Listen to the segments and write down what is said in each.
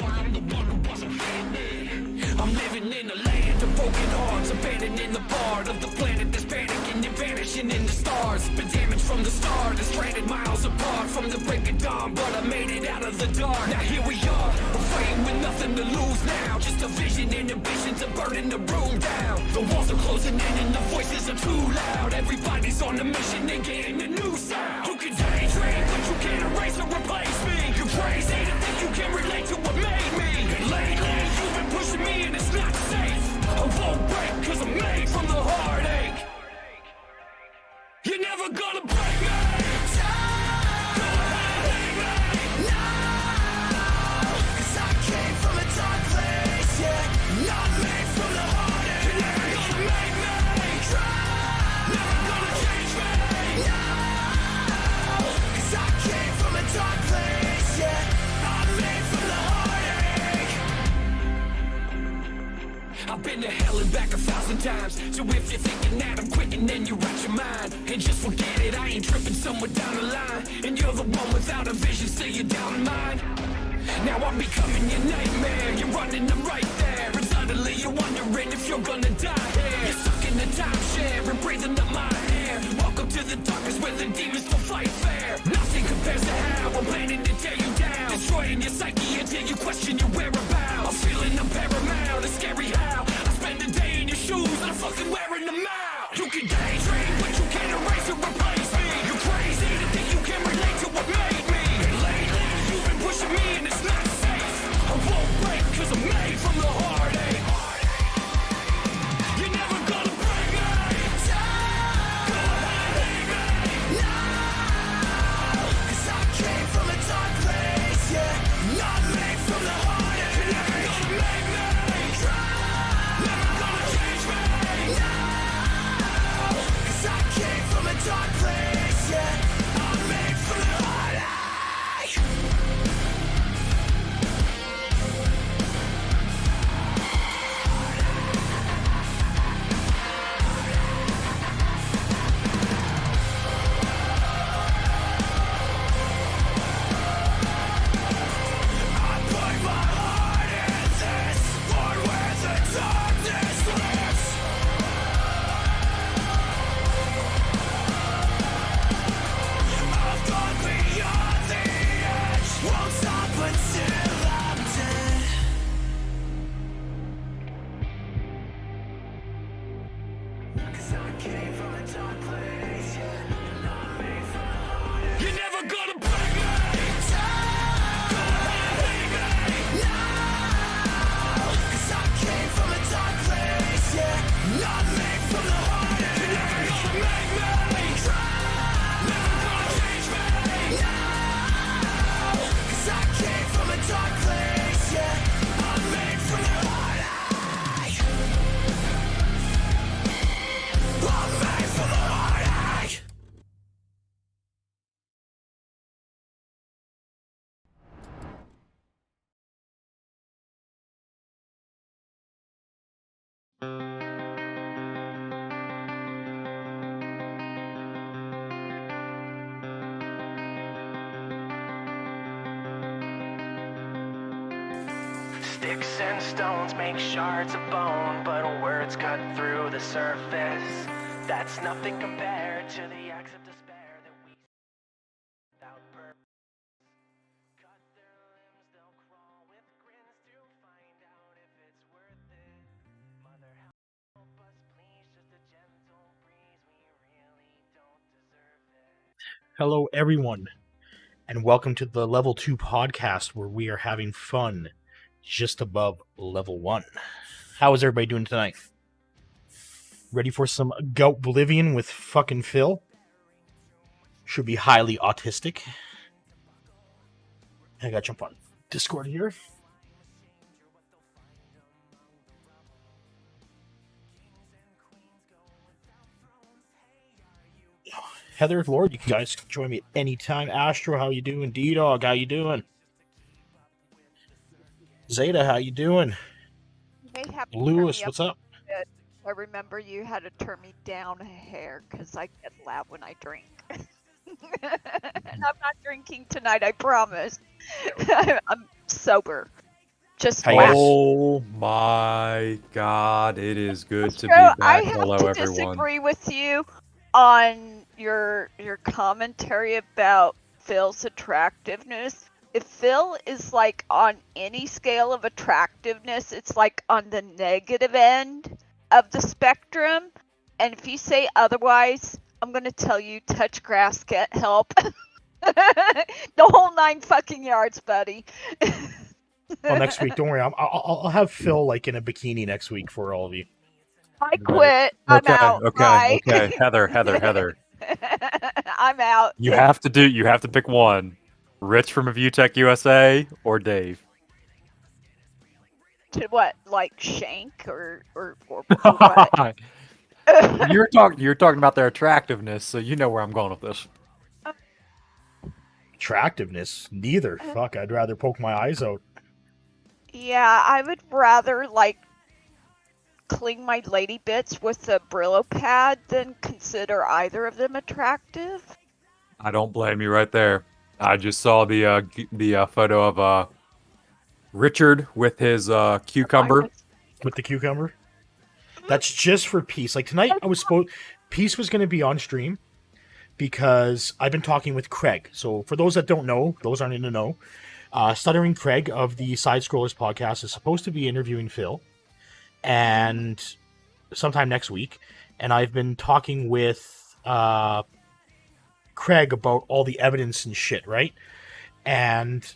I'm the one who wasn't family. I'm living in a land of broken hearts, abandoning the part of the planet that's panicking and vanishing in the stars. Been damaged from the start, and stranded miles apart from the break of dawn, but I made it out of the dark. Now here we are, afraid with nothing to lose now. Just a vision and ambition to burning the room down. The walls are closing in and the voices are too loud. Everybody's on a mission and getting a new sound. You can daydream, but you can't erase or replace me. You're crazy to think you can relate to what made me. And lately, you've been pushing me and it's not safe. I won't break, cause I'm made from the heartache. You're never gonna break me. Go ahead, hate me. No, cause I came from a dark place, yeah. Not made from the heartache. You're never gonna make me try. Never gonna change me. No, cause I came from a dark place, yeah. I'm made from the heartache. I've been to hell and back 1,000 times. So if you're thinking that I'm quitting, then you're out your mind. And just forget it, I ain't tripping somewhere down the line. And you're the one without a vision, still you're down in mine. Now I'm becoming your nightmare. You're running, I'm right there. And suddenly you're wondering if you're gonna die here. You're stuck in the timeshare and breathing up my air. Welcome to the darkness where the demons don't fight fair. Nothing compares to how I'm planning to tear you down. Destroying your psyche until you question your whereabouts. I'm feeling I'm paramount, it's scary how I spend a day in your shoes and I'm fucking wearing them out. You can daydream, but you can't erase or replace me. You're crazy to think you can relate to what made me. And lately, you've been pushing me and it's not safe. I won't break cause I'm made from the heartache. You're never gonna break me. Go ahead, hate me. No, cause I came from a dark place, yeah. Not made from the heartache. You're never gonna make me try. Never gonna change me. No, cause I came from a dark place, yeah. I'm made from the heartache. I put my heart in this, for where the darkness lives. I've gone beyond the edge, won't stop until I'm dead. Cause I came from a dark place, yeah. And I'm made from the heartache. You're never gonna break me. Go ahead, hate me. No, cause I came from a dark place, yeah. Not made from the heartache. You're never gonna make me try. Never gonna change me. No, cause I came from a dark place, yeah. I'm made from the heartache. I'm made from the heartache. Sticks and stones make shards of bone, but words cut through the surface. That's nothing compared to the acts of despair that we without purpose. Cut their limbs, they'll crawl with grins to find out if it's worth it. Mother, help us please, just a gentle breeze, we really don't deserve it. Hello, everyone, and welcome to the Level 2 podcast where we are having fun just above Level 1. How is everybody doing tonight? Ready for some Goutblivion with fucking Phil? Should be highly autistic. I gotta jump on Discord here. Heather, Lord, you guys can join me at any time. Astro, how you doing? D-Dog, how you doing? Zeta, how you doing? You may have to Lewis, turn me what's up up? a bit. I remember you had to turn me down a hair because I get loud when I drink. And I'm not drinking tonight, I promise. I'm sober. Just Hi, whack. yes. Oh my god, it is good to be So I back. have Hello, to everyone. disagree with you on your commentary about Phil's attractiveness. If Phil is like on any scale of attractiveness, it's like on the negative end of the spectrum. And if you say otherwise, I'm gonna tell you touch grass, get help. The whole 9 fucking yards, buddy. Well, next week, don't worry. I'll have Phil like in a bikini next week for all of you. I quit. I'm Okay, out. okay, Bye. okay. Heather. I'm out. You have to pick one. Rich from Tech USA or Dave. To what, like Shank or what? You're talking about their attractiveness, so you know where I'm going with this. Attractiveness? Neither. Fuck, I'd rather poke my eyes out. Yeah, I would rather like clean my lady bits with a Brillo pad than consider either of them attractive. I don't blame you right there. I just saw the photo of Richard with his cucumber. With the cucumber? That's just for Peace. Like tonight, Peace was going to be on stream because I've been talking with Craig. So for those that don't know, those aren't in the know, Stuttering Craig of the Side Scrollers podcast is supposed to be interviewing Phil, and sometime next week. And I've been talking with Craig about all the evidence and shit, right? And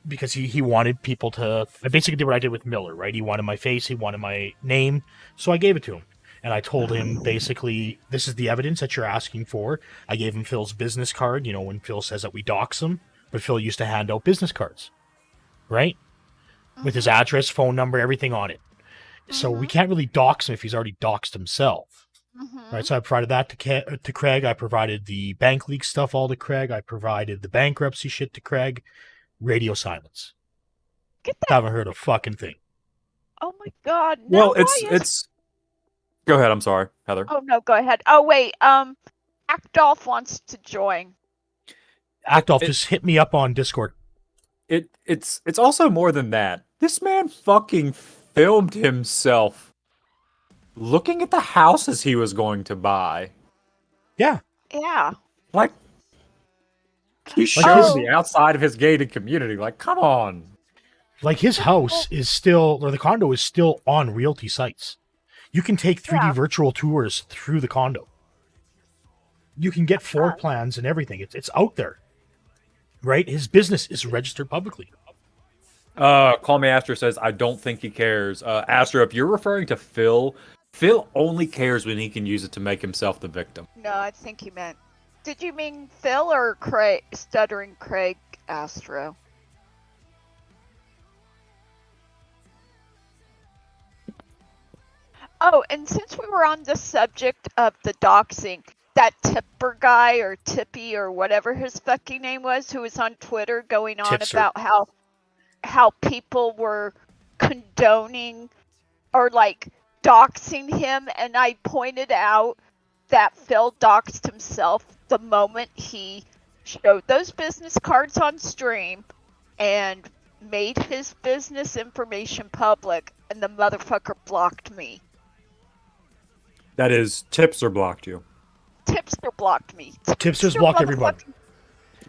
because he wanted people to... I basically did what I did with Miller, right? He wanted my face, he wanted my name, so I gave it to him. And I told him, basically, this is the evidence that you're asking for. I gave him Phil's business card, you know, when Phil says that we dox him. But Phil used to hand out business cards, right? With his address, phone number, everything on it. So we can't really dox him if he's already doxed himself. Right, so I provided that to Craig. I provided the bank leak stuff all to Craig. I provided the bankruptcy shit to Craig. Radio silence. Get that. Haven't heard a fucking thing. Oh my god. Well, it's. Go ahead. I'm sorry, Heather. Oh no, go ahead. Oh wait. Actolf wants to join. Actolf, just hit me up on Discord. It's also more than that. This man fucking filmed himself looking at the houses he was going to buy. Yeah. Yeah. Like, he shows the outside of his gated community. Like, come on. Like, his house is still, or the condo is still on realty sites. You can take 3D virtual tours through the condo. You can get floor plans and everything. It's out there. Right? His business is registered publicly. Call Me Astro says, I don't think he cares. Astro, if you're referring to Phil only cares when he can use it to make himself the victim. No, I think you meant... Did you mean Phil or Craig, Stuttering Craig Astro? Oh, and since we were on the subject of the doxing, that Tipper guy or Tippy or whatever his fucking name was, who was on Twitter going on about how people were condoning or like doxing him, and I pointed out that Phil doxed himself the moment he showed those business cards on stream and made his business information public, and the motherfucker blocked me. That is, Tipster blocked you. Tipster blocked me. Tipster's blocked everybody.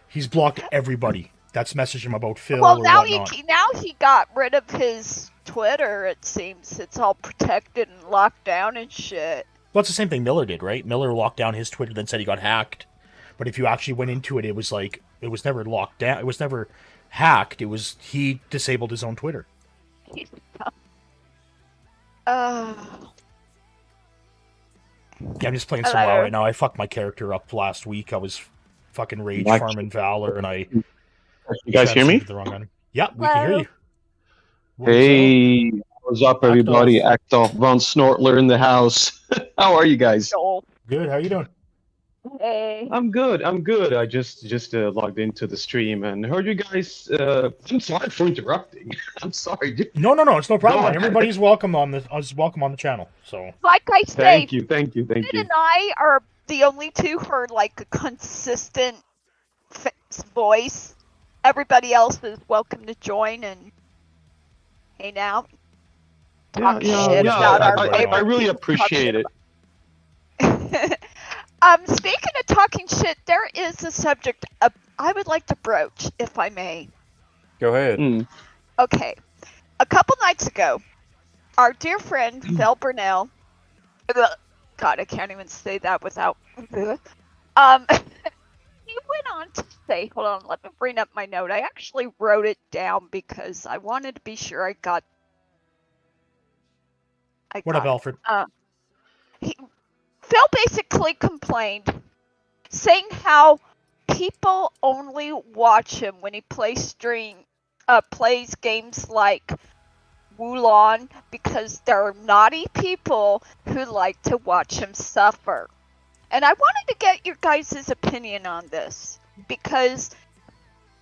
He's blocked everybody that's messaged him about Phil well, or now whatnot. now he got rid of his Twitter, it seems. It's all protected and locked down and shit. Well, it's the same thing Miller did, right? Miller locked down his Twitter, then said he got hacked. But if you actually went into it, it was like, it was never locked down. It was never hacked. It was, he disabled his own Twitter. He's Yeah, I'm just playing some WoW right now. I fucked my character up last week. I was fucking rage farming Valor, and I... You guys hear me? The wrong item. Yeah, we can hear you. Hey, what's up, everybody? Actolf Von Snortler in the house. How are you guys? Good. How you doing? Hey. I'm good. I just logged into the stream and heard you guys. I'm sorry for interrupting. I'm sorry. No, it's no problem. Everybody's welcome on the channel. So, like I say, thank you. Finn and I are the only two who are like a consistent voice. Everybody else is welcome to join, and hang out, Yeah, talk yeah, shit yeah. about our everybody favorite I really people, talk appreciate shit it. Speaking of talking shit, there is a subject I would like to broach, if I may. Go ahead. Mm. Okay. A couple nights ago, our dear friend Phil Burnell, God, I can't even say that without, he went on to say, hold on, let me bring up my note. I actually wrote it down because I wanted to be sure I got What up, Alfred? Phil basically complained, saying how people only watch him when he plays games like Wulon because there are naughty people who like to watch him suffer. And I wanted to get your guys' opinion on this because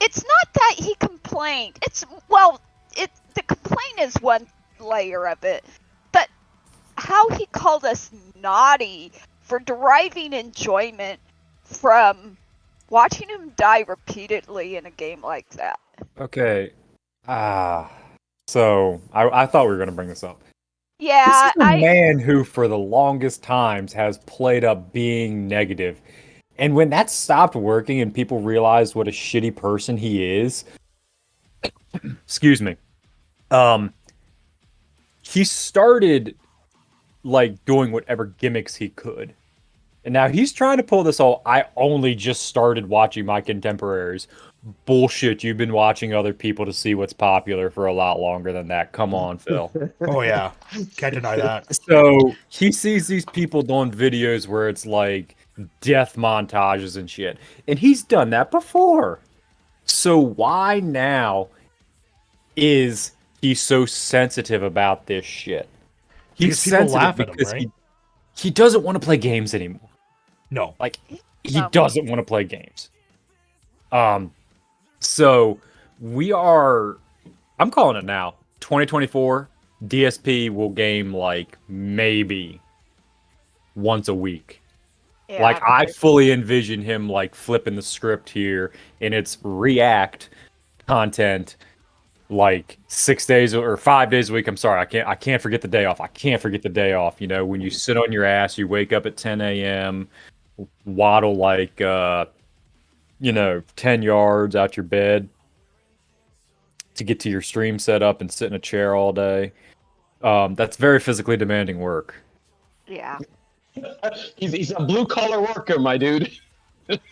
it's not that he complained. The complaint is one layer of it, but how he called us naughty for deriving enjoyment from watching him die repeatedly in a game like that. Okay. So I thought we were going to bring this up. Yeah, This is a man who, for the longest times, has played up being negative. And when that stopped working and people realized what a shitty person he is, excuse me, he started like doing whatever gimmicks he could. And now he's trying to pull this whole I only just started watching my contemporaries. Bullshit, you've been watching other people to see what's popular for a lot longer than that. Come on, Phil. Oh yeah, can't deny that. So he sees these people doing videos where it's like death montages and shit. And he's done that before. So why now is he so sensitive about this shit? He's Because people sensitive laugh at him, because right? he doesn't want to play games anymore. No. Like he No. doesn't want to play games. So I'm calling it now. 2024, DSP will game like maybe once a week. Yeah, Like I fully envision him like flipping the script here and it's React content like 6 days or 5 days a week. I'm sorry, I can't forget the day off. I can't forget the day off. You know, when you sit on your ass, you wake up at 10 a.m., waddle like 10 yards out your bed to get to your stream setup and sit in a chair all day. That's very physically demanding work. yeah. He's a blue collar worker, my dude.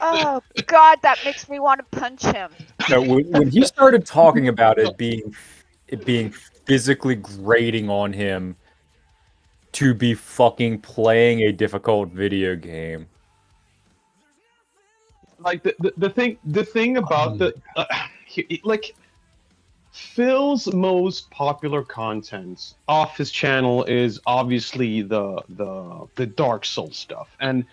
Oh God, that makes me want to punch him. No, when he started talking about it being physically grating on him to be fucking playing a difficult video game. Like the thing about like Phil's most popular content off his channel is obviously the Dark Souls stuff, and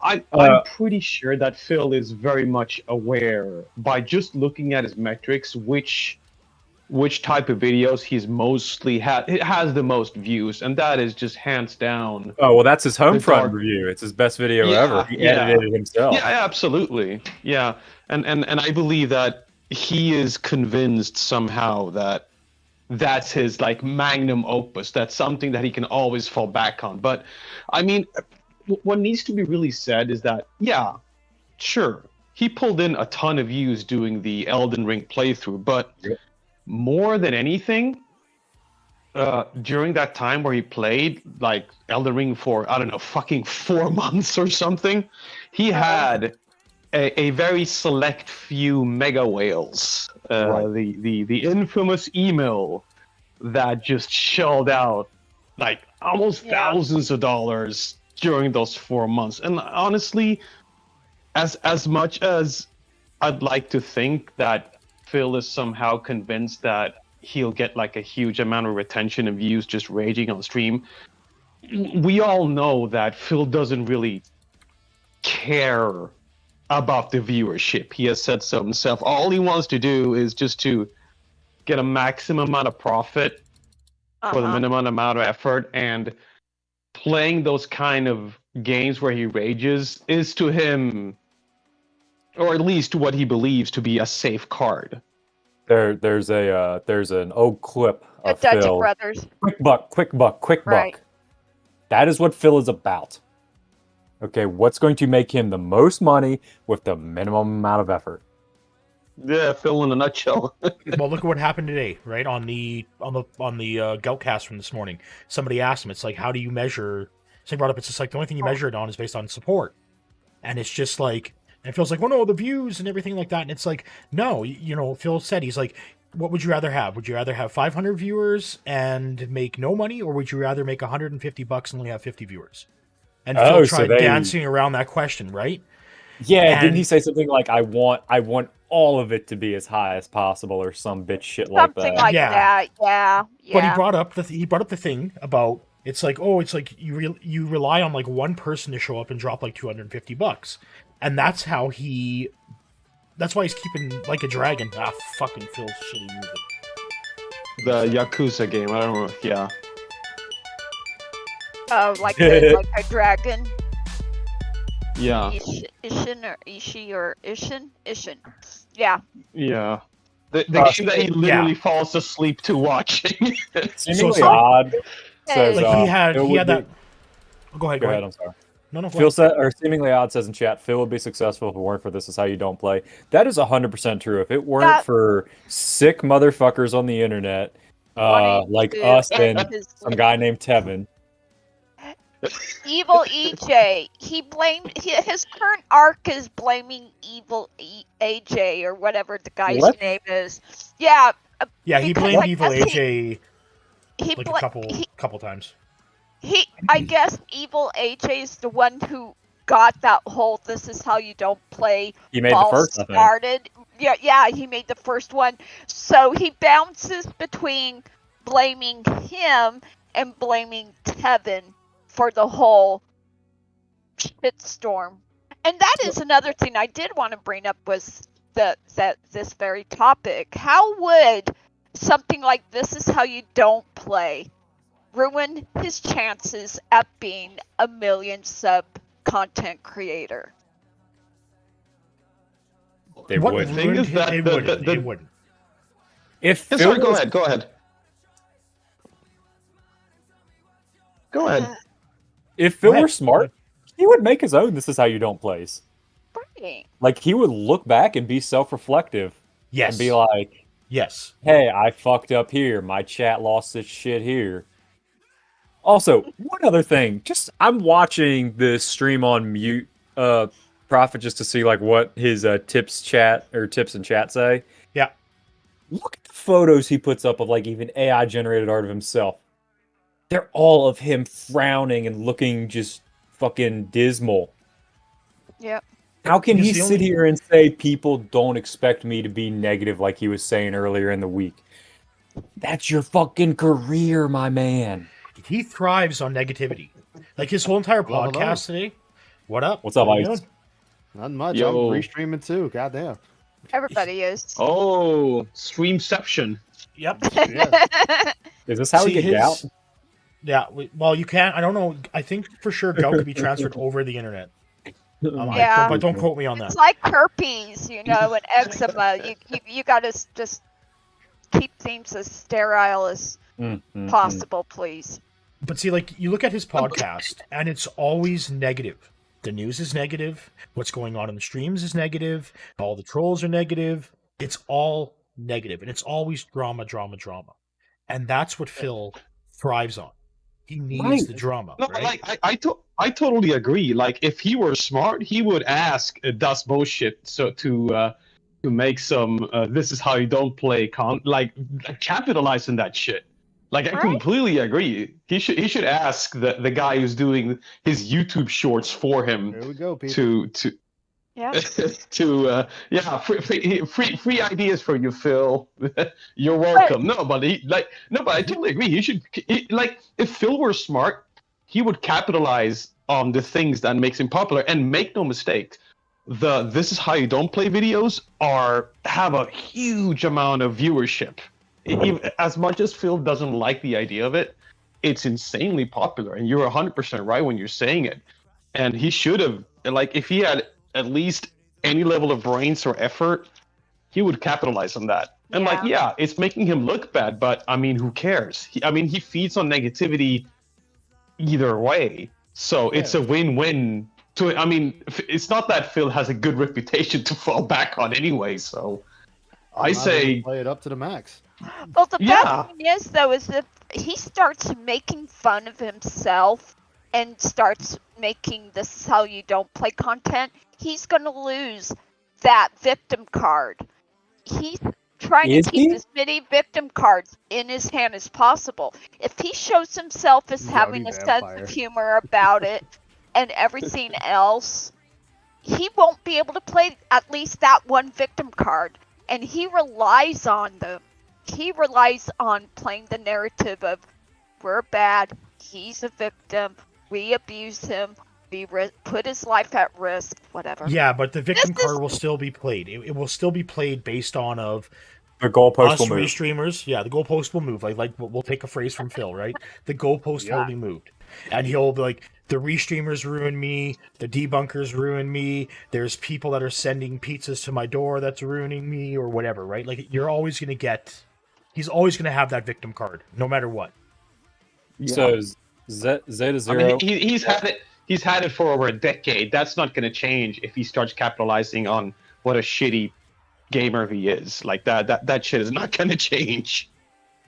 I'm pretty sure that Phil is very much aware by just looking at his metrics which type of videos he's mostly has the most views, and that is just hands down. Oh well, that's his Homefront dark- review. It's his best video Yeah, ever. He yeah. edited it himself. Yeah, absolutely. Yeah, and I believe that he is convinced somehow that that's his like magnum opus. That's something that he can always fall back on. But I mean, what needs to be really said is that yeah, sure, he pulled in a ton of views doing the Elden Ring playthrough, but more than anything, during that time where he played like Elden Ring for I don't know, fucking 4 months or something, he had a very select few mega whales. The infamous email that just shelled out like almost thousands of dollars during those 4 months. And honestly, as much as I'd like to think that Phil is somehow convinced that he'll get like a huge amount of retention and views just raging on stream, we all know that Phil doesn't really care about the viewership. He has said so himself. All he wants to do is just to get a maximum amount of profit for the minimum amount of effort, and playing those kind of games where he rages is to him, or at least what he believes to be, a safe card. There's an old clip The of Dutch Phil. brothers. Quick buck, quick buck, quick Right. buck. That is what Phil is about. Okay, what's going to make him the most money with the minimum amount of effort? Yeah, Phil in a nutshell. Well, look at what happened today, right? On the Goutcast from this morning. Somebody asked him, it's like, how do you measure? So he brought up, it's just like the only thing you measure it on is based on support. And it's just like, and Phil's like, well, no, the views and everything like that. And it's like, no, Phil said, he's like, what would you rather have? Would you rather have 500 viewers and make no money, or would you rather make $150 and only have 50 viewers? And Phil tried dancing around that question, right? Yeah, And- didn't he say something like, I want all of it to be as high as possible, or some bitch shit like that? Something like that. Yeah. But he brought up the thing about, it's like, oh, it's like you rely on like one person to show up and drop like $250, and that's why he's keeping Like a Dragon. Fucking Phil shitty music. The Yakuza game. I don't know. Yeah. Oh, like a dragon. Yeah. Ishin or Ishi or Ishin? Ishin. Yeah. Yeah. The game that he literally yeah. falls asleep to watching. Seemingly odd. Says, Like he had that. Go ahead. Go ahead. I'm sorry. No. Phil said, or seemingly odd says in chat, Phil would be successful if it weren't for This Is How You Don't Play. That is 100% true. If it weren't for sick motherfuckers on the internet, like us and some guy named Tevin. Evil EJ. He blamed his current arc is blaming Evil AJ or whatever the guy's name is. Yeah. Yeah, he blamed Evil AJ He like a couple times. I guess Evil AJ is the one who got that whole "This Is How You Don't Play." He made the first, I think. Started. Yeah, he made the first one. So he bounces between blaming him and blaming Tevin for the whole shitstorm. And that is another thing I did want to bring up was this very topic. How would something like "This Is How You Don't Play" ruin his chances at being a million sub content creator? They would. The thing is that They wouldn't. If Phil sorry, go ahead. Go ahead. If Phil were smart, he would make his own This Is How You Don't Plays. Right. Like, he would look back and be self-reflective. Yes. And be like, yes. Hey, I fucked up here. My chat lost its shit here. Also, one other thing. I'm watching this stream on mute, Prophet, just to see like what his tips and chat say. Yeah. Look at the photos he puts up of like even AI generated art of himself. They're all of him frowning and looking just fucking dismal. Yep. How can he sit here and say people don't expect me to be negative like he was saying earlier in the week? That's your fucking career, my man. He thrives on negativity. Like his whole entire podcast today. What up? What's up, Ice? Not much. Yo. I'm re-streaming too. Goddamn. Everybody is. Oh, Streamception. Yep. Yeah. Is this how we get out? Yeah. Well, you can't. I don't know. I think for sure Gout could be transferred over the internet. Yeah. But don't quote me on It's that. like herpes, and eczema. You gotta just keep things as sterile as possible, please. But see, like, you look at his podcast, and it's always negative. The news is negative. What's going on in the streams is negative. All the trolls are negative. It's all negative, and it's always drama. And that's what Phil thrives on. He needs the drama. No, right? like I totally agree. Like if he were smart, he would ask Das Bullshit so to make some "This Is How You Don't Play" capitalize on that shit. Like I completely agree. He should ask the guy who's doing his YouTube shorts for him. There we go, people. To Yeah. free ideas for you, Phil. You're welcome. But I totally agree. If Phil were smart, he would capitalize on the things that makes him popular. And make no mistake, the "This Is How You Don't Play" videos have a huge amount of viewership. As much as Phil doesn't like the idea of it, it's insanely popular. And you're 100% right when you're saying it. And he should have, if he had at least any level of brains or effort, he would capitalize on that. And like, yeah, it's making him look bad, but I mean, who cares? He feeds on negativity either way. So it's a win-win. I mean, it's not that Phil has a good reputation to fall back on anyway. So I say play it up to the max. Well, the bad thing is, though, is if he starts making fun of himself and starts making this is how you don't play content, he's going to lose that victim card. He's trying to keep as many victim cards in his hand as possible. If he shows himself as having a sense of humor about it and everything else, he won't be able to play at least that one victim card. And he relies on them. He relies on playing the narrative of, we're bad, he's a victim, we abuse him, we put his life at risk, whatever. Yeah, but the victim card will still be played. It will still be played based on of the goalpost will move. Streamers, yeah, the goalpost will move. Like we'll take a phrase from Phil, right? The goalpost will be moved, and he'll be like, the restreamers ruin me, the debunkers ruin me. There's people that are sending pizzas to my door that's ruining me, or whatever, right? Like he's always gonna have that victim card, no matter what. Yeah. So Zeta Zero. I mean, he's had it. He's had it for over a decade. That's not going to change if he starts capitalizing on what a shitty gamer he is. Like that shit is not going to change.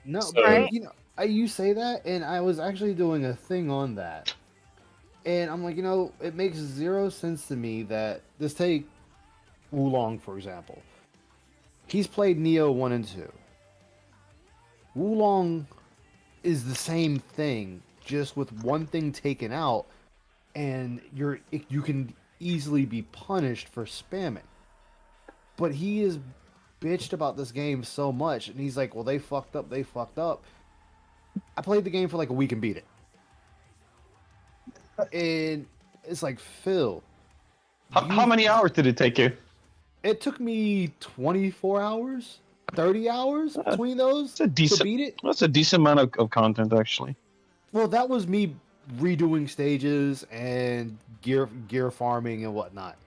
No, but you say that, and I was actually doing a thing on that, and I'm like, it makes zero sense to me that just take Wulong for example. He's played Neo 1 and 2. Wulong is the same thing, just with one thing taken out. And you can easily be punished for spamming. But he is bitched about this game so much, and he's like, well, they fucked up. I played the game for like a week and beat it. And it's like, Phil. How many hours did it take you? It took me 24 hours, 30 hours between those to beat it. That's a decent amount of content, actually. Well, that was me redoing stages and gear farming and whatnot.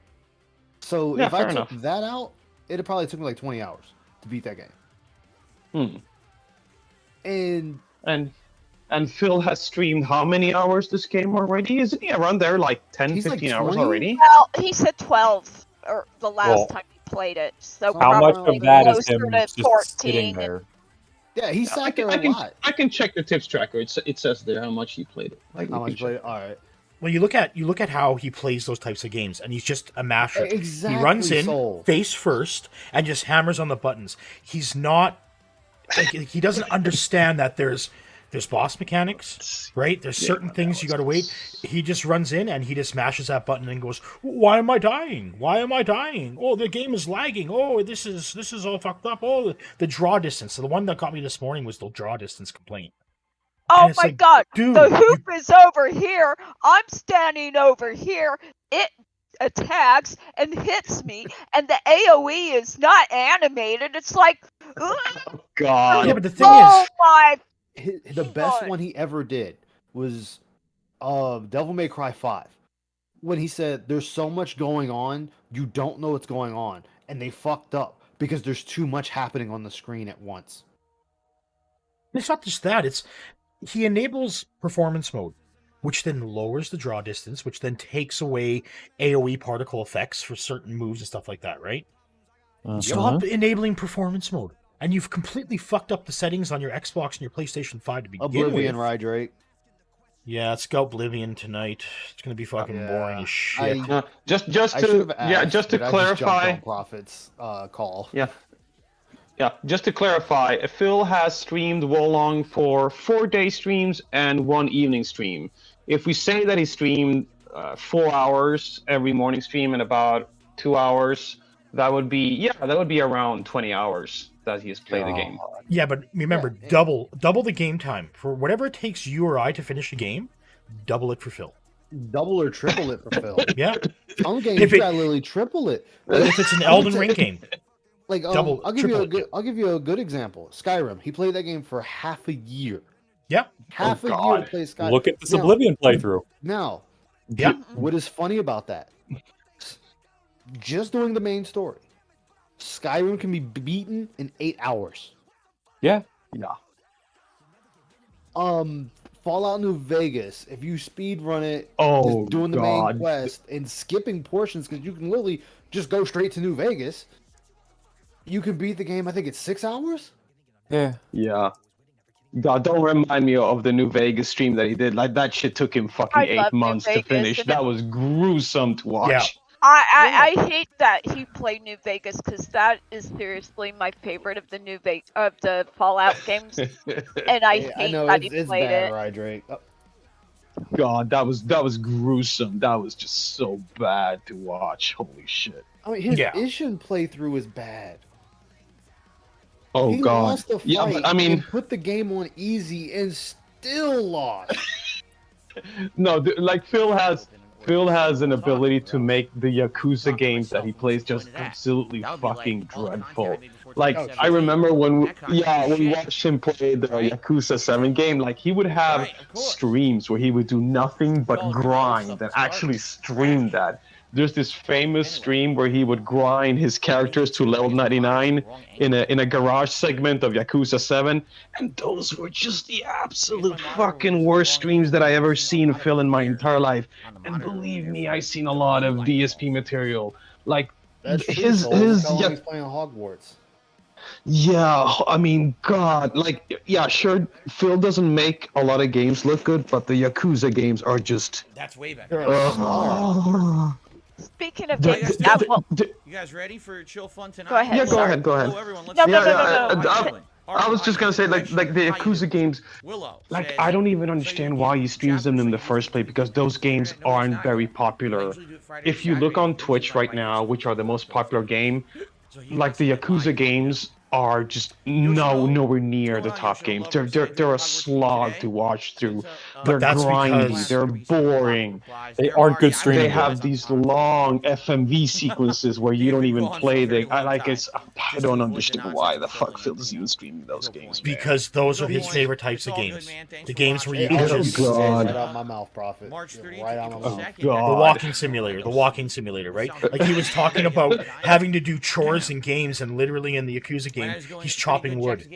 So if I took that out, it probably took me like 20 hours to beat that game. And Phil has streamed how many hours this game already? Isn't he around there like 10, 15 hours already? Well, he said 12 or the last time he played it. So how much of that is him just 14 sitting there? Yeah, he sat there a lot. I can check the tips tracker. It says there how much he played it. How much he played it? All right. Well, you look at how he plays those types of games, and he's just a masher. Exactly. He runs in face first and just hammers on the buttons. He's not like, he doesn't understand that there's boss mechanics, right? There's certain things you got to wait. He just runs in and he just mashes that button and goes, "Why am I dying? Why am I dying? Oh, the game is lagging. Oh, this is all fucked up. Oh, the draw distance." So the one that got me this morning was the draw distance complaint. Oh my god, dude, the hoop is over here. I'm standing over here. It attacks and hits me, and the AoE is not animated. It's like, oh god. Yeah, but the thing is, the best one he ever did was Devil May Cry 5. When he said, there's so much going on, you don't know what's going on. And they fucked up because there's too much happening on the screen at once. It's not just that. He enables performance mode, which then lowers the draw distance, which then takes away AoE particle effects for certain moves and stuff like that, right? Stop enabling performance mode. And you've completely fucked up the settings on your Xbox and your PlayStation 5 to begin Oblivion, with. right, Drake? Yeah, it's Goutblivion tonight. It's gonna be fucking boring as shit. Just to clarify, Prophet's call. Yeah, just to clarify, Phil has streamed Wolong for 4-day streams and 1 evening stream. If we say that he streamed 4 hours every morning stream and about 2 hours, that would be around 20 hours that he has played the game. Yeah, but remember, double the game time for whatever it takes you or I to finish a game. Double it for Phil. Double or triple it for Phil. Yeah. Some games you gotta literally triple it. If it's an Elden Ring game. Like I'll give you a good example. Skyrim. He played that game for half a year. Yeah. Half a year to play Skyrim. Look at this Oblivion playthrough. Now, yeah. What is funny about that? Just doing the main story. Skyrim can be beaten in 8 hours. Yeah. Yeah. Fallout New Vegas, if you speed run it, Oh, just doing the main God. quest and skipping portions, because you can literally just go straight to New Vegas, you can beat the game. I think it's 6 hours. Yeah. Yeah. God, don't remind me of the New Vegas stream that he did. Like, that shit took him fucking I 8 love New months to Vegas, finish. and That was gruesome to watch. Yeah. I hate that he played New Vegas because that is seriously my favorite of the of the Fallout games, and I Yeah, hate know that it's, he it's played bad, it. right, Drake? Oh, God, that was gruesome. That was just so bad to watch. Holy shit. I mean, his Yeah. Ishin playthrough is bad. Oh, He God. lost the fight Yeah, but I mean, and put the game on easy and still lost. no, like Phil has an ability to make the Yakuza games that he plays just absolutely fucking dreadful. Like, Oh, I remember when we watched him play the Yakuza 7 game, like, he would have streams where he would do nothing but grind and actually stream that. There's this famous stream where he would grind his characters to level 99 in a garage segment of Yakuza 7, and those were just the absolute fucking worst streams that I ever seen Phil in my entire life. And believe me, I've seen a lot of DSP material. Like, That's his he's playing Hogwarts. yeah, I mean, God, like, yeah, sure, Phil doesn't make a lot of games look good, but the Yakuza games are just. That's way better. Speaking of D- games, d- Apple, You guys ready for chill fun tonight? Go ahead. Yeah, go ahead, go ahead. Hello, everyone. Let's No, see no, how no, you no, doing. no. How you doing? I was just gonna say, like the How you Yakuza doing? games, Willow like, says, I don't even understand why he streams them in the first place, because those games aren't very popular. If you look on Twitch right now, which are the most popular game, like the Yakuza games are just nowhere near the top games. They're a slog to watch through. They're that's grindy. because- They're boring. They aren't good They streaming. have these long FMV sequences where you don't even play the. I don't understand why the fuck Phil is even streaming those games. Man. Because those are his favorite types of games. The games where you Hey, can I'll just... God. right out my mouth, Prophet. March 30th, Right out my mouth. The God. walking simulator, right? Like he was talking about having to do chores in games, and literally in the Yakuza game, he's chopping wood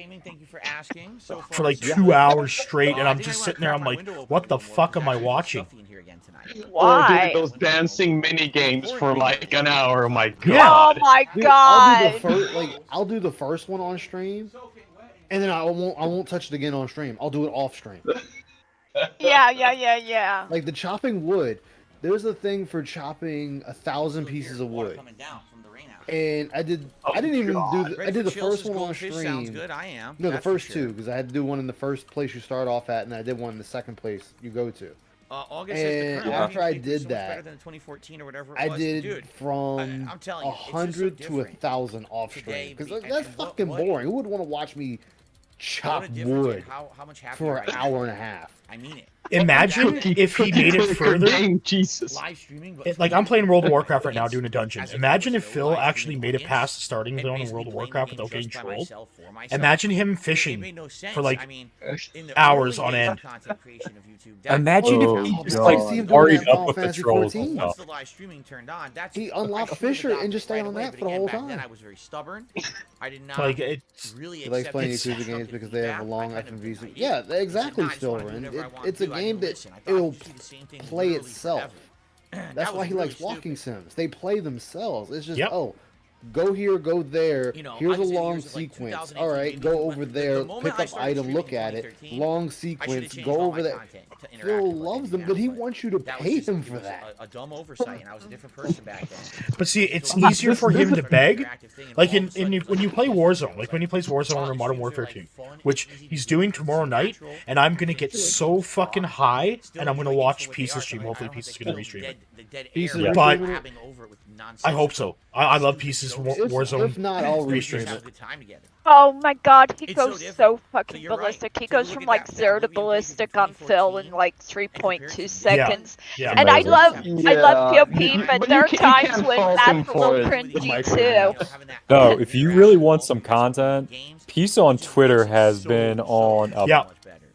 for like 2 hours straight, and I'm just sitting there, I'm like, what the fuck am I watching? Or doing why? those dancing mini games for like an hour. Oh my Yeah. God. Oh my Dude, I'll do god! the first, I'll do the first one on stream, and then I won't touch it again on stream. I'll do it off stream. Yeah. Like the chopping wood. There's a thing for chopping 1,000 pieces of wood, and I didn't even do. I did the first one on stream. Sounds good. I am. No, the That's for first sure. two, because I had to do one in the first place you start off at, and I did one in the second place you go to. August And is the current after one. I You think did this was that, better than 2014 or whatever it I was? did Dude, from I'm telling you, it's just so 100 to different 1,000 off today stream, because and that's what- fucking what- boring. Who would want to watch me what chop a difference wood in how much happier for I an am. hour and a half? I mean it. Imagine if he made it further. Game, Jesus. Live streaming, but Like I'm playing World of Warcraft right now, doing a dungeon. Imagine if Phil actually made it past the starting zone in World of Warcraft without getting trolled. Imagine him fishing for like hours on end. Imagine Oh, if he just God. like See him doing hurried that in up Final with the Fantasy trolls 14. and Once stuff. the live streaming turned on, that's He I unlocked should've Fisher adopted and just it stayed right on away, that but for the again, whole back then time. I was very stubborn. I did not Like it's really He likes accept playing the Yakuza constructive games because they have a long feedback. I kind of FMV. did my Yeah, ear. exactly, I just wanna do Silver. whatever I wanna It's a do. I game didn't that listen. I thought it'll you should do the same thing play literally itself. forever. That's That why was he really likes walking stupid. sims. They play themselves. It's just, Yep. oh, go here, go there. You know, Here's I a just did long years of, like, sequence. 2018 All right, games, go but over the there, moment pick I up started item, streaming look in at it. 2013, Long I should've sequence, changed go all over my there. content to interact Phil with what loves they them, do but he now, wants you to that was pay just- him it for was that. a dumb oversight, and I was a different person back then. But see, it's So, easier for him to beg. interactive thing, and Like all of a sudden, when you play Warzone, like when he plays Warzone or Modern Warfare 2, which he's doing tomorrow night, and I'm gonna get so fucking high, and I'm gonna watch Pieces stream. Hopefully, Pieces is gonna restream it. Pieces Yeah. But- But I hope so. I love Pieces Warzone. If not, I'll restream restream it. it. Oh my god, he It's so goes different. so So fucking you're right. ballistic. He So goes look from at like that. 0 to Oblivion ballistic Played on Phil in 2014, like and 3.2 compared to seconds. Yeah. And I Amazing. love I love Yeah, POP, but but you there are can't- you times can't when fault him that's a for little it. cringy too. No, if you really want some content, Peace on Twitter has been on a Yeah.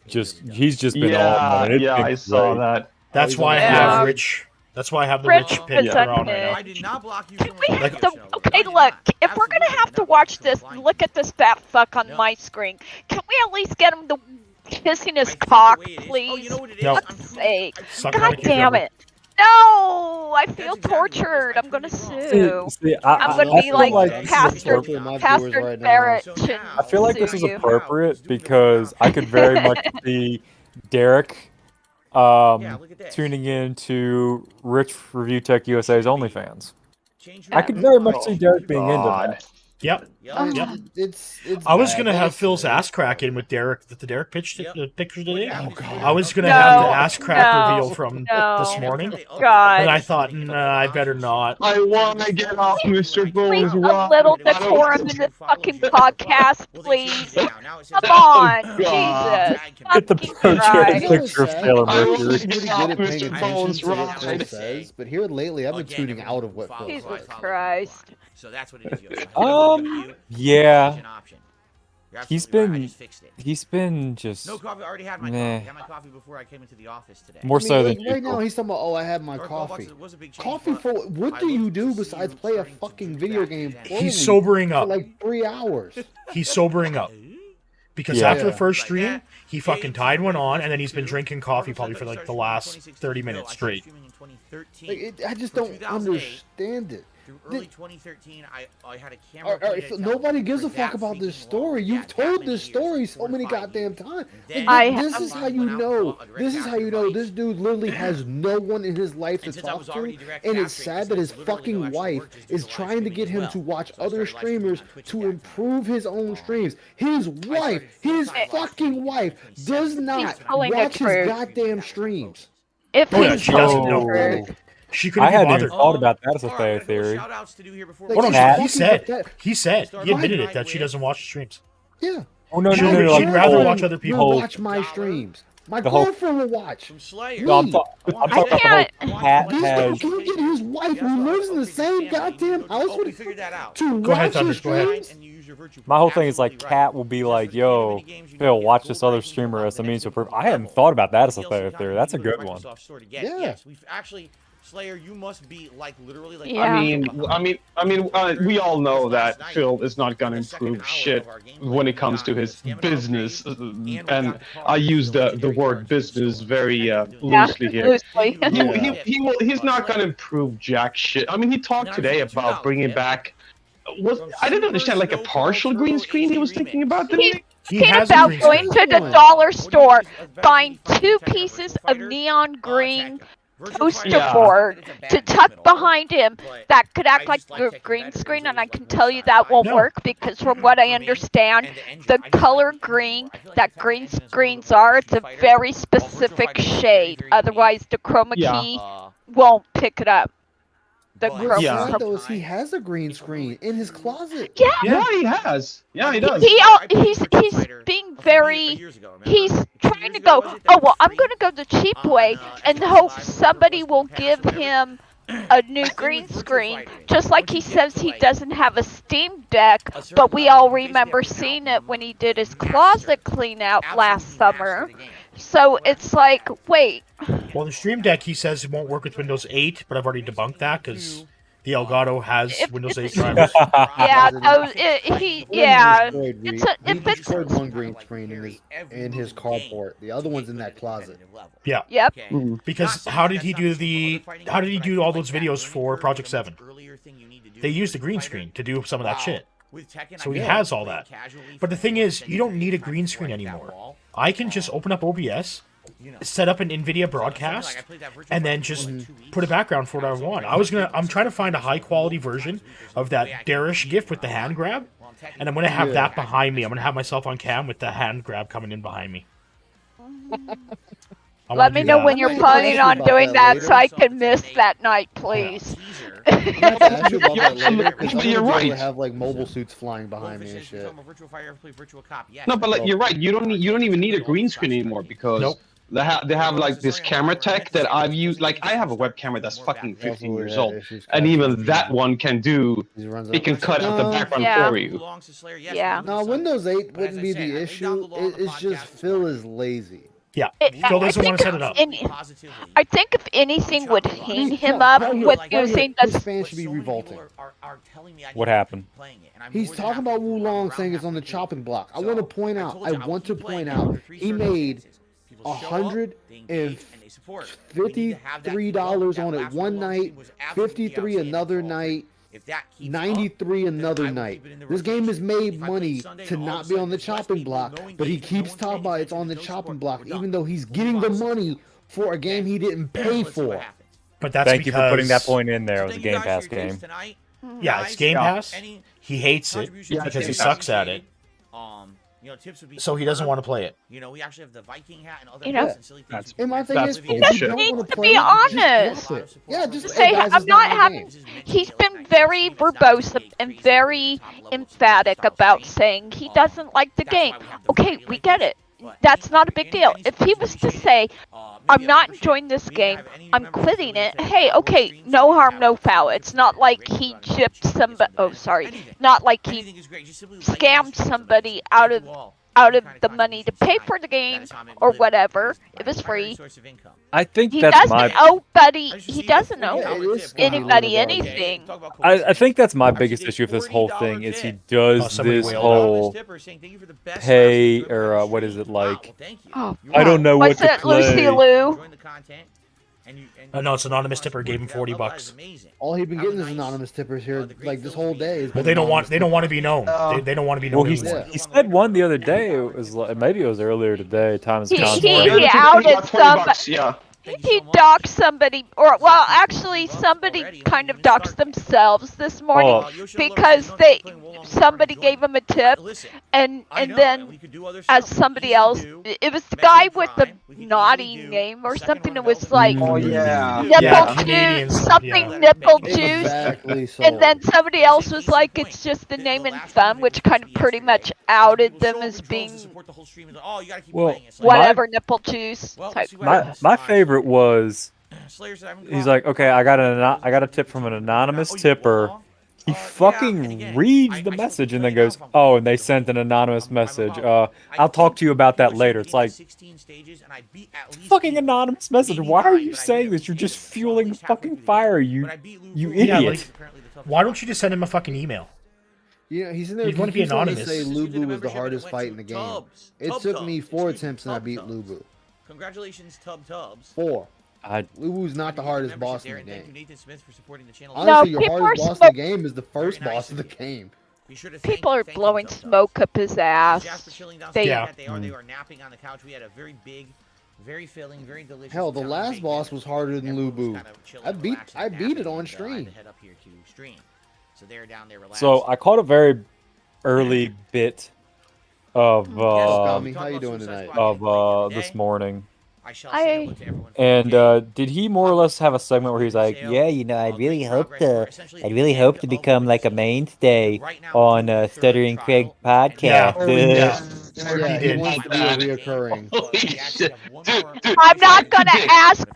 he's just been on one, and it's Yeah, been I saw great. that. That's why I Yeah. have Rich. That's why I have the Rich rich picture present on right it. now. I did not block you. Can from we the have radio to? show. Okay, I did look. not. If we're gonna Absolutely have to not. watch I'm this, blind. look at this fat fuck on No. my screen. Can we at least get him to kissing I his think the cock, way it is- Oh, please? you know what it is? No. I'm Fuck's totally- sake. I Suck totally- on a God damn cucumber. it. No, I feel That's exactly what it is. tortured. I I'm gonna proved it wrong. sue. I'm gonna I be feel like like Pastor torturing my viewers Pastor right now. Barrett So and now- I feel like this sue is you. appropriate because I could very much see Derek Yeah, look at this. tuning in to Rich Review Tech USA's OnlyFans. Change I your could very mind. much see Derek being into God. that. Yep. Oh. Yep. It's I was bad, gonna like I have Phil's said. ass crack in with Derek. The Derek pitched Yep. the picture today. Oh, God. I was gonna No, have the ass crack no, reveal from no. this morning, God. but I thought, nah, I better not. I want to get off Mr. Please, Bones' a rock. little I don't- decorum in this fucking podcast, please. Come Come on, God. Jesus. Get the Fucking project Christ. picture of Taylor I I'm want Mercury. to pretty get good off at paying Mr. attention Bones' to what Phil ride. says, but here lately I've been tuning out of what Phil Jesus says. Christ. So that's what it is. Yeah. He's Absolutely right. I been just fixed it. he's been just No coffee. I already had my Meh. coffee. I had my coffee before I came into the office today. more I mean, so like, than right now usual. he's talking about, oh, I had my Or coffee. Starbucks was a big change, Coffee but for what I do you looked do to see besides you play a starting to fucking drink video that game again. for He's sobering for up. like 3 hours? He's sobering up because Yeah. after the first Like stream, that. he fucking tied one on, and then he's been drinking coffee probably for like the last 30 minutes straight. Like, I just don't understand it. Through early 2013, I had a camera. All right, pointed at so Telly nobody gives for a fuck that about this freaking story. long. You've That told many this years, story 4 so to many 5 goddamn years. times. Then Like, I this have- is how you went out and know. bought a direct This is how capture you know device. this dude literally has no one in his life to And since I talk was to, already direct and it's capturing, sad that his since literally fucking no actual wife work, just do is the live trying to streaming get as him well. to watch So I other started live streaming streamers on Twitch to at that improve his own streams. His wife, his fucking wife, does not telling the watch his truth. goddamn streams. If Oh, yeah, he's she doesn't telling the know. truth. She I couldn't be hadn't bothered. even thought about that as a Alright, fair I got a couple theory. shout-outs to do here before Like, Oh no, it's he fucking said. pathetic. He said. He admitted it that Right she with- doesn't watch the streams. Yeah. Oh no, She'd no, no, no, she'd like, rather oh, watch other Will people. watch my streams. My the whole- girlfriend will watch. from Slayer. No, I'm, Me. I'm talking about the whole can't- cat This has. dude can't get his wife, who lives in the same goddamn house Oh, we with figured that out. to Go ahead, watch Thunder, his go ahead. streams. My whole thing is like, Cat will be like, "Yo, Phil, watch this other streamer as a means to prove." I hadn't thought about that as a fair theory. That's a good one. Yeah. Yes, we've actually, Slayer, you must be like literally like. Yeah. We all know that Phil is not gonna improve shit when it comes to his business, and I use the word business very loosely here. Loosely. He's not gonna improve jack shit. I mean, he talked today about bringing back. I didn't understand, like a partial green screen he was thinking about. Didn't he? He Thinking has a about green going screen. to the dollar store, buying 2 pieces of neon green poster Yeah. board to tuck behind him that could act like a green screen, and I can tell you that won't No. work because from what I understand, the color green that green screens are, it's a very specific shade. Otherwise, the chroma Yeah. key won't pick it up. The But- chroma Yeah. Sad though is he has a green screen in his closet. Yeah, Yeah, he has. Yeah, he does. he's being very. He's trying to go, oh, well, I'm going to go the cheap way and hope somebody will give him a new green screen, just like he says he doesn't have a Steam Deck, but we all remember seeing it when he did his closet clean out last summer. So it's like, wait, Well, the Stream Deck, he says it won't work with Windows 8, but I've already debunked that because the Elgato has If- Windows 8 drivers. yeah, those, yeah, He it's a, he if it's, destroyed one green screen in his carport. The other one's in that closet. Yeah, yep, because how did he do all those videos for Project 7? They used a green screen to do some of that shit. So he has all that. But the thing is, you don't need a green screen anymore. I can just open up OBS, set up an NVIDIA broadcast, and then just put a background for what I want. I'm trying to find a high quality version of that Darish GIF with the hand grab, and I'm gonna have that behind me. I'm gonna have myself on cam with the hand grab coming in behind me. I wanna let me do know that. when you're I'm gonna planning ask you on about doing that that so I later. can miss that night, please. I have to ask you about that later because I'm You're gonna be able to right. have like mobile suits flying behind me and shit. No, but like you're right. You don't even need a green screen anymore because Nope. they have like this camera tech that I've used. Like I have a web camera that's fucking 15 years old, and even that one can do. It can cut out the background Yeah. for you. Yeah. No, Windows 8 wouldn't be the issue. It's just Phil is lazy. Yeah. I Phil doesn't think want to set it up. I think if anything would hang him up with using His the fans should be revolting. What happened? He's talking about Wulong saying it's on the chopping block. I want to point out, he made $153 on it one night, 53 another night, 93 another night. This game has made money to not be on the chopping block, but he keeps talking about it's on the chopping block, even though he's getting the money for a game he didn't pay for. But that's Thank you for putting that because- point in there. It was a Game Pass game. Yeah, it's Game Pass. He hates it because he sucks at it, so he doesn't want to play it. We actually have the Viking hat and other You know, hats and silly things. And my thing That's is, He if just you don't needs wanna to play be it, just honest. drop it. Yeah, just Say, guys, I'm it's not my happy. game. He's been very verbose and very emphatic about saying he doesn't like the game. Okay, we get it. That's not a big deal. If he was to say, I'm not enjoying this game, I'm quitting it, hey, okay, no harm, no foul. It's not like he gypped somebody, not like he scammed somebody out of the money to pay for the game or whatever. It was free. I think He that's doesn't my. owe he doesn't owe Yeah, it is anybody scammy. anything. I think that's my biggest issue with this whole thing is he does somebody this wailed whole pay or what is it like? Oh, I don't know what was to it Lucy play. Lou? No, it's anonymous tipper gave him $40. All he's been getting is anonymous tippers here, like this whole day. has Well, been they don't want anonymous to be known. They don't want to be Well, known he anymore. he said one the other day. It was like, maybe it was earlier today. Time is He constant. outed somebody. Yeah. He doxed somebody, or well, actually, somebody kind of doxed themselves this morning because somebody gave him a tip, and then as somebody else, it was the guy with the naughty name or something. It was like Oh yeah. nipple Yeah, juice, Canadians, something yeah. nipple times. juice. Exactly. So. And then somebody else was like, it's just the name and thumb, which kind of pretty much outed them as being Well, whatever nipple juice type. My favorite was he's like, okay, I got a tip from an anonymous tipper. He fucking reads the message and then goes, oh, and they sent an anonymous message. I'll talk to you about that later. It's like, fucking anonymous message. Why are you saying this? You're just fueling the fucking fire, you Yeah, idiot. why don't you just send him a fucking email? Yeah, he's in there. You'd wanna be keeps wanting to anonymous. say Lubu was the hardest fight in the game. It took me 4 attempts and I beat Lubu. Congratulations, Tubbs. 4. I Lubu's not the hardest boss in the Thank you, game. Nathan Smith, for supporting the channel. Honestly, No, your people hardest are boss in the game is the first Very nice boss of the of you. game. Be sure to People are thank blowing Tubbs. smoke up his ass. Jasper chilling down They- Yeah. They are napping on the couch. We had a very big, very filling, very delicious. Hell, the Italian last bacon boss dinner. was harder than Everyone was Lubu. kinda chilling, I beat relaxing, it napping, on and, I stream. had to head up here to stream. So they're down there relaxing. So I caught a very early bit of Tommy, how you doing tonight? this morning. I shall say hello to everyone from And the game. did he more or less have a segment where he's like, yeah, you know, I'd really hope to become like a mainstay on Stuttering Craig podcast. Yeah, he did. wants to be a reoccurring. Holy shit. Dude, I'm not gonna predict- ask.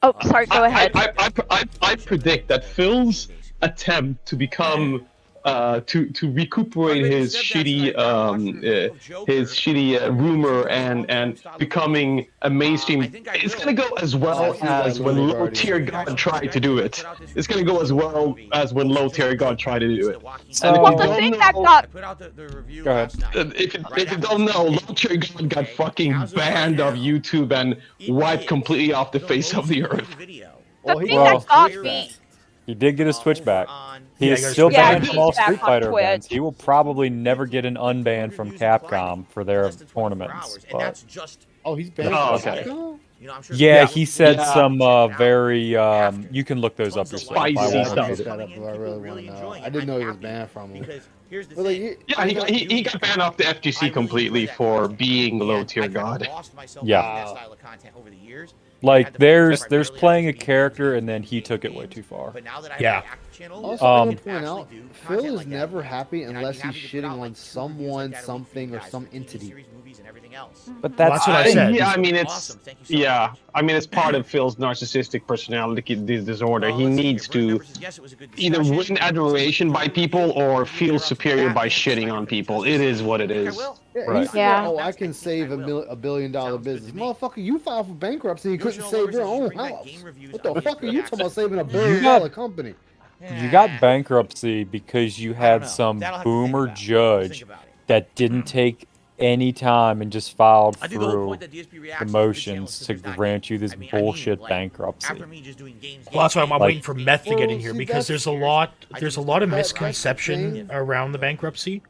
Oh, sorry. Go ahead. I predict that Phil's attempt to become to recuperate his shitty rumor and becoming a mainstream, it's gonna go as well as when Low Tier God tried to do it. It's gonna go as well as when Low Tier God tried to do it. So- Well, the thing that got Go ahead. If you don't know, Low Tier God got fucking banned off YouTube and wiped completely off the face of the earth. Oh, the he thing well, that got switched me. He did get his Twitch back. He Yeah, is he got still his Twitch banned back. from all He's back Street on Fighter Twitch. events. He will probably never get an unban from Capcom for their tournaments. And But that's just, Oh, he's banned. Oh, from okay. Capcom? you know, I'm sure yeah, he said Yeah. some very. You can look those up yourself. I Spicy won't stuff. repeat it. That up, I really want to know. I didn't know he was banned from him. Because here's the But like, thing. Yeah, he got banned off the FGC completely for being Low Tier God. Yeah. That style of content over the years. Like there's playing a character and then he took it way too far. But now that I Yeah. have the active channel. Also, I Um, want to point out, Phil is never happy unless he's shitting on someone, something, or some entity. but Well, that's that's what I said. Yeah, I He's- mean it's I mean it's part of Phil's narcissistic personality disorder. He needs to either win admiration by people or feel superior by shitting on people. It is what it is. Yeah, Right. he said, Yeah. "Oh, I can save $1 billion business." Motherfucker, you filed for bankruptcy. You couldn't save your own house. What the fuck are you talking about saving $1 billion company? You got bankruptcy because you had some boomer judge that didn't take any time and just filed through the motions to grant you this bullshit bankruptcy. Well, that's why I'm Like- waiting for Meth to get Well, in here see, because that's- there's a lot of that's the misconception thing. around the bankruptcy.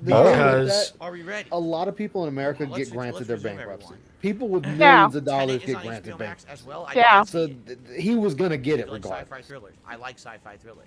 The thing with Because Are we ready? a lot of people in America Let's- get granted let's their resume, bankruptcy. everyone. People with Yeah. millions of dollars Tenet is get on granted HBO Max bankruptcy. as well. I Yeah. didn't So see it. he was gonna get it I like regardless. sci-fi thrillers. I like sci-fi thrillers.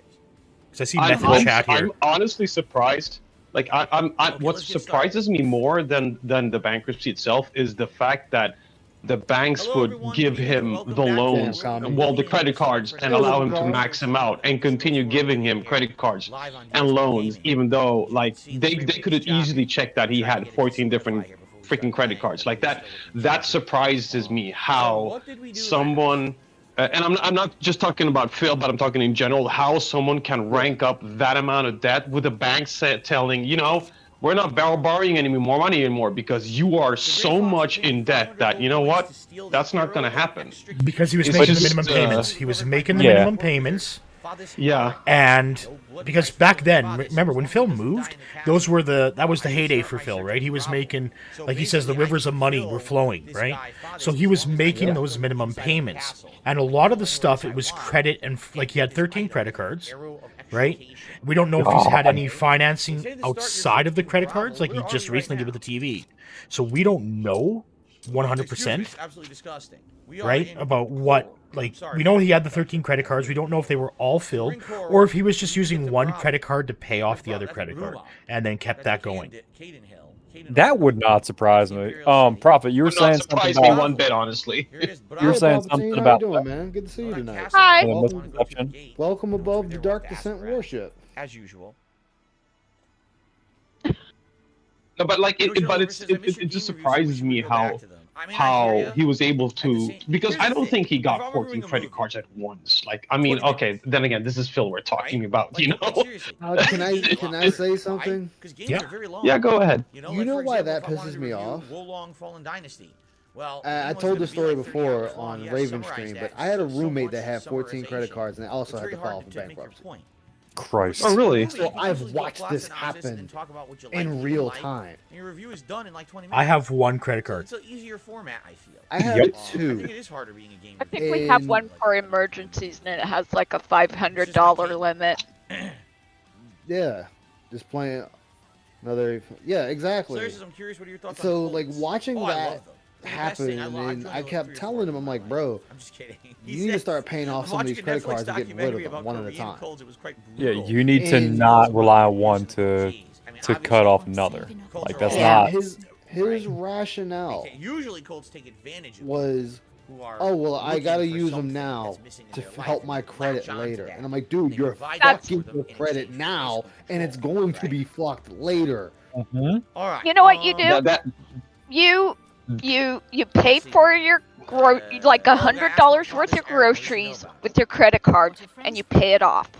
I see Meth in the chat here. I'm honestly surprised. Like what let's get surprises me more than the bankruptcy itself is the fact that the banks Hello, would everyone. give Good evening. him Welcome the back to loans, Common. well, the credit cards, and allow him to max them out and continue giving him credit cards Live on and loans, DSPGaming. even though like they could have easily checked that he had 14 different freaking credit cards. Like that surprises me how what did we do someone and I'm not just talking about Phil, but I'm talking in general, how someone can rank up that amount of debt with the bank telling, you know, we're not borrowing any more money anymore because you are so much in debt that, you know what, that's not going to happen. Because he was It's making the just, minimum payments. He was making the Yeah. minimum payments. Yeah. And because back then, remember when Phil moved, that was the heyday for Phil, right? He was making, like he says, the rivers of money were flowing, right? So he was making those minimum payments, and a lot of the stuff it was credit and like he had 13 credit cards, right? We don't know if he's had any financing outside of the credit cards, like he just recently did with the TV. So we don't know 100%, Absolutely disgusting. We are right? in- About what, like, we know he had the 13 credit cards. We don't know if they were all filled or if he was just using one credit card to pay off the other credit card and then kept that going. That would not surprise me. Prophet, you were Would not saying something surprise me about one bit, honestly. You're Hey, saying Palpatine, something how about you doing, man? Good to see you tonight. Hi. Yeah, misconception. Welcome above the dark descent warship. As usual. No, but like, it just surprises me how he was able to, because I don't think he got 14 credit cards at once. Like, I mean, okay, then again, this is Phil we're talking about, you know? Can I say something? Yeah. Yeah, go ahead. You know why that pisses me off? I told the story before on Raven Stream, but I had a roommate that had 14 credit cards and also had to file for bankruptcy. Christ. Oh, really? So I've watched this happen in real time. Your review is done in like 20 minutes. I have one credit card. It's an easier format, I feel. I have Yep. I think two. it is harder being a game I reviewer. think we have And- one for emergencies, and it has like a $500 limit. Yeah, just playing another. Yeah, exactly. Serious, I'm curious, what are your thoughts So on like Colts? watching Oh, I that love them. They're the best happen, thing. and I've then joined I those kept 3 or telling 4 him, I'm like, times. bro, I'm just kidding. you need to start paying off some of these credit cards and getting rid of them one at a time. Yeah, you need to And- not rely on one to cut off another. Like that's Yeah. not. His rationale Usually Colts take advantage of was, who are oh well, I looking gotta for use them something now that's missing in to their life help and my they credit latch onto later. that. And I'm like, dude, They you're provide that fucking for them your in credit exchange for now, some and it's control, going to right? be fucked later. Mhm. All right. You know what you do? That You pay for your like $100 worth of groceries with your credit card, and you pay it off.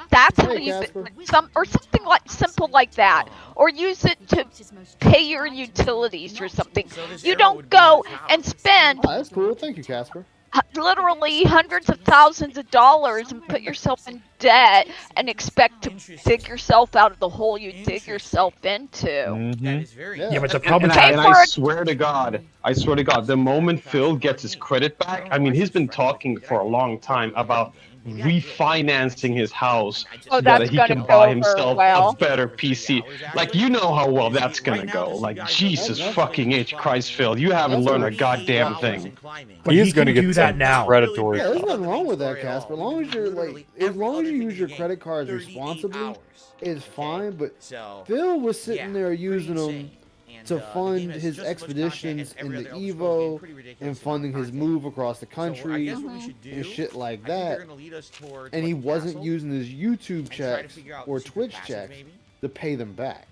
That's how Hey, you Casper. something like simple like that, or use it to pay your utilities or something. You don't go and spend Oh, that's cool. Thank you, Casper. literally hundreds of thousands of dollars and put yourself in debt and expect to dig yourself out of the hole you dig yourself into. That Mhm. is very Yeah. Yeah, but the And, problem Pay and for I it. swear to God, the moment Phil gets his credit back, I mean, he's been talking for a long time about refinancing his house Oh, so that that's he gonna can go buy over himself well. a better PC. Like, you know how well that's gonna go. Like, Jesus fucking H. Christ, Phil, you haven't learned a goddamn thing. But He's he gonna can get do that some now. predatory. Yeah, there's nothing wrong with that, Casper. As long as you're using your credit cards responsibly, it's fine. But So Phil was sitting there using them to the game fund has his just as much expeditions content as in the every other Elder Scrolls game, Evo pretty ridiculous and amount of funding his content. move across the So I country guess what we should do, and shit like I think that. they're gonna lead us towards, And like, he the wasn't castle using his YouTube and try to checks figure out or the secret Twitch passage, checks maybe. to pay them back.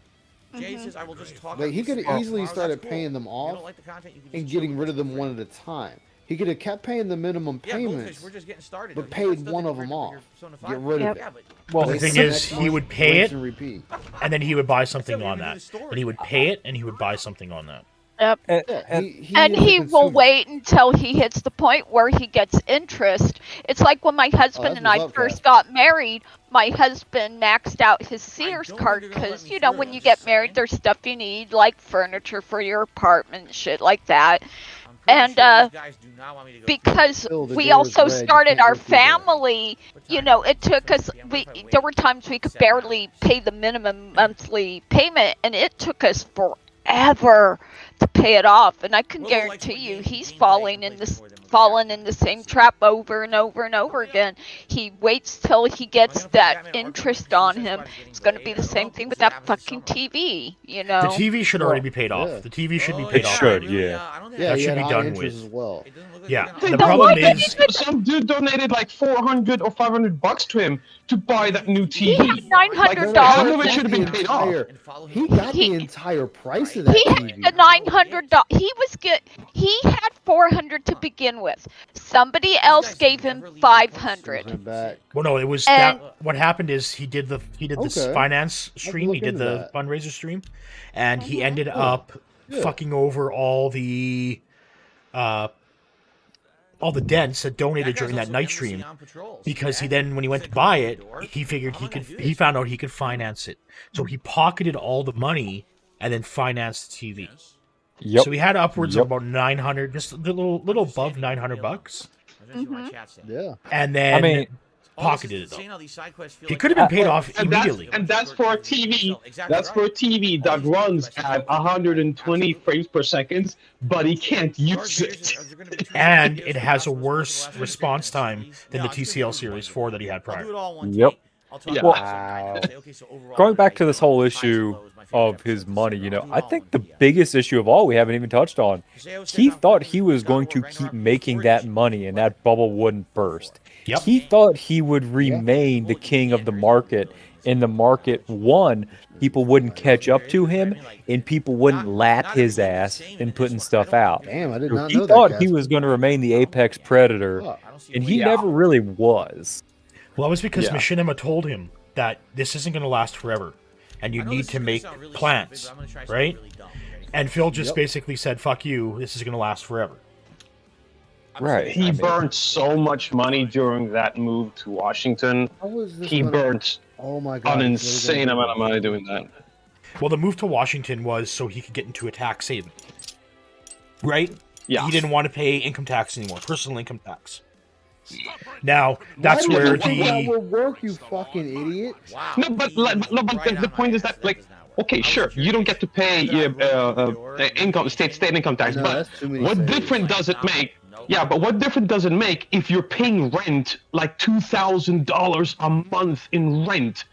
Jay says, I will just talk Like, on he these could have tomorrow. easily That's started cool. paying them If you off don't like the content, you can just and chill getting with rid us of them for one free. at a time. He could have kept paying the minimum Yeah, Goldfish, payments, we're just getting started. but though. You guys paid still one didn't of them register off. your Persona Get 5 rid of yet. it. Yeah, but Well, the Like, thing next is, month, he would pay rinse it, and repeat. and then he would buy we something haven't on even that. do the story. And he would pay it, and he would buy something on that. Yep. And, Yeah, and And is a he will consumer. wait until he hits the point where he gets interest. It's like when my husband that's and I what's up, first Cass. got married, my husband maxed out his Sears don't card think they're gonna let because, me you know, through, when I'm you just get married, saying. there's stuff you need, like furniture for your apartment, shit like that. I'm pretty And, sure these guys do not want me to go through Because Phil, the we door is also red, you started can't our go through there. family, What you time know, is it? it took us, 7 p.m. What we, if I wait there were times we could 7 barely hours? pay the minimum monthly payment, and it took us forever to pay it off. And I can Willow likes guarantee what you, game- he's gameplay falling and in plays this, more than what fallen the in the actual same games. trap over and over and over again. He waits till he gets gonna play that Batman Arkham interest Suicide on Squad him. is getting It's going to delayed. be I the don't same know. thing We'll with see what that happens this fucking summer. TV, you The know? TV should already be paid off. yeah. The TV should be Oh, paid It off. should, I really, yeah. I don't think Yeah, I That he should had be high done interest with. as well. It doesn't look like Yeah, they're the gonna- problem is, Some dude donated like 400 or 500 bucks to him to buy that new He TV. had $900. half of it should have been paid off. And follow He him. got the He- entire price of that He had TV. the $900. He had 400 to begin with. Somebody else guys gave never him leave their posts. 500. Went back. well, no, it was And- that. What happened is he did the Okay. finance stream. He look did into the that. fundraiser stream, and he ended Cool. up Good. fucking over all the dents that donated guy's during that also night endlessly stream. on patrols. Because he Yeah. then, when he went to Said, buy "Come it, through the door." he figured I'm he not gonna could. do He this. found out he could finance it, so he pocketed all the money and then financed the TV. Yep. So he had upwards Yep. of about 900, just a little above $900, I was gonna see what my chat said. Yeah. and then I mean, All this pocketed is it insane though. how these side quests feel He like could have been they're- paid off And that's, immediately. and that's for a TV. Exactly That's for a right. TV that runs at 120 frames per second, but he can't use it. And it has a worse response time than the TCL Series 4 that he had I'll prior. do it all in one Yep. take. I'll talk Yeah. about Wow. it. I'll say, okay, so overall, Going back right, to this whole highs and issue lows, my favorite of his episodes. money, I'll do it I all think in the one video. biggest issue of all we haven't even touched on. Say I was He sitting on thought fucking he was God going of to War keep Ragnarok making before that it money and that bubble wouldn't burst. Yep. He thought he would remain the king of the market, and the market won. People wouldn't catch up to him, and people wouldn't lap his ass in putting stuff out. Damn, I did So not he know thought that. he was going to remain the apex predator, Fuck. and he never really was. Well, that was because Yeah. Machinima told him that this isn't going to last forever, and you I know need this to is gonna make sound really plans, stupid, but I'm gonna try something right? really dumb. Ready? And Phil just Yep. basically said, "Fuck you. This is going to last forever." Right. He burned so much money during that move to Washington. How was this He gonna- burnt Oh my god. an it's really insane gonna amount of money doing that. Well, the move to Washington was so he could get into a tax haven, right? Yeah. He didn't want to pay income tax anymore, personal income tax. Now be- that's Why where would you think that the will work, you fucking idiot. Wow. No, but like, no, but the point is that like, okay, sure, you don't get to pay income state income tax, No, but that's too many what things. difference does it make? Yeah, but what difference does it make if you're paying rent like $2,000 a month in rent,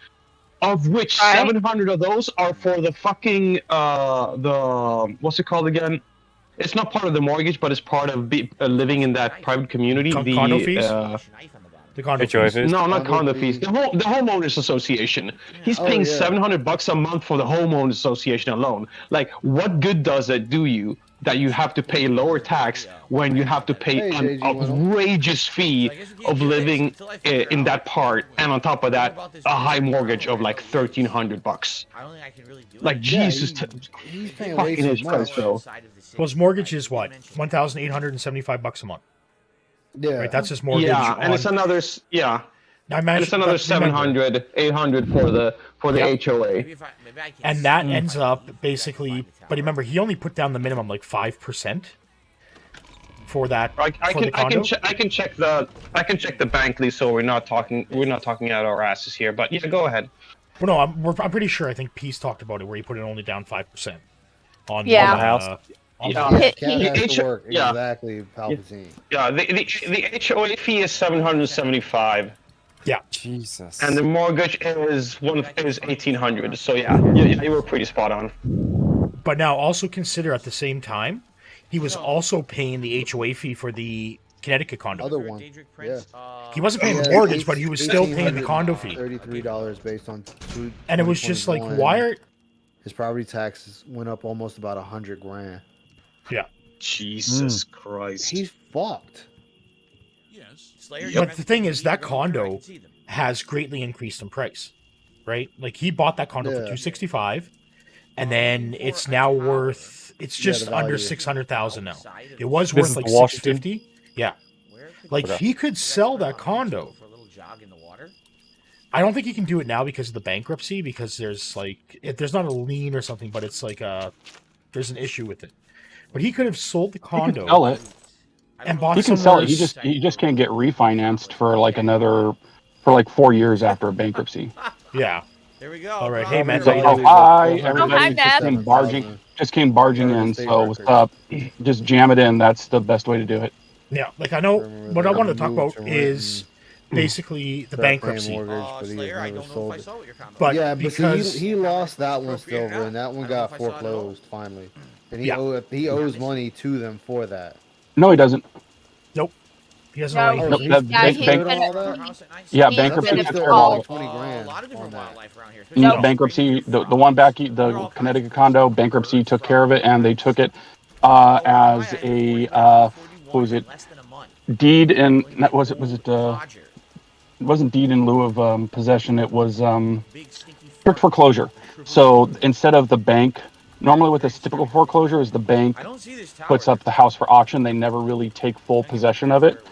of which Right. 700 of those are for the fucking the what's it called again? It's not part of the mortgage, but it's part of living in that private community. The Condo fees? the condo HOA fees. fees? no, not Condo condo fees. fees. The homeowners association. He's Oh, paying yeah. $700 a month for the homeowners association alone. Like, what good does it do you that you have to pay lower tax when you have to pay Hey, an JG, what's up? outrageous fee of living in that part, and on top of that, a high mortgage of like $1,300? I don't think I can really do Like, it. Yeah, Jesus. He's paying way Fucking too his much. price, bro. Well, his mortgage is what? $1,875 a month. Yeah. Right, that's his mortgage. Yeah, and on- it's another Now, and imagine, it's another but remember, 700, 800 for the Yep. HOA. Maybe if maybe I can and that see ends if I up can basically. find the But tower. remember, he only put down the minimum like 5% for that. I for the condo. I can check the bank lease, so we're not talking out our asses here. But yeah, go ahead. Well, no, I'm pretty sure. I think Peace talked about it, where he put it only down 5% on Yeah. On the house? on Yeah. the- Yeah, He- Cat he- has H- to work yeah. exactly Palpatine. Yeah, the HOA fee is 775, yeah. Jesus. and the mortgage is 1,800. So yeah, you were pretty spot on. But now also consider at the same time, he was also paying the HOA fee for the Connecticut condo. Other one. He wasn't paying the Yeah, mortgage, but he was still paying the condo fee. $33 based on And it was just like, 2021. why are... His property taxes went up almost about $100,000. Yeah. Jesus Christ. He's fucked. But the thing is, that condo has greatly increased in price, right? Like, he bought that condo for $265, and then it's now worth... It's just under $600,000 now. It was worth like $650. Yeah. Like, he could sell that condo. I don't think he can do it now because of the bankruptcy, because there's like... there's not a lien or something, but it's like there's an issue with it. But he could have sold the condo. He can sell it. And bought He can sell it. He just can't get refinanced for like 4 years after a bankruptcy. Yeah. There we go. All right. Hey, man. So, hi, everybody. Just came barging in. So what's up? Just jam it in. That's the best way to do it. Yeah. Like, I know what I want to talk about is basically the bankruptcy. Slayer, I don't know if I saw what your comment But yeah, because he lost that one silver, and that one got foreclosed finally. And he owes money to them for that. No, he doesn't. Nope. He doesn't No, know anything. Bankruptcy took care of all of it. A lot of different wildlife around here. No. Bankruptcy, the one back, the Connecticut condo, bankruptcy took care of it, and they took it as a what was it? Deed in it wasn't deed in lieu of possession. It was strict foreclosure. So instead of the bank, normally with this typical foreclosure is the bank puts up the house for auction. They never really take full possession of it,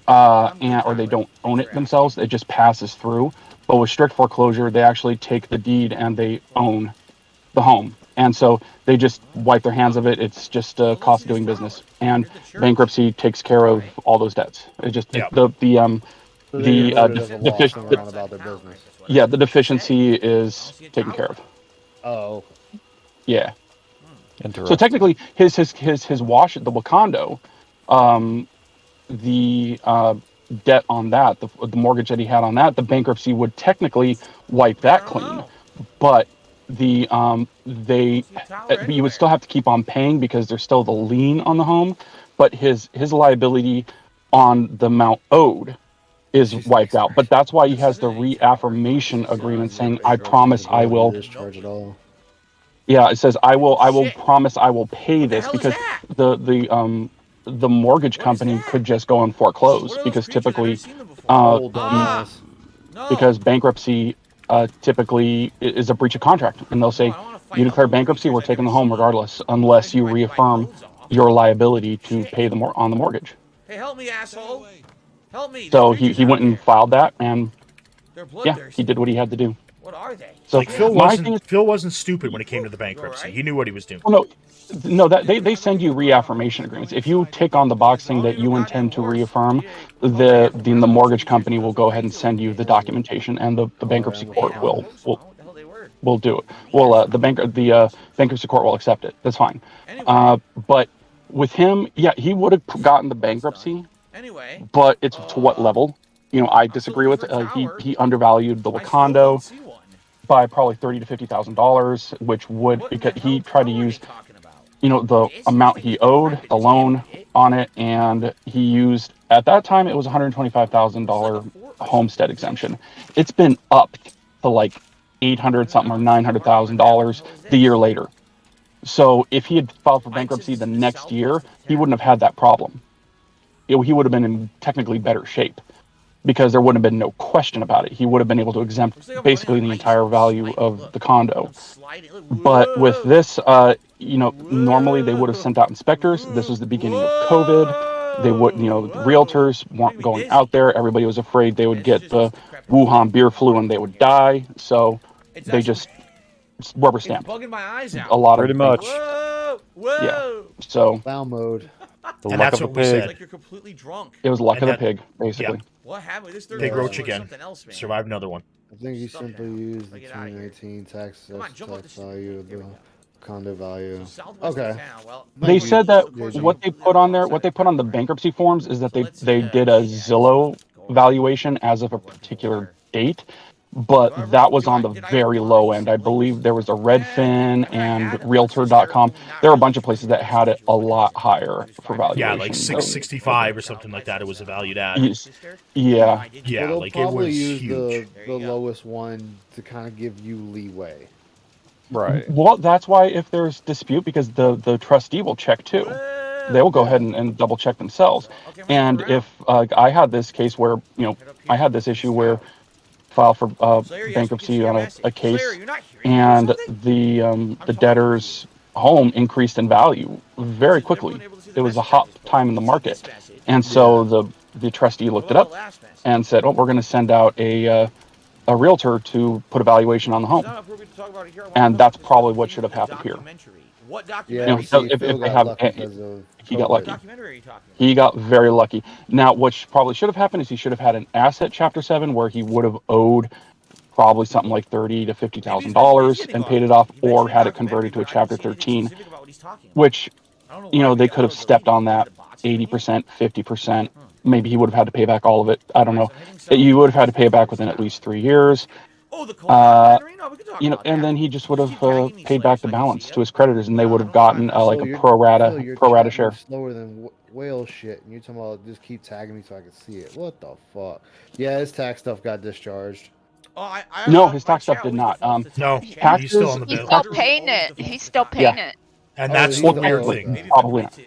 or they don't own it themselves. It just passes through. But with strict foreclosure, they actually take the deed and they own the home. And so they just wipe their hands of it. It's just a cost of doing business. And bankruptcy takes care of all those debts. It just the deficiency is taken care of. Oh. Yeah. So technically, his wash the Wakando, the debt on that, the mortgage that he had on that, the bankruptcy would technically wipe that clean, but you would still have to keep on paying because there's still the lien on the home, but his liability on the amount owed is wiped out. But that's why he has the reaffirmation agreement saying, "I promise I will." Yeah, it says I will promise I will pay this, because the mortgage company could just go and foreclose, because typically because bankruptcy typically is a breach of contract, and they'll say you declare bankruptcy, we're taking the home regardless, unless you reaffirm your liability to pay on the mortgage. Hey, help me, asshole! Help me! So he went and filed that, and he did what he had to do. What are they? So like Phil wasn't stupid when it came to the bankruptcy. He knew what he was doing. Well, no, that they send you reaffirmation agreements. If you tick on the box saying that you intend to reaffirm, the mortgage company will go ahead and send you the documentation, and the bankruptcy court will do it. Well, the bankruptcy court will accept it. That's fine. But with him, he would have gotten the bankruptcy. But it's to what level? I disagree with. He undervalued the Wakando by probably $30,000 to $50,000, which would, because he tried to use, the amount he owed, the loan on it, and he used, at that time it was $125,000 homestead exemption. It's been up to like $800 something or $900,000 the year later. So if he had filed for bankruptcy the next year, he wouldn't have had that problem. He would have been in technically better shape, because there wouldn't have been no question about it. He would have been able to exempt basically the entire value of the condo. But with this, normally they would have sent out inspectors. This was the beginning of COVID. They would, realtors weren't going out there. Everybody was afraid they would get the Wuhan beer flu and they would die. So they just rubber stamped a lot of pretty much. Yeah. So Foul mode. The And luck that's of a what we pig. said. Like you're completely drunk. it was luck And of the that- pig, basically. What happened? This Big roach was again. something else, man. Survived another one. I think you simply used the Get outta here. 2019 tax Come on, jump up tax the value of Here the we go. condo value. Southwest Okay. of town. Well, They said that what they put on there, what they put on the bankruptcy forms, is that they did a Zillow valuation as of a particular date, but that was on the very low end. I believe there was a Redfin and Realtor.com. There were a bunch of places that had it a lot higher for valuation. Yeah, like 665 or something like that. It was valued at. Yeah. Yeah, Well, they'll like it probably was use huge. the lowest one to kind of give you leeway. Right. Well, that's why if there's dispute, because the trustee will check too. They will go ahead and double check themselves. And if I had this case where, I had this issue where file for bankruptcy on a case, and the debtor's home increased in value very quickly. It was a hot time in the market, and so the trustee looked it up and said, "Oh, we're going to send out a realtor to put a valuation on the home," and that's probably what should have happened here. Yeah, So if they have, he got lucky. He got very lucky. Now, what probably should have happened is he should have had an asset Chapter 7 where he would have owed probably something like $30,000 to $50,000 and paid it off, or had it converted to a Chapter 13, which, they could have stepped on that 80%, 50%. Maybe he would have had to pay back all of it. I don't know. You would have had to pay it back within at least 3 years. And then he just would have paid back the balance to his creditors, and they would have gotten like a pro rata share. Slower than whale shit, and you're talking about just keep tagging me so I can see it. What the fuck? Yeah, his tax stuff got discharged. No, his tax stuff did not. No, taxes, he's still on the He's bill. still paying it. He's still paying it. And that's he's the weird still- thing. Probably not.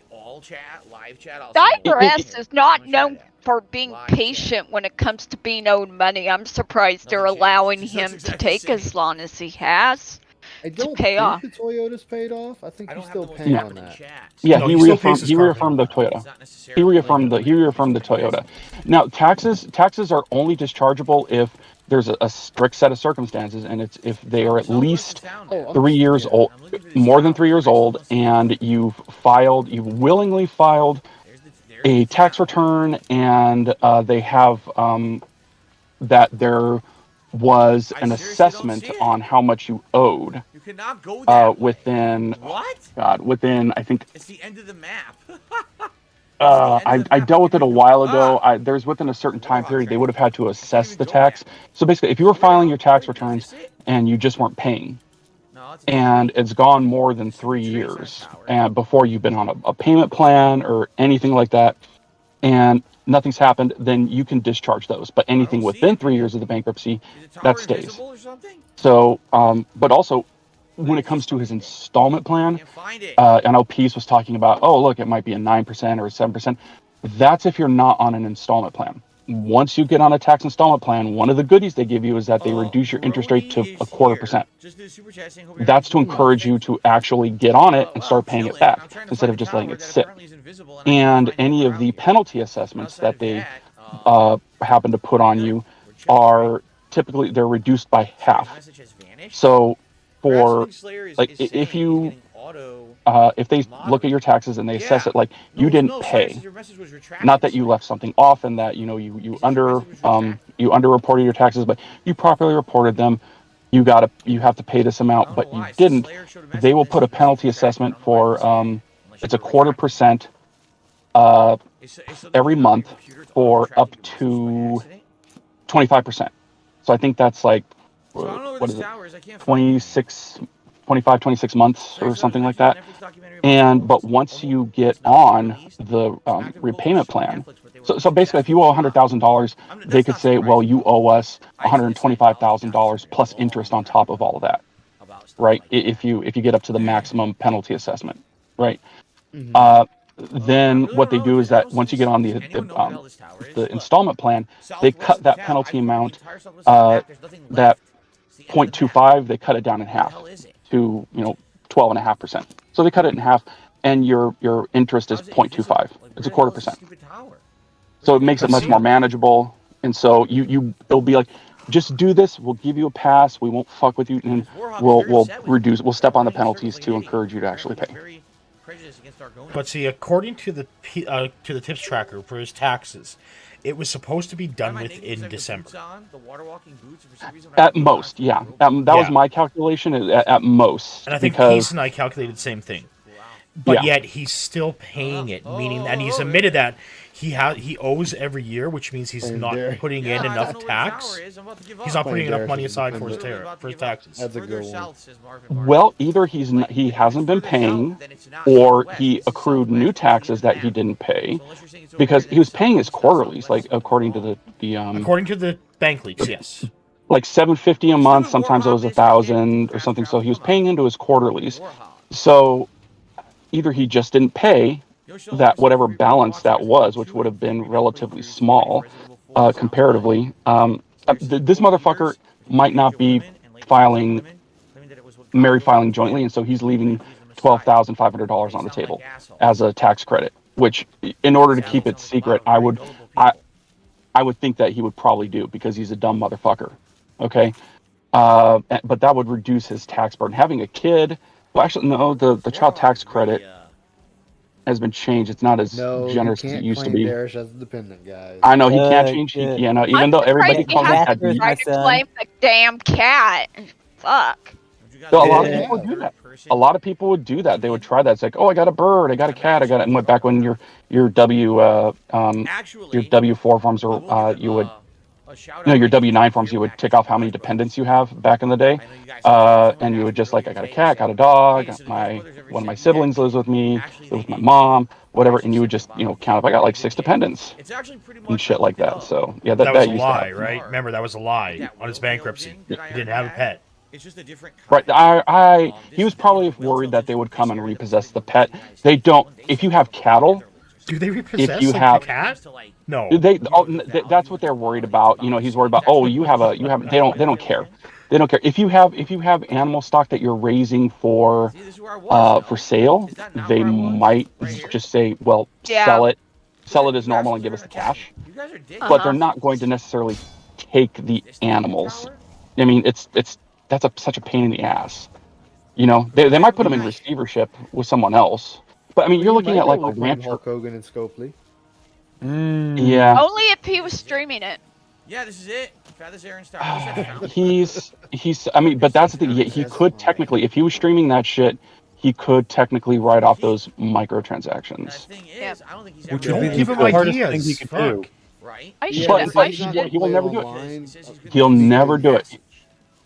IRS is not known for being patient when it comes to being owed money. I'm surprised they're allowing him to take as long as he has. I don't pay think off. the Toyota's paid off. I think he's still paying on that. Yeah, No, he he still pays his reaffirmed the car Toyota. He reaffirmed the Toyota. Now, taxes are only dischargeable if there's a strict set of circumstances, and it's if they are at least 3 years old, more than 3 years old, and you willingly filed a tax return, and they have that there was an assessment on how much you owed within I think It's the end of the map. I dealt with it a while ago. There's within a certain time period they would have had to assess the tax. So basically, if you were filing your tax returns and you just weren't paying, and it's gone more than 3 years, and before you've been on a payment plan or anything like that, and nothing's happened, then you can discharge those. But anything within 3 years of the bankruptcy, that stays. So, but also, when it comes to his installment plan, I know Peace was talking about, oh, look, it might be a 9% or a 7%. That's if you're not on an installment plan. Once you get on a tax installment plan, one of the goodies they give you is that they reduce your interest rate to 0.25%. That's to encourage you to actually get on it and start paying it back instead of just letting it sit. And any of the penalty assessments that they happen to put on you are typically, they're reduced by half. So for, like, if they look at your taxes and they assess it like you didn't pay, not that you left something off and that you underreported your taxes, but you properly reported them, you have to pay this amount, but you didn't, they will put a penalty assessment for it's 0.25% every month for up to 25%. So I think that's like, what is it, 26 months or something like that. But once you get on the repayment plan, so basically if you owe $100,000, they could say, well, you owe us $125,000 plus interest on top of all of that, right? If you get up to the maximum penalty assessment, right? Then what they do is that once you get on the installment plan, they cut that penalty amount, that 0.25, they cut it down in half to 12.5%. So they cut it in half, and your interest is 0.25. It's 0.25%. So it makes it much more manageable. And so it'll be like, just do this. We'll give you a pass. We won't fuck with you, and we'll step on the penalties to encourage you to actually pay. But see, according to the tips tracker for his taxes, it was supposed to be done within December. At most, yeah. That was my calculation at most. And I think because, Peace and I calculated the same thing. but yet he's still paying it, meaning, and he's admitted that he owes every year, which means he's not putting in enough tax. He's not putting enough money aside for his taxes. That's a good one. Well, either he hasn't been paying, or he accrued new taxes that he didn't pay, because he was paying his quarterlies, like according to according to the bank leaks, yes, like $750 a month. Sometimes it was $1,000 or something. So he was paying into his quarterlies. So either he just didn't pay that whatever balance that was, which would have been relatively small comparatively. This motherfucker might not be married filing jointly, and so he's leaving $12,500 on the table as a tax credit, which in order to keep it secret, I would think that he would probably do, because he's a dumb motherfucker. Okay. But that would reduce his tax burden. Having a kid, well, actually, no, the child tax credit has been changed. It's not as generous as it used to be. Darish as a dependent, guys. I know he can't change. Even though everybody calls him that. Try to blame the damn cat. Fuck. So a lot of people would do that. A lot of people would do that. They would try that. It's like, oh, I got a bird, I got a cat, I got it. And back when your W4 forms, or you would, your W9 forms, you would tick off how many dependents you have back in the day, and you would just like, I got a cat, got a dog, one of my siblings lives with me, lives with my mom, whatever, and you would just count up. I got like 6 dependents and shit like that. So yeah, that was a used lie, right? Remember, that was a lie on his bankruptcy. He didn't have a pet. It's just a different right. He was probably worried that they would come and repossess the pet. They don't. If you have cattle, do they repossess if you have the cat? No. That's what they're worried about. He's worried about. Oh, you have. They don't care. They don't care. If you have animal stock that you're raising for sale, they might just say, well, sell it as normal and give us the cash. But they're not going to necessarily take the animals. I mean, that's such a pain in the ass. They might put them in receivership with someone else. But I mean, you're looking at like a rancher. Hulk Hogan and Scopely. Yeah. Only if he was streaming it. Yeah, this is it. He's. I mean, but that's the thing. He could technically, if he was streaming that shit, he could technically write off those microtransactions. Which would be the hardest thing he could do. Right? He will never do it. He'll never do it.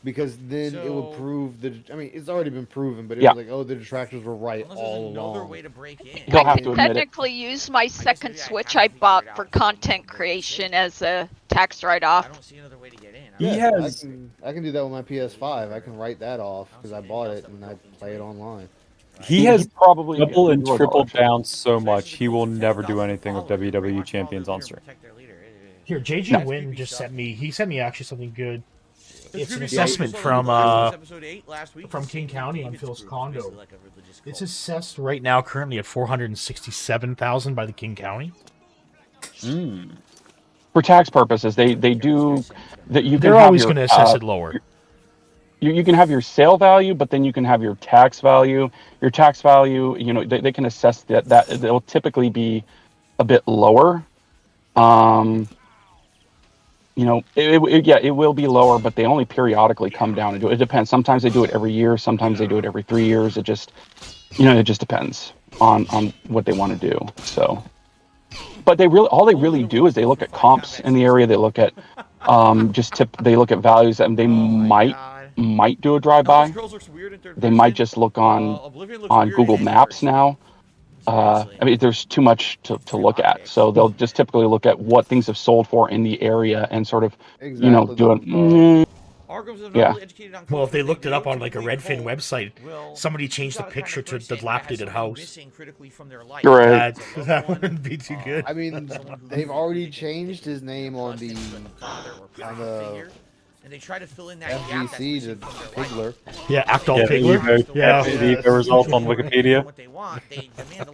Because then it would prove that. I mean, it's already been proven, but it was like, oh, the detractors were right all along. I can technically use my second Switch I bought for content creation as a tax write-off. I don't see another way to get in. I can do that with my PS5. I can write that off because I bought it and I play it online. He has probably double and triple down so much. He will never do anything with WWE champions on stream. Here, JJ Wynn just sent me. He sent me actually something good. It's an assessment from King County on Phil's condo. It's assessed right now currently at $467,000 by the King County. For tax purposes, they do that. They're always going to assess it lower. You can have your sale value, but then you can have your tax value. Your tax value, they can assess that it will typically be a bit lower. It will be lower, but they only periodically come down and do it. It depends. Sometimes they do it every year. Sometimes they do it every 3 years. It just, it just depends on what they want to do. So, but all they really do is they look at comps in the area. They look at, they look at values, and they might do a drive-by. They might just look on Google Maps now. I mean, there's too much to look at, so they'll just typically look at what things have sold for in the area and sort of, do it. Yeah. Well, if they looked it up on like a Redfin website, somebody changed the picture to the dilapidated house. Right. That wouldn't be too good. I mean, they've already changed his name on the and they try to fill in that FGC to Pigler. Yeah, Actol Pigler. The results on Wikipedia.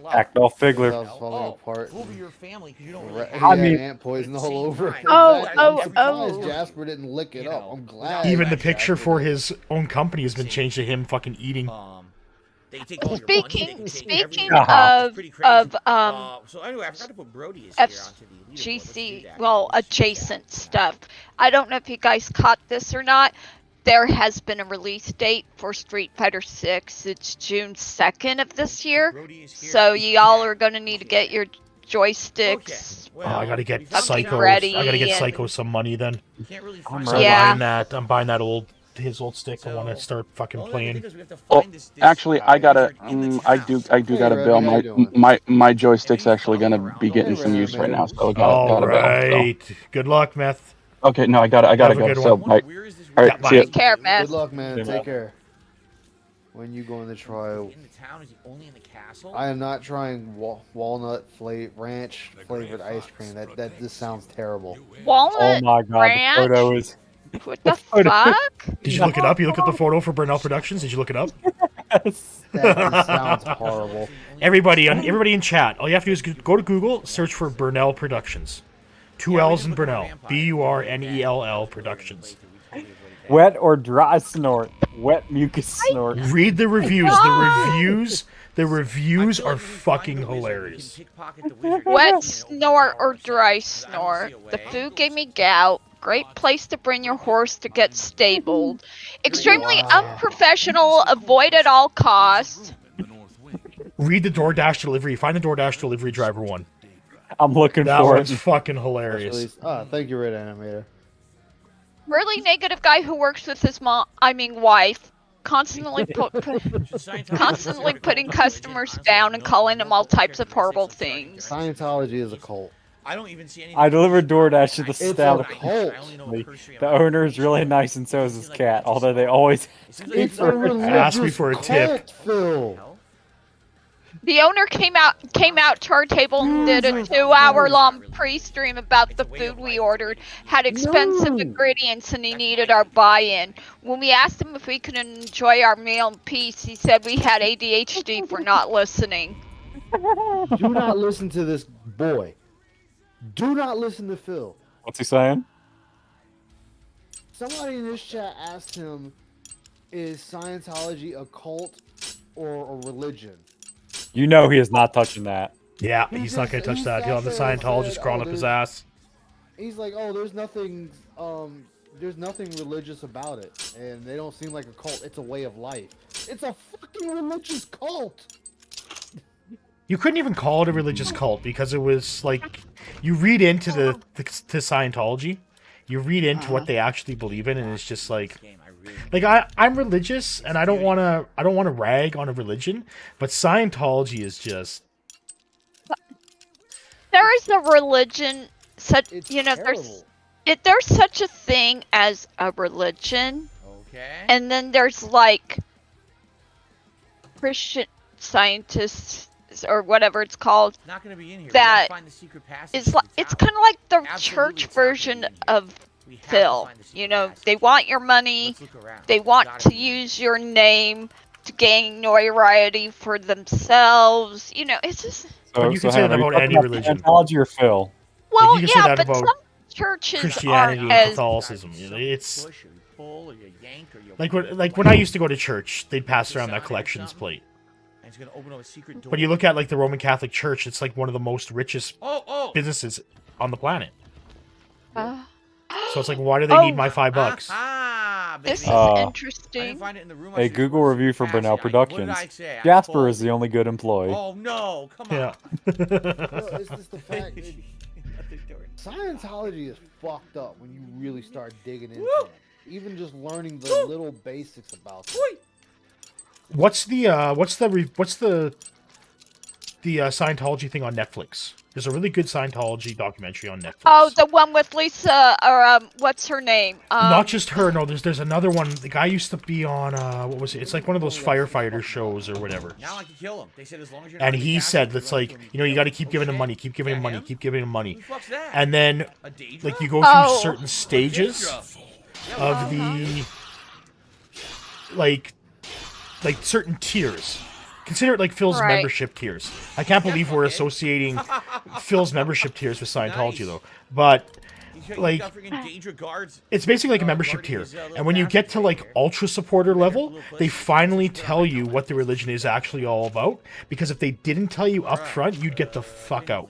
Actol Pigler. Falling apart. Over your family because you don't. I mean, ant poison all over. Oh. Jasper didn't lick it up. I'm glad. Even the picture for his own company has been changed to him fucking eating. Speaking of so anyway, I forgot to put Brody is here onto the GC, well, adjacent stuff. I don't know if you guys caught this or not, there has been a release date for Street Fighter 6. It's June 2nd of this year. So y'all are gonna need to get your joysticks. I gotta get Fucking Psycho. ready I gotta get and- Psycho some money then. Can't really I'm find Yeah. buying that. I'm buying that his old stick. I want to start fucking playing. Well, actually, I gotta. I do Hey, gotta Red, bill how you doing? my joystick's actually gonna be getting some use right now, so I All gotta bill. right. Good luck, Meth. So. Okay, no, I gotta Have a go. good So, one. all right, Yeah, see ya. Take care, man. Good luck, man. Yeah. Take care. When you go in the trial, In the town? Is he only in the castle? I am not trying walnut ranch flavored ice cream. That just sounds terrible. Oh Walnut my god, ranch? the photo is. What the photo- fuck? Did you look it up? You looked up the photo for Burnell Productions? Did you look it up? That just sounds horrible. Everybody in chat, all you have to do is go to Google, search for Burnell Productions. Two L's in Burnell. Burnell Productions. Wet or dry snort? Wet mucus snort. Read the reviews. The reviews are fucking hilarious. Wet snort or dry snort. The food gave me gout. Great place to bring your horse to get stabled. Extremely unprofessional. Avoid at all costs. Read the DoorDash delivery. Find the DoorDash delivery driver one. I'm looking That for one's it. fucking hilarious. Thank you, Red Animator. Really negative guy who works with his wife. Constantly constantly putting customers down and calling them all types of horrible things. Scientology is a cult. I don't even see anything. I delivered DoorDash to the It's a establishment. cult. I only know a cursory The amount. owner is really nice and so is his cat, although they always It's a Ask me religious for a tip. cult, Phil. The owner came out to our table and did a 2-hour-long pre-stream about the food we ordered. Had expensive ingredients and he needed our buy-in. When we asked him if we could enjoy our meal in peace, he said we had ADHD for not listening. Do not listen to this boy. Do not listen to Phil. What's he saying? Somebody in this chat asked him, is Scientology a cult or a religion? You know he is not touching that. Yeah, he's not gonna touch that. He'll have the Scientologist crawling up his ass. He's like, oh, there's nothing religious about it, and they don't seem like a cult. It's a way of life. It's a fucking religious cult. You couldn't even call it a religious cult because it was like you read into to Scientology, you read into what they actually believe in, and it's just like I'm religious and I don't want to rag on a religion, but Scientology is just There is a religion, It's terrible. there's such a thing as a religion, Okay. and then there's like Christian Scientists or whatever it's called. It's not gonna be in here. That We gotta find the secret passage It's to like the it's tower. kind of like the Absolutely, church it's not gonna version be in here. of We have to Phil. find the secret You know, passage. they want your money. Let's look around. They want Gotta to be. use your name to gain notoriety for themselves. You know, it's just But you can say hang on, that are you about talking any about religion. Scientology or Phil? well, you can say yeah, that but about some churches Christianity aren't and as Catholicism. It's Push or you pull or you yank or you like when I used to go to church, they'd pass around that collections plate. And it's gonna open up a secret door. But you look at like the Roman Catholic Church, it's like one of the most richest Oh. businesses on the planet. Uh, So it's like, why do they need my $5? Ah, this is baby. I interesting. didn't find it in the room. I A said, Google "Where's the review for secret Burnell passage?" What did Productions. I say? I Jasper told is the you. only good employee. Oh no! Come on. Yeah. Well, it's just the fact that Scientology is fucked up when you really start digging into it. Even just learning the little basics about it. What's the Scientology thing on Netflix? There's a really good Scientology documentary on Netflix. Oh, the one with Lisa, or what's her name? Not just her. No, there's another one. The guy used to be on what was it? It's like one of those firefighter shows or whatever. Now I can kill him. They said as long as you're not And in the he castle, said you're that's gonna like, kill me. you know, you got to keep giving him Okay. money, keep giving him That money, him? keep giving him money. Who the fuck's that? And then A Daedra? like you go through Oh. certain stages of the like certain tiers. Consider it like Phil's Right. membership tiers. I can't believe we're associating Phil's membership tiers with Scientology though. But You like got freaking Daedra guards. it's basically like a membership tier. And when you get to like ultra supporter level, they finally tell you what the religion is actually all about. Because if they didn't tell you up front, you'd get the fuck out.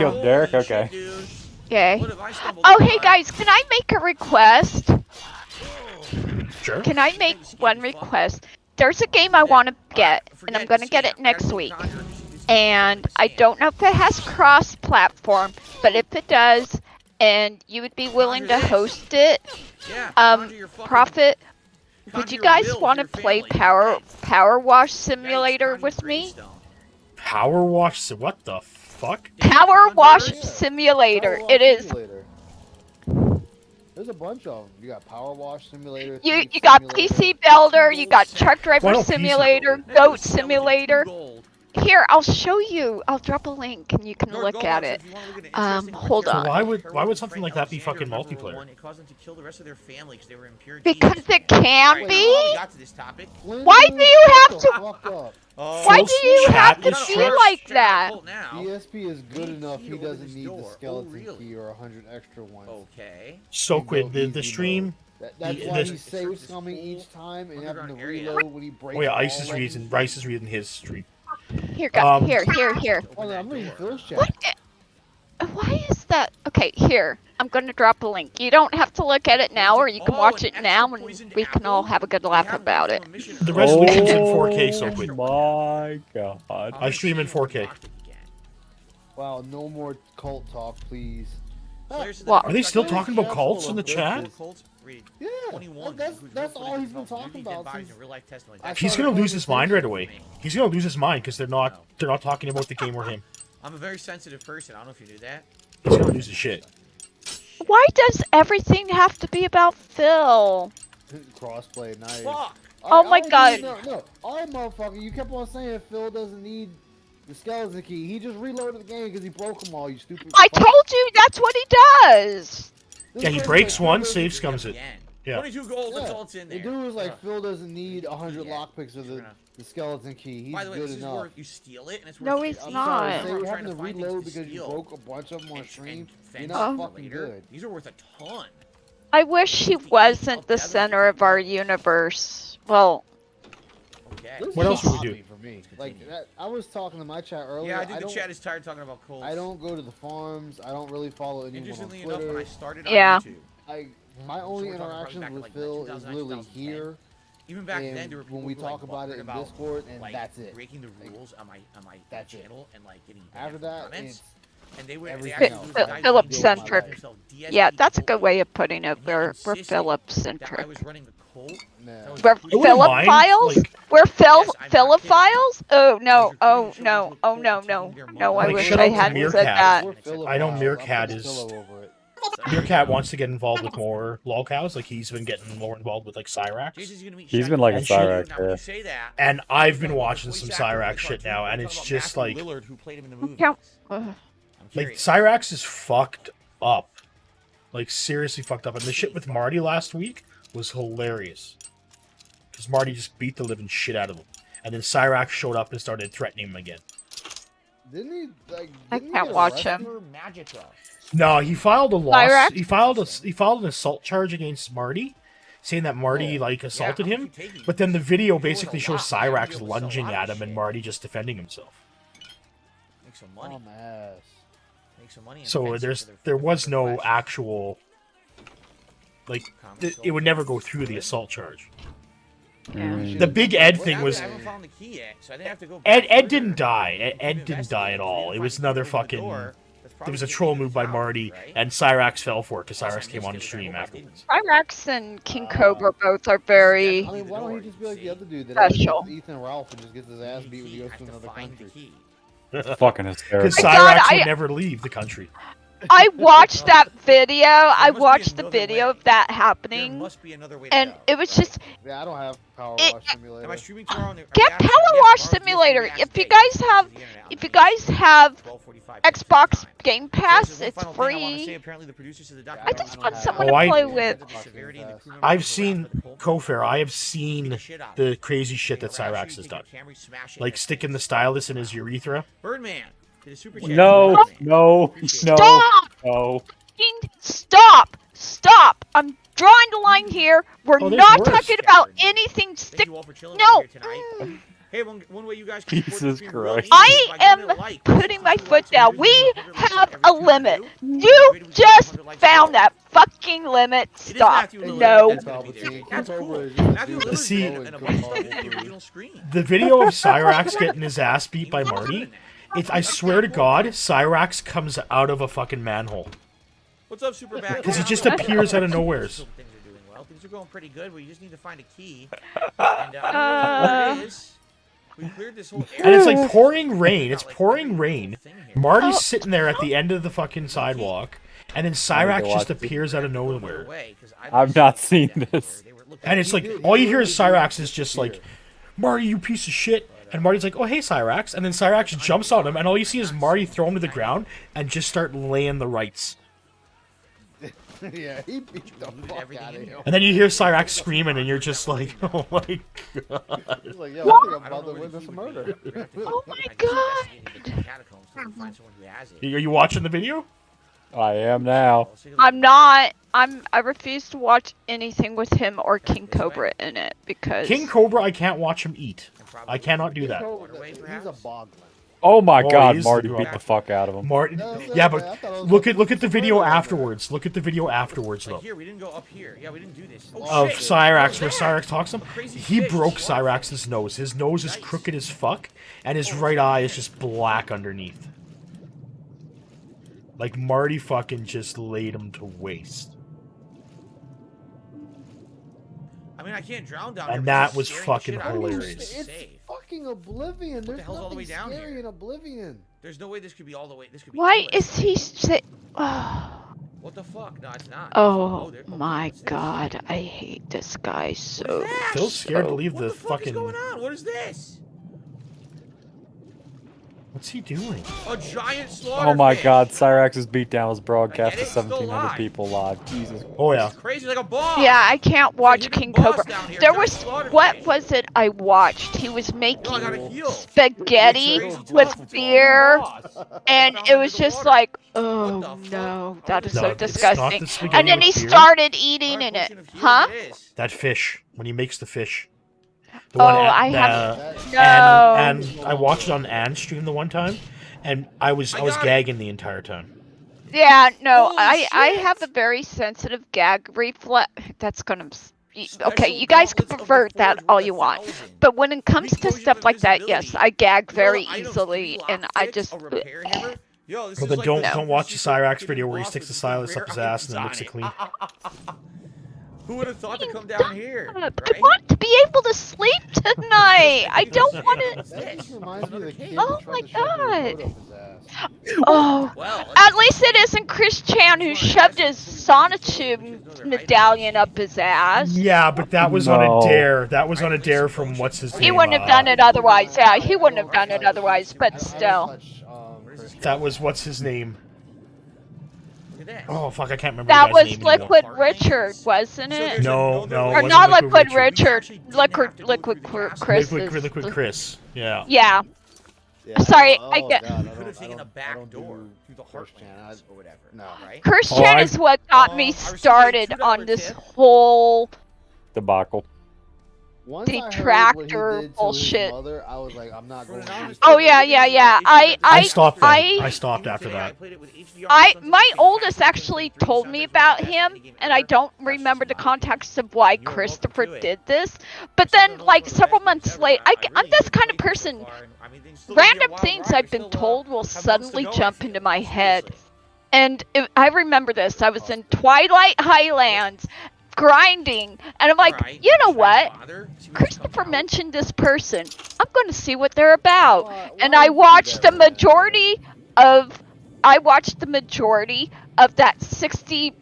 killed Derek? Okay. Dude. Okay. What if I stumbled Oh, hey upon- guys, can I make a request? Sure. Can I make one request? There's a game I want to get, and I'm going to get it next week. And I don't know if it has cross-platform, but if it does, and you would be willing to host it, Yeah, conjure your fucking- Profit, would conjure you your guys will for want to your play family. Power Wash Yikes, Simulator conjure with me? gravestone. Power wash. What the fuck? Power Wash Yeah. Simulator. Power It Wash is. Simulator. There's a bunch of them. You got Power Wash Simulator. You Thief got Simulator. PC Builder, you got Truck Why Driver don't PC Simulator, Builder? Goat Skeleton, Simulator. 2 gold. Here, I'll show you. I'll drop a link and you can Lord look Goldbox, at if it. you wanna look at an interesting Hold material, on. So why would Heroic something Frank like that be Alexander fucking number multiplayer? 1, it caused them to kill the rest of their family because they were impure Because genes. it can Alright, be? now we got to this topic. Why do you have Shut the to- fuck up. Why Folks, do you chat have to is be trash. like that? DSP is good enough. He Key to open doesn't this need the door. Oh, skeleton really? key or 100 extra ones. Okay. Soquid, the Easy stream. That's the- why the- he saves coming each time and having to underground area. reload when he breaks. Oh yeah, all Ice is of them. reading. Rice is reading his stream. Here, here. Oh, no, I'm reading Phil's chat. What? Why is that? Okay, here. I'm going to drop a link. You don't have to look at it now, or you can watch it now, and we can all have a good laugh about it. The resolution's in 4K, Soquid. My God. I stream in 4K. Wow, no more cult talk, please. What? Are they still talking about cults in the chat? Yeah, that's all he's been talking about since. He's gonna lose his mind right away. He's gonna lose his mind because they're not talking about the game or him. I'm a very sensitive person. I don't know if you knew that. He's gonna lose his shit. Why does everything have to be about Phil? Crossplay, nice. Fuck. Oh my God. No, alright, motherfucker, you kept on saying Phil doesn't need the skeleton key. He just reloaded the game because he broke them all, you stupid. I fuck. told you that's what he does. This Yeah, he person breaks like, one, Phil save doesn't- scums it. Yeah. 22 gold. That's Yeah, all it's in the there. dude was like, Phil doesn't need 100 Yeah. lockpicks of the skeleton key. He's By the way, good this is enough. where you steal it, and it's No, worth he's 50. not. Sorry, I'm say you're trying having to find things reload to because you steal broke a bunch of them on and stream. You're fence not them fucking later. good. These are worth a ton. I wish he wasn't the center of our universe. Well, Okay. This What is else would we a do? hobby For me. Like that, I was talking to my chat earlier. Yeah, I think the don't- chat is tired talking about cold. I don't go to the farms. I don't really follow anyone on Interestingly enough, when I Twitter. started on Yeah. YouTube, My only we're talking probably interactions back in, with like, Phil is 2009, literally 2010. here. even back and then, there were people when we who were, talk like, about it bugging in about, Discord, and like, that's it. breaking the Like, rules on my that's it. channel and like getting banned After from that, comments. it's And they were everything actually else. there was a guy Philip who made centric. himself yeah, that's a DSPGaming, good way of putting it. and he We're insisted Philip that I centric. was running the cult. Nah. That was We're I wouldn't Philip mind, files? like- We're Yes, I'm not Philip kidding. files? Oh no! Because Oh you're no! putting yourself Oh into a no! cult No! and taking their No! I money. Like, wish shout I out to hadn't Meerkat. said that. We're Philip I know files. Meerkat I'll put a is- pillow over it. Meerkat wants to get involved with more lolcows. Like he's been getting more involved with like Cyrax. Jason's gonna meet He's Shaq been liking and shit. Cyrax, Now, when yeah. you say that, And I've been talking about watching voice some actor in the Cyrax shit now, cartoon, and we're it's talking just about like Matthew Lillard, who played him in the movie. Count- I'm like curious. Cyrax is fucked up. Like seriously fucked up. And the shit with Marty last week was hilarious. Because Marty just beat the living shit out of him. And then Cyrax showed up and started threatening him again. Didn't he? Like, I didn't he can't get watch arrested? him. Magica. No, he filed a Cyrax? He filed an assault charge against Marty, saying that Marty like assaulted how him. much you taking? But then the video You're doing basically a shows lot, man. You're Cyrax able to sell a lunging lot at of him and shit. Marty just defending himself. Make some money. Oh my ass. Make some money. and So fence it there's for their- there for was their no flashes. actual like it would never go through the assault charge. The Big Ed Well, thing now was I haven't found the key yet, so I didn't have to go. Ed back Ed further. didn't die. Keep Ed didn't die investigating. at If we all. didn't It find was the another key to the fucking. door, that's There probably was a gonna troll be move by found, Marty, right? and Cyrax fell for it because Unless I Cyrax came missed on it, the which I stream hope I afterwards. Cyrax and King Cobra both are very. I mean, why don't he just be like the other dude that Special. always Ethan Ralph and just gets his ass beat when he goes to another country? Fucking hysterical. Because My God, Cyrax would I- never leave the country. I watched that video. I must be watched the another video way. of that There happening, must be another way to and go. it was just Yeah, I don't have Power It- Wash Simulator. Am I streaming tomorrow? On the, get Power Wash Simulator. If you guys have Xbox Game Pass, it's free. I just want someone Oh, to I- play with. I've seen Kofair. I have seen the crazy shit that Cyrax has done, like sticking the stylus in his urethra. Birdman. Did a super chat. No, Birdman. no, Appreciate no, it. Stop! no. Fucking Stop! Stop! I'm drawing the line here. We're Oh, there's not worse. talking about anything. Thank Stick. you all for chilling No. with me here tonight. Hey, one way you guys can support Jesus the stream real Christ. easy I is by giving it am a like. putting my 100 foot likes, down. we're doing We 100 have every a time limit. we do. You We do just 100 likes found more. that fucking limit. It is Stop. Matthew Lillard No. that's gonna be there. That's cool. Matthew Lillard's See, and a bunch of stuff in the original screen. The video of Cyrax getting his ass beat by Marty, I swear to God, Cyrax comes out of a fucking manhole. What's up, Super Bad? Because it just appears out of nowheres. Things are doing well. Things are going pretty good. We just need to find a key. And I don't know where it is. We cleared this whole area. And it's like pouring rain. It's pouring rain. Marty's sitting there at the end of the fucking sidewalk, and then Cyrax just appears out of nowhere. I've not seen this. And it's like, all you hear is Cyrax is just like, Marty, you piece of shit. And Marty's like, oh, hey, Cyrax. And then Cyrax jumps on him, and all you see is Marty throw him to the ground and just start laying the rights. Yeah, he beat the fuck out of him. And then you hear Cyrax screaming, and you're just like, oh my god. He's like, yo, I think I'm about to witness a murder. Oh my god. Are you watching the video? I am now. I'm not. I refuse to watch anything with him or King Cobra in it because King Cobra, I can't watch him eat. I cannot do that. He's a boglin. Oh my Oh, God, he's Marty the beat drop. the fuck out of him. Martin, yeah, but look at the video afterwards. Look at the video afterwards, though. Here, we didn't go up here. Yeah, we didn't do this. Of Cyrax, where Cyrax talks to him. He broke Cyrax's nose. His nose is crooked as fuck, and his right eye is just black underneath. Like Marty fucking just laid him to waste. I mean, I can't drown down. And here, that but was scaring the fucking shit out of me. hilarious. It's fucking Oblivion. There's hell's all the way nothing down scary here? in Oblivion. There's no way this could be all the way. This could be. why endless. is he say? Oh, What the fuck? No, it's not. my god, I hate this guy so. Phil's scared to so- leave What the the fuck is fucking. going on? What is this? What's he doing? A giant slaughter. Oh my God, Cyrax's beatdown was broadcast to it? Still 1,700 live. people live. Jesus. Oh yeah. Crazy like a boss. Yeah, I can't watch hidden King boss Cobra. down here, There giant was slaughter what fish. was it I watched? He was making I gotta heal. spaghetti Crazy with tough. beer, and Found it was under the just water. like, What oh the fuck? no, that is No, so it's not disgusting. the spaghetti And then with he beer. started eating in it, huh? That fish when he makes the fish. The Oh, one I Ann- haven't- and I watched it on Ann's stream the one time, and I was gagging the entire time. Yeah, no, Holy I shit. have a very sensitive gag reflex. That's gonna. Okay, you guys can pervert that all you want, but when it comes to stuff like that, yes, I gag very easily, and I just. Yo, this Well, is then like don't the don't watch the super Cyrax fucking video where he boss sticks the with stylus rare up his ass and then licks it design. clean. Who would have thought to come down here? I Right? want to be able to sleep tonight. I don't want to. That just reminds me of the kid Oh that tried my to shove their God. foot up his ass. Oh, Well, at least it isn't Chris Chan who shoved his sonotube medallion up his ass. Yeah, but that was on No. a dare. That was on a dare from what's his name? He wouldn't have done it otherwise. Yeah, he wouldn't have done it otherwise. But still. Touch, Chris. That was what's his name? look at that. Oh fuck, I can't remember. That the guy's was name anymore. Liquid Richard, wasn't it? No, no, it Or wasn't not Liquid Liquid Richard. Richard. Liquid Chris. Liquid Chris. Yeah. Yeah. Yeah, Sorry, oh, I get- God, Could have taken a back door through the Chris Chan. heartlands or whatever. No. Right? Chris Oh, Chan I- is what got me I received a started $2 on this tip. whole Debacle. Once I heard what he detractor did to bullshit. His mother, I was like, I'm not going to use Oh yeah, yeah, yeah. I stopped that. I- I stopped after that. My oldest actually told me about him, and I don't remember the context of why Christopher did this. But then, like several months later, I'm this kind of person. Random things I've been told will suddenly jump into my head, and I remember this. I was in Twilight Highlands, grinding, and I'm like, you know what? Christopher mentioned this person. I'm going to see what they're about, and I watched the majority of that 60+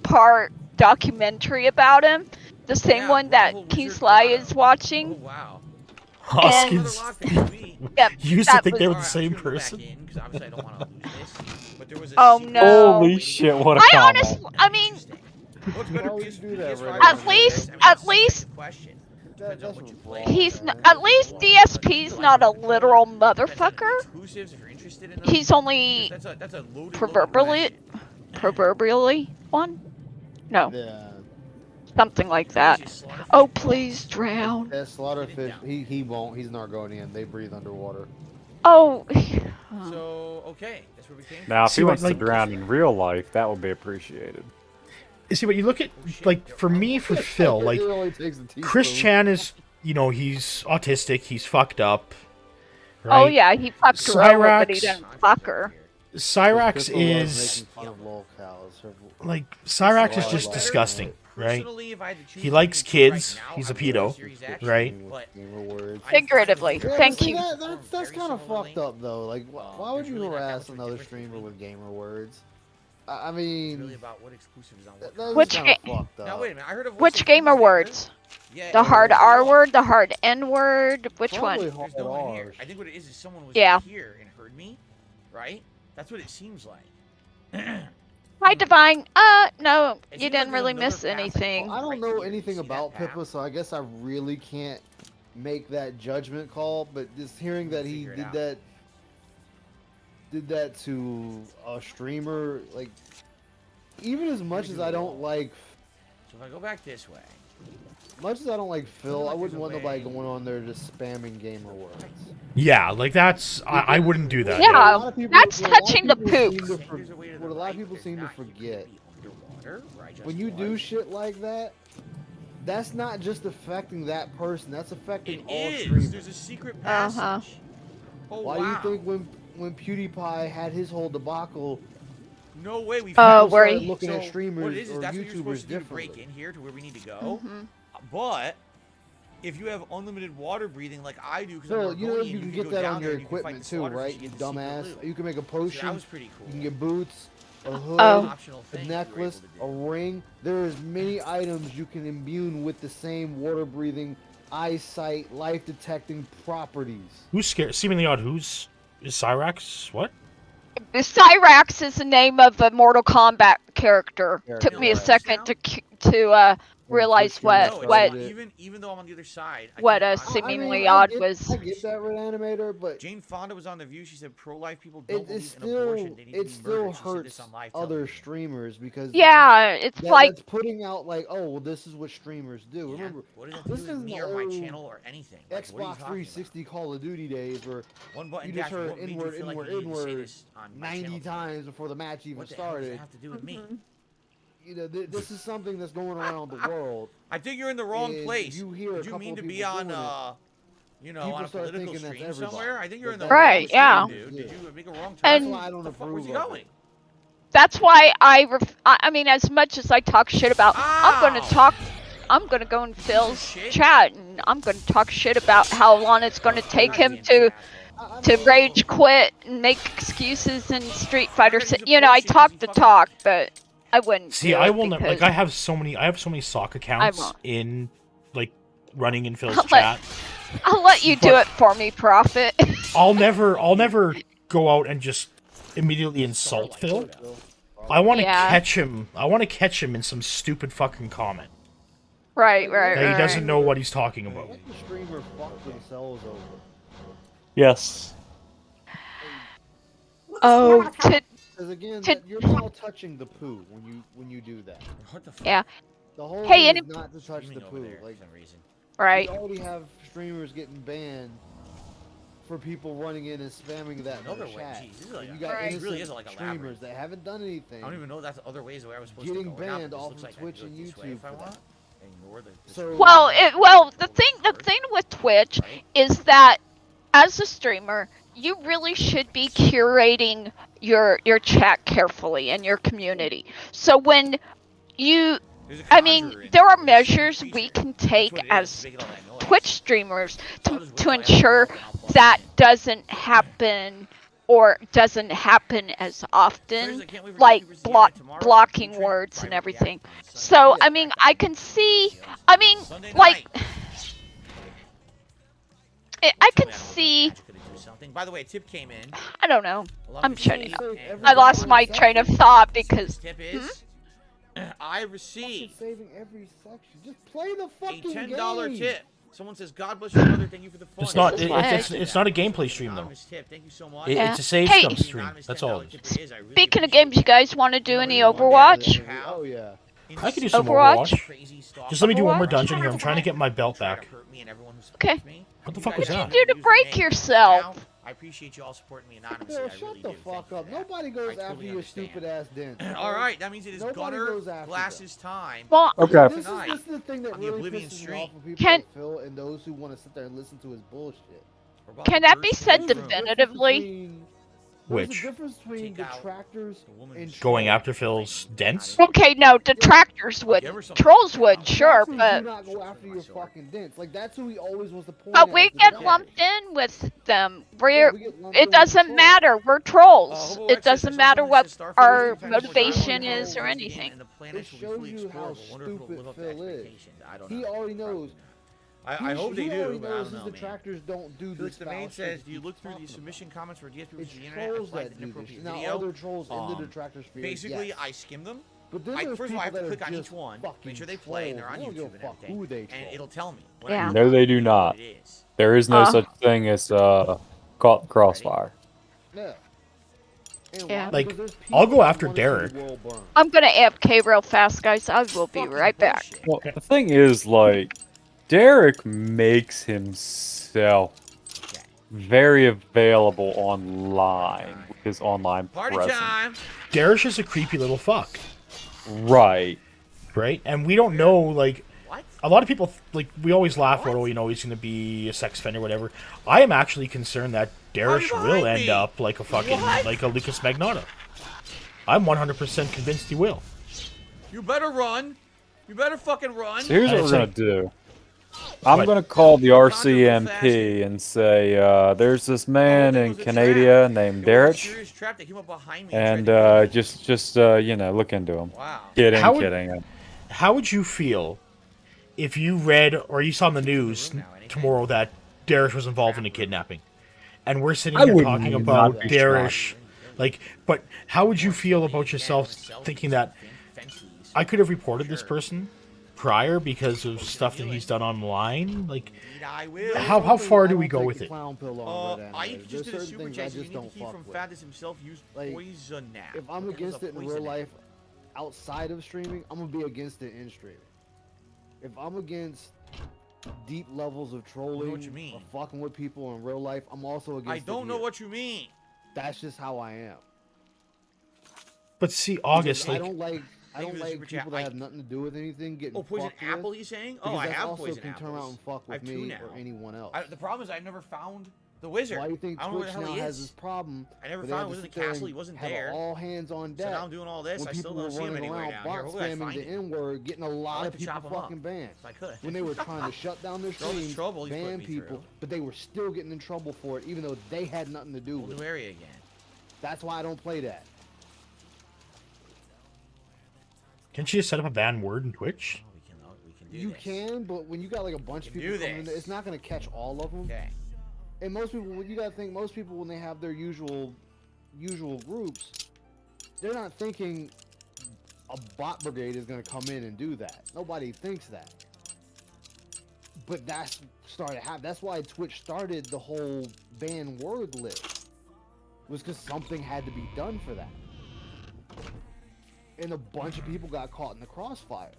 part documentary about him, the same one that King Sly is watching. Oh, wow. Hoskins. Yep, You used to that think they were was- the same person. Oh no! Holy shit, what a I combo. honestly, I mean, Why would you do that, right? at least That's he's at least DSP's not a literal motherfucker. He's only proverbially one. No. Yeah. Something like that. Oh, please drown. Yeah, Slaughterfish, he won't. He's Nargonian. They breathe underwater. Oh. So, okay. That's where we came from. Now, if See, he wants like- to drown in real life, that would be appreciated. You see, but you look at, like, for me, for Phil, like, It only takes a teaspoon. Chris Chan is, you know, he's autistic, he's fucked up. Right? Oh yeah, he fucked her over, but he Cyrax- didn't fuck her. Cyrax Crystal loves is, making fun of lolcows. like, Cyrax is Well, just I- disgusting, right? Personally, if I had to choose He likes between two kids, right now, he's a I would go pedo, with Series X, right? But Gamer words. Figuratively. I find Yeah, Thank but see, you. that's kind of Very fucked up though. Like, why would there's you really not that harass much of a another difference streamer between with the two. gamer words? I It's mean, really about what exclusives on what. that's Which kind of ga- fucked up. Now wait a minute, I heard a voice Which of gamer Doomsday. words? Yeah, The yeah, hard yeah. R word, the hard N word, which Probably one? There's no one here. R's. I think what it is someone was Yeah. here and heard me, right? That's what it seems like. Hi, Divine. No, It you seems didn't like really there's miss another path anything. I don't right know here. You anything see that about path? Pippa, so I guess I really can't make that judgment call. But just hearing that he Figure it did out. that to a streamer, like, even as much as I don't like, So if I go back this way, Phil, like I wouldn't there's a want nobody way. going on there just spamming gamer words. Yeah, like, that's, I wouldn't do that. Yeah. A lot of people- that's what a lot of touching the people seem poop. to saying there's a way to the What a lot of right, people there's seem to not. You could forget. be underwater, where I just When you do was. shit like that, that's not just affecting that person. That's affecting It all is. streamers. There's a secret Uh-huh. passage. Oh Why wow. do you think when PewDiePie had his whole debacle, No way. We people found where started he- looking at So streamers what it is or that's what you're YouTubers supposed to do to differently? break in here to where we need to go. Mhm. But if you have unlimited water breathing like I do, because Phil, I'm you know Argonian, you can go get that down on there your and you can fight equipment the too, Slaughterfish right? and You get the secret dumbass. loot. You can make a So that potion. was pretty cool. You can get boots, a hood, Oh. Optional a thing that you were necklace, able a to do. ring. There's many items you can imbue with the same water breathing, eyesight, life detecting properties. Who's scared? Seemingly odd. Is Cyrax? What? Cyrax is the name of a Mortal Kombat character. Yeah, Took me a yeah. second to realize Twitch what No, streamers it's what not. started it. even though I'm on the other side. I what can't- seemingly I odd get- was. I get that, Red Animator, but Jane Fonda was on The View. She said pro-life people don't it believe still in abortion. They need to it be still murdered. She said hurts this on live other television. streamers because Yeah, it's like that's putting out like, oh well, this is what streamers do. Yeah, Remember, what does that this do with is me the or my old channel or anything? Like, what are you Xbox talking 360 Call of Duty days where about? One button you just dash, heard what made you inward, feel like inward, you needed to say inward this on my 90 channel? times before the match even What the hell does started. that have to do with me? You know, this is something that's going around the world. I think you're in the wrong is place. you hear a Did you couple mean to of be people on, doing it, you know, people on a start political thinking that's stream everybody. somewhere? I think you're in the But wrong Right, stream, yeah. dude. Yeah. Did you make a wrong turn? That's And- why I don't Where the fuck approve was you of going? it. that's why I mean, as much as I talk shit about, I'm gonna go in Phil's shit. chat and I'm gonna talk shit about how long it's gonna take him to rage quit and make excuses in Street Fighter. You know, I talk the talk, but I wouldn't. See, do I it will not. Like, because I have so many sock accounts won't. in, like, running in Phil's I'll let- chat. I'll let you do but- it for me, Prophet. I'll never go out and just immediately insult Phil. I want to Yeah. catch him. I want to catch him in some stupid fucking comment right. that he doesn't know what he's talking about. Let the streamer fuck themselves over. Yes. Oh, Because again, To- you're now touching the poo when you do that. What the fuck? yeah, The whole Hey, thing any- is not to touch Screaming the over poo. there Like, for some reason. right. we already have streamers getting banned for people running in and spamming that in Another their way, chat. geez, this is like you a- got Right. It innocent really is like a streamers labyrinth. that haven't done anything. I don't even know that's other ways where I was supposed Getting to go. Now, banned this off looks of like I can Twitch go and this way YouTube if I for want. that. Ignore the So- screen. Well, the thing with Twitch is that as a streamer, you really should be curating your chat carefully and your community. So when you, There's a I mean, conjurer in there are There's a measures we creature. can That's take what it is, as making all that noise. Twitch streamers I'll just wait to till I have ensure enough and I'll plug that it in. doesn't happen or doesn't happen as often, Seriously, I can't wait for like YouTubers to get it tomorrow. blocking Featuring words and private everything. reaction on So, Sunday. I mean, I can see, I mean, Sunday like, night. I can Man, I see, was gonna do something. By the way, a tip came in. I don't know. along I'm with shutting Steve up. and I lost my Everyone train of seconds. thought This because tip is I Fucking received saving every section. Just play the a fucking $10 game. tip. Someone says, "God bless your mother. Thank you for the fun." It's not. This It, is why it's not a gameplay stream though. Anonymous tip. Thank you so much. It, Yeah. It's a save Hey. stuff stream. That's all. Tip it is. I really speaking of appreciate games, you it. guys want to do any Nobody Overwatch? wanted Oh yeah. I could do some Overwatch. Crazy stuff. Just let me do one more Overwatch? dungeon here. I'm trying to get my belt Try to back. hurt me and everyone who supports Okay. me. What the You fuck guys was don't that? What'd you do to use break me. yourself? Now, I appreciate you all supporting me anonymously. Phil, I shut really the do. fuck Thank you up. for that. Nobody I goes truly after your understand. stupid ass dent. All right, that means it is Nobody Gunner goes after Glass's time. Well, Okay. This Tonight is the thing that on the really Oblivion pisses me stream. off of people Can- like Phil and those who want to sit there and listen to his bullshit. We're about Can to that be burst said into the room. definitively? There's Which? a difference between Take out detractors the woman and who's Going trolls. after Phil's dents? Okay, no, detractors I'll would. give her some- Trolls would, sure, Detractors but do not go after your fucking dents. Like that's who he always wants to point but at we as the get detractors. lumped in with them. Yeah, We're we get lumped in it with doesn't trolls. matter. We're trolls. Hobo It X says doesn't there's matter something what that says Starfield our is the fastest motivation mobile is or game, anything. and the It planets will be shows fully you how explorable. I wonder if it'll stupid live up to Phil is. expectations. I don't He know. already Probably knows. not. I hope they He do, already but I knows don't his know, man. detractors don't do Felix this the foul Main shit says, that do you he's look through talking the about. submission comments for DSPGaming It's the internet? I trolls flagged that an do this. inappropriate Now, video. other trolls in the detractor sphere, Basically, yes. I skim them. But then there's First of all, I have to people that click are on each just one, fucking make sure they play, and they're on trolls. They don't YouTube give a and fuck everything. who they And troll. it'll tell me. When Yeah. I No, they do what not. it is. There is no such thing as crossfire. Yeah. And Yeah. why? Like, Because there's I'll people go that after wanna see the Derek. world burn. I'm gonna AFK real fast, guys. I will be Fucking right back. bullshit. Well, the thing is, like, Derek makes himself Okay. very available online with his online Party presence. time. Darish is a creepy little fuck, Right. right? And we don't know, like, What? a lot of people, like, we always laugh about, oh, you know, he's going to be a sex offender, whatever. I am actually concerned that Darish Why will behind end me? up like a fucking, What? like a Lucas Magnotta. I'm 100% convinced he will. You better run. You better fucking run. So here's what I'd we're say- gonna do. I'm What? gonna call the Conjure RCMP and say, there's this man Oh, it in was a Canada trap. named It was a Derek, serious trap that came up behind me and tried to kill me. just you know, look into him. Wow. Kidding, How would- kidding. How would you feel if you read or you saw on the news tomorrow that Darish was involved in a kidnapping? And we're sitting I here would talking not about be Darish. Like, but how would you feel about yourself thinking that I could have reported this person prior because of stuff that he's done online? Like, I will. how far do we I go don't with take it? the clown pill on Red I Animators. just did a There's super certain chat. things I You just need to don't keep fuck from with. Fathers himself. Use Like, poison nap. If I'm against it in real life, outside of streaming, I'm gonna be against it in streaming. If I'm against deep levels of trolling what you mean. or fucking with people in real life, I'm also against I it don't know here. what you mean. That's just how I am. But see, August, Because like, I don't like Thank you for the like super chat. people that I- have nothing to do with anything getting Oh, poison fucked apple? with, He's saying? because Oh, I that have also poison can turn around apples. and fuck I have with two me now. or anyone else. The problem is I've never found the wizard. Why do you think I don't know where Twitch the hell now he has is. this problem? I never where they found have him. He was to in the sit there castle. and He wasn't have there. all hands on deck. So now I'm doing all this. When I still people don't see were him running anywhere around down here. bot Hopefully I spamming find the him. N-word, getting a lot like of to people chop him up. fucking banned. If I could. When they were trying to shut down their All the streams, trouble he's put ban me people, through. but they were still getting in trouble for it, even though they had nothing to do Whole with new it. area again. That's why I don't play that. can't you just set up a banned word in Twitch? We can do You this. can, but when you got like a bunch of can people do coming in, this. it's not gonna catch all of them. Okay. And most people, you gotta think, most people when they have their usual groups, they're not thinking a bot brigade is gonna come in and do that. Nobody thinks that. But that's started to happen. That's why Twitch started the whole ban word list. Was because something had to be done for that. And a bunch of people got caught in the crossfire.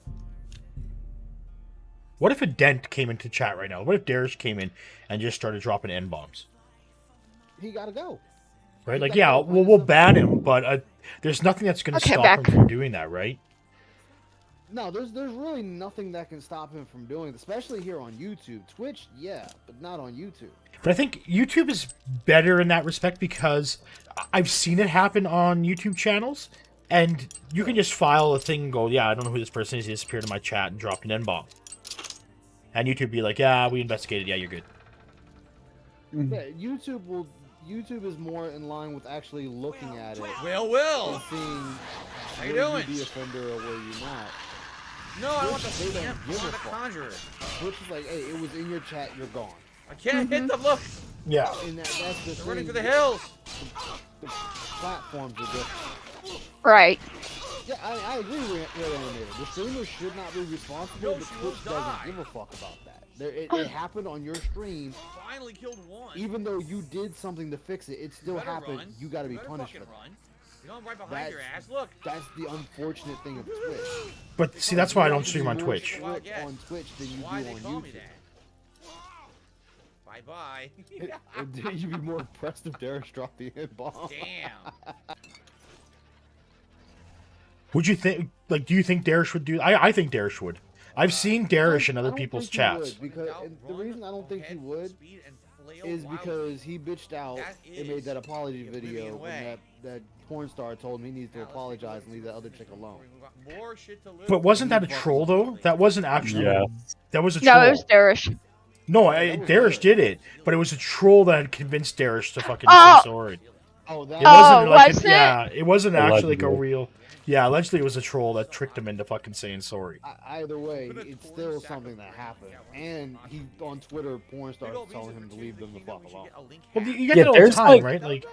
What if a dent came into chat right now? What if Darish came in and just started dropping N-bombs? He gotta go. Right? Like, yeah, we'll ban him, but there's nothing that's going to Okay, stop back. him from doing that, right? No, there's really nothing that can stop him from doing it, especially here on YouTube. Twitch, yeah, but not on YouTube. But I think YouTube is better in that respect because I've seen it happen on YouTube channels, and you can just file a thing and go, yeah, I don't know who this person is, he disappeared in my chat and dropped an N-bomb. And YouTube be like, yeah, we investigated, yeah, you're good. Yeah, YouTube is more in line with actually looking at it Will. and seeing How you where doing? you the offender or where you're not. No, I want the They don't stamp. I give want a the fuck. conjurer. Twitch is like, hey, it was in your chat, you're gone. I can't hit them. Look. Yeah. And that's the They're thing. running for the hills. The platforms are different. Right. Yeah, I agree with Red Animator. The streamers should not be responsible, Yo, but she will Twitch die. doesn't give a fuck about that. It happened on your stream. Finally killed one. Even though you did something to fix it, it still better happened. run. You gotta be better punished fucking for that. run. You know I'm right behind your ass. Look. That's the unfortunate thing of Twitch. But see, that's why I don't stream You on do Twitch. more script on Twitch than you do Why they on call me YouTube. that? Bye-bye. You'd be more impressed if Darius dropped the hit bomb. Damn. Would you think? Like, do you think Darius would do? I think Darius would. I've seen Darius in I other don't people's think he chats. would, because and the reason I don't think he would is because he bitched out and made that apology video when that porn star told him he needs to apologize and leave that other chick alone. But wasn't that a troll though? That wasn't actually. Yeah. That was a troll. No, it was Darius. No, Darius did it, but it was a troll that had convinced Darius to fucking Oh. say sorry. Oh, that It wasn't like was it? Yeah, it wasn't actually like a Allegedly. real. Yeah, allegedly it was a troll that tricked him into fucking saying sorry. Either way, it's still something that happened. And he on Twitter, porn stars telling him to leave them the fuck alone. Well, you get Yeah, that all the there's, time, like- right? Like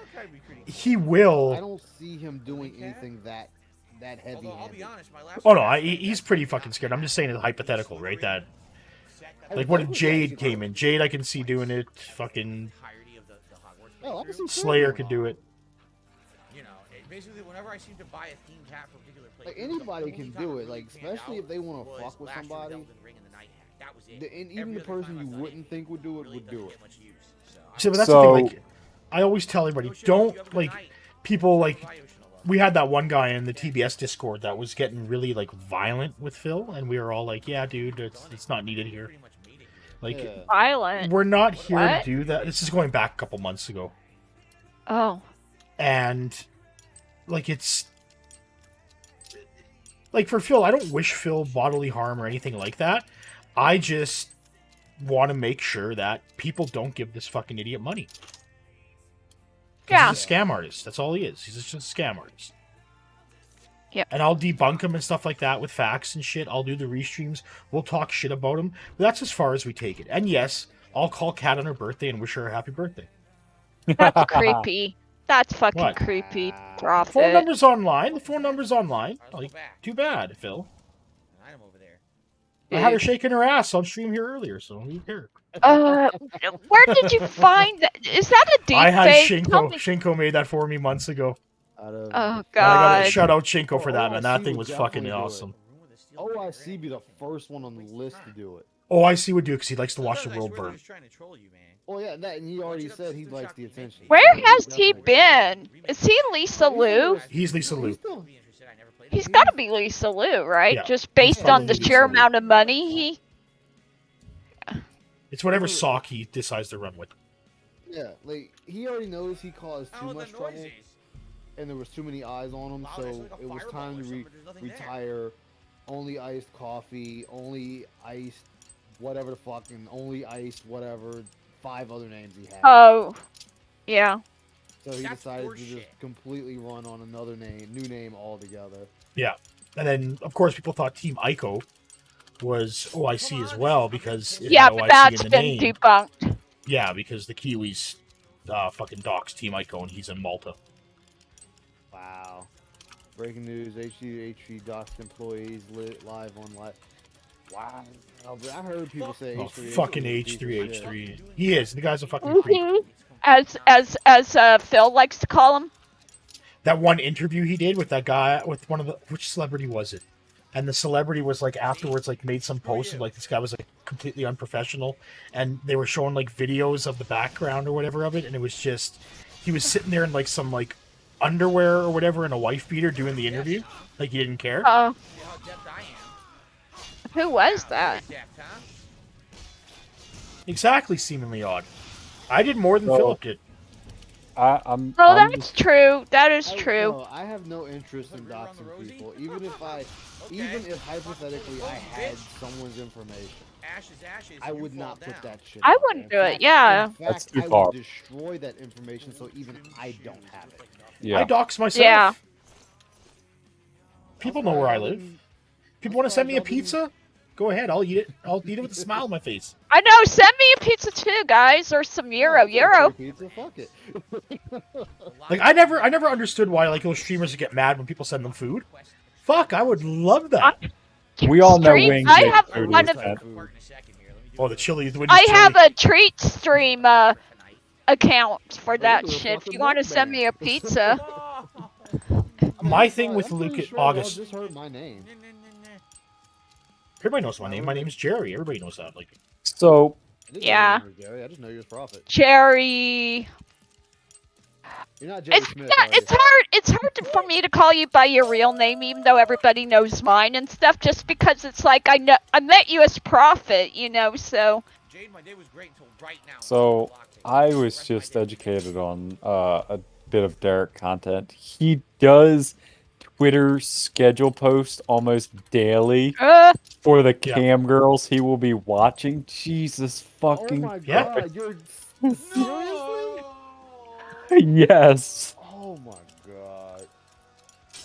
he I will. don't see him doing anything that heavy. Although I'll be honest, my last Oh no, he's pretty fucking scared. I'm just saying it's hypothetical, right? That like what if Jade came in? Jade, I can see doing it. Fucking Oh, I can see Slayer Slayer could do it. You know, basically, whenever I seem to buy a themed hat for a particular place, Like anybody can do it. Like especially if they want to fuck with somebody. And even the person you wouldn't think would do it would do it. See, but that's So- the thing. Like, I always tell everybody, don't like people like. We had that one guy in the TBS Discord that was getting really like violent with Phil, and we were all like, "Yeah, dude, it's not needed here." Like, Yeah. Violent. we're not here What? to do that. This is going back a couple months ago, Oh. and like it's like for Phil, I don't wish Phil bodily harm or anything like that. I just want to make sure that people don't give this fucking idiot money. 'Cause Yeah. He's a scam artist. That's all he is. He's just a scam artist. Yep. And I'll debunk him and stuff like that with facts and shit. I'll do the restreams. We'll talk shit about him. But that's as far as we take it. And yes, I'll call Kat on her birthday and wish her a happy birthday. That's creepy. That's fucking What? creepy. Drop Phone it. number's online. The phone number's online. Like, too bad, Phil. Item over there. I had her shaking her ass on stream here earlier, so who cares? Where did you find that? Is that a deep I had fake? Tell Shinko. me- Shinko made that for me months ago. Out of Oh And I gotta god. shout out Shinko for that, Oh, man. I That see thing would was fucking definitely do it. awesome. OIC be the first one on the list to do it. OIC would do it because he likes to watch the world burn. Oh yeah, that and he already said he likes the attention. Where So has he definitely- been? Is he Lisa Lou? He's Lisa Lou. He's got to be Lisa Lou, right? Yeah. Just based probably on the Lisa sheer Lou. amount of money he. It's whatever sock he decides to run with. Yeah, like he already knows he caused too much trouble, and there was too many eyes on him, so it was time to retire. Only iced coffee, only iced whatever the fucking only iced whatever 5 other names he had. Oh, yeah. So he That's decided to horseshit. just completely run on another name, new name altogether. Yeah. And then, of course, people thought Team Ico was OIC as well because it Yeah, had but OIC that's in the been name. debunked. Yeah, because the Kiwis fucking doxed Team Ico and he's in Malta. Wow. Breaking news: HG doxed employees lit live on live. Wow. But I heard people say Oh, H3. fucking H3. H3H3. He is. The guy's a fucking creep. Mhm. As Phil likes to call him. That one interview he did with that guy, with one of the, which celebrity was it? And the celebrity was like afterwards, like made some post of like this guy was like completely unprofessional, and they were showing like videos of the background or whatever of it, and it was just he was sitting there in like some like underwear or whatever and a wife beater doing the interview, like he didn't care. Oh. Who was that? Exactly, seemingly odd. I did more than So- Philip did. I'm Oh, I'm that's true. That is true. No, I have no interest in doxing people, even if hypothetically I had someone's information. I would not put that shit. I out wouldn't there. do it, yeah. In fact, That's too I far. would destroy that information so even I don't have it. yeah. I dox myself. Yeah. People know where I live. People want to send me a pizza? Go ahead, I'll eat it. I'll eat it with a smile on my face. I know. Send me a pizza too, guys, or some euro. Euro. Pizza, fuck it. Like I never understood why like those streamers would get mad when people send them food. Fuck, I would love that. We all know Stream- wings I make have food one is of- bad. Oh, the chili. The I chili. have a treat stream account for that Ooh, shit. If fucking you want to send me a mukbang. pizza, My thing with Lucas August. Just heard my name. Everybody knows my name. My name is Jerry. Everybody knows that. Like, So Yeah. I just know you're Prophet. Jerry. You're not Jerry It's Smith. yeah, it's hard. It's hard for me to call you by your real name, even though everybody knows mine and stuff. Just because it's like I met you as Prophet, you know. So. Jade, my day was great until right now. So I was just educated on a bit of Derek content. He does Twitter schedule post almost daily for the cam girls he will be watching. Jesus fucking Oh my Yeah. god, you're seriously? Yes. Oh my god.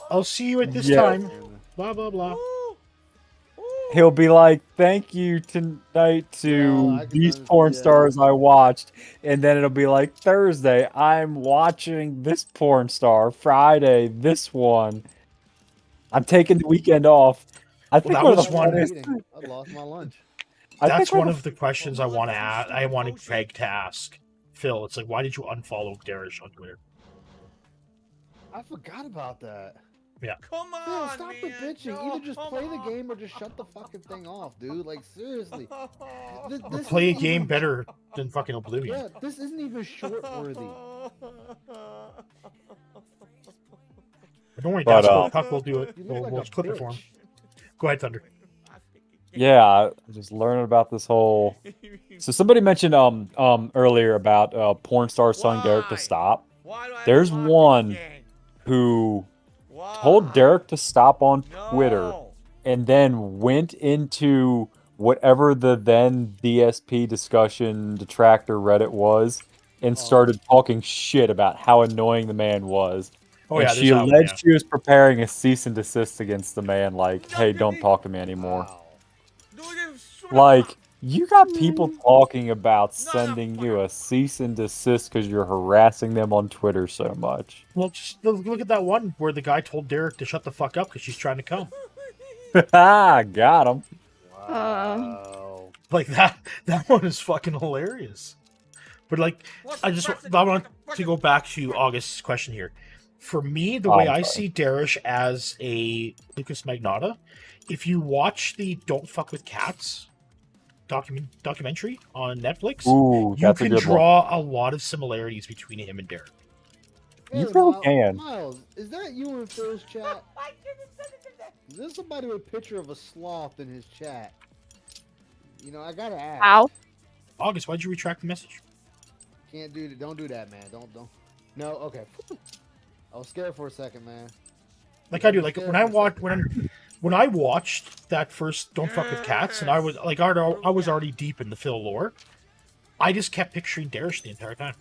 I'll see you at this Yeah. time. Blah blah blah. He'll be like, "Thank you tonight to I can these understand, porn yeah. stars I watched," and then it'll be like, "Thursday, I'm watching this porn star. Friday, this one. I'm taking the weekend off." I think that one of was the one- funniest- I lost my lunch. I That's think one of the questions I want to ask. I wanted Craig to ask Phil. It's like, why did you unfollow Darish on Twitter? I forgot about that. Yeah. Come on, Phil, stop the man. bitching. No, Either just come play the on. game or just shut the fucking thing off, dude. Like, seriously. Or play a game better than fucking Oblivion. Yeah, this isn't even short worthy. But don't worry, But, Daspo. Puck will do it. You We'll, look we'll like a clip it for him. bitch. Go ahead, Thunder. Yeah, I'm just learning about this whole. So somebody mentioned earlier about porn stars telling Derek to Why? stop. Why do I have There's to lock this one thing? who Why? told Derek to stop on Twitter No. and then went into whatever the then DSP discussion detractor Reddit was and started talking shit about how annoying the man was. Oh, and yeah, she there's that one, alleged yeah. she was preparing a cease and desist against the man, like, "Hey, don't talk to me anymore." Wow. Dude, it's sort of- Like, you got people talking about sending you a cease and desist because you're harassing them on Twitter so much. Well, just look at that one where the guy told Derek to shut the fuck up because she's trying to come. Got him. Wow. Like that one is fucking hilarious. But like, I want to go back to August's question here. For me, the way I see Darish as a Lucas Magnata, if you watch the "Don't Fuck with Cats" documentary on Netflix, Ooh, you that's a can good one. draw a lot of similarities between him and Derek. You Hey, really can. Miles, is that you in Phil's chat? Is there somebody with a picture of a sloth in his chat? You know, I gotta ask. Ow. August, why'd you retract the message? Can't do that. Don't do that, man. Don't. No. Okay. I was scared for a second, man. Like I do. Like when I watched that first "Don't Fuck with Cats," and I was already deep in the Phil lore. I just kept picturing Darish the entire time.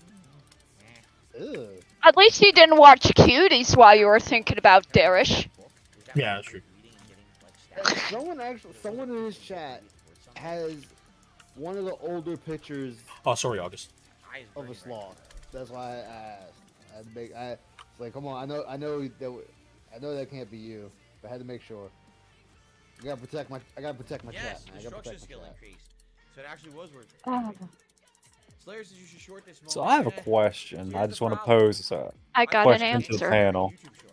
Ew. At least you didn't watch Cuties while you were thinking about Darish. Yeah, that's true. Someone in his chat has one of the older pictures Oh, sorry, August. of a sloth. That's why I asked. Like, come on. I know that can't be you, but I had to make sure. I gotta protect my Yes, chat, man. I gotta destruction protect my skill chat. increased. So it actually was worth it. Oh. Slayer says you should short this So I have a moment. question. I Here's just the want to problem. pose a I got an question to the answer. panel. YouTube short.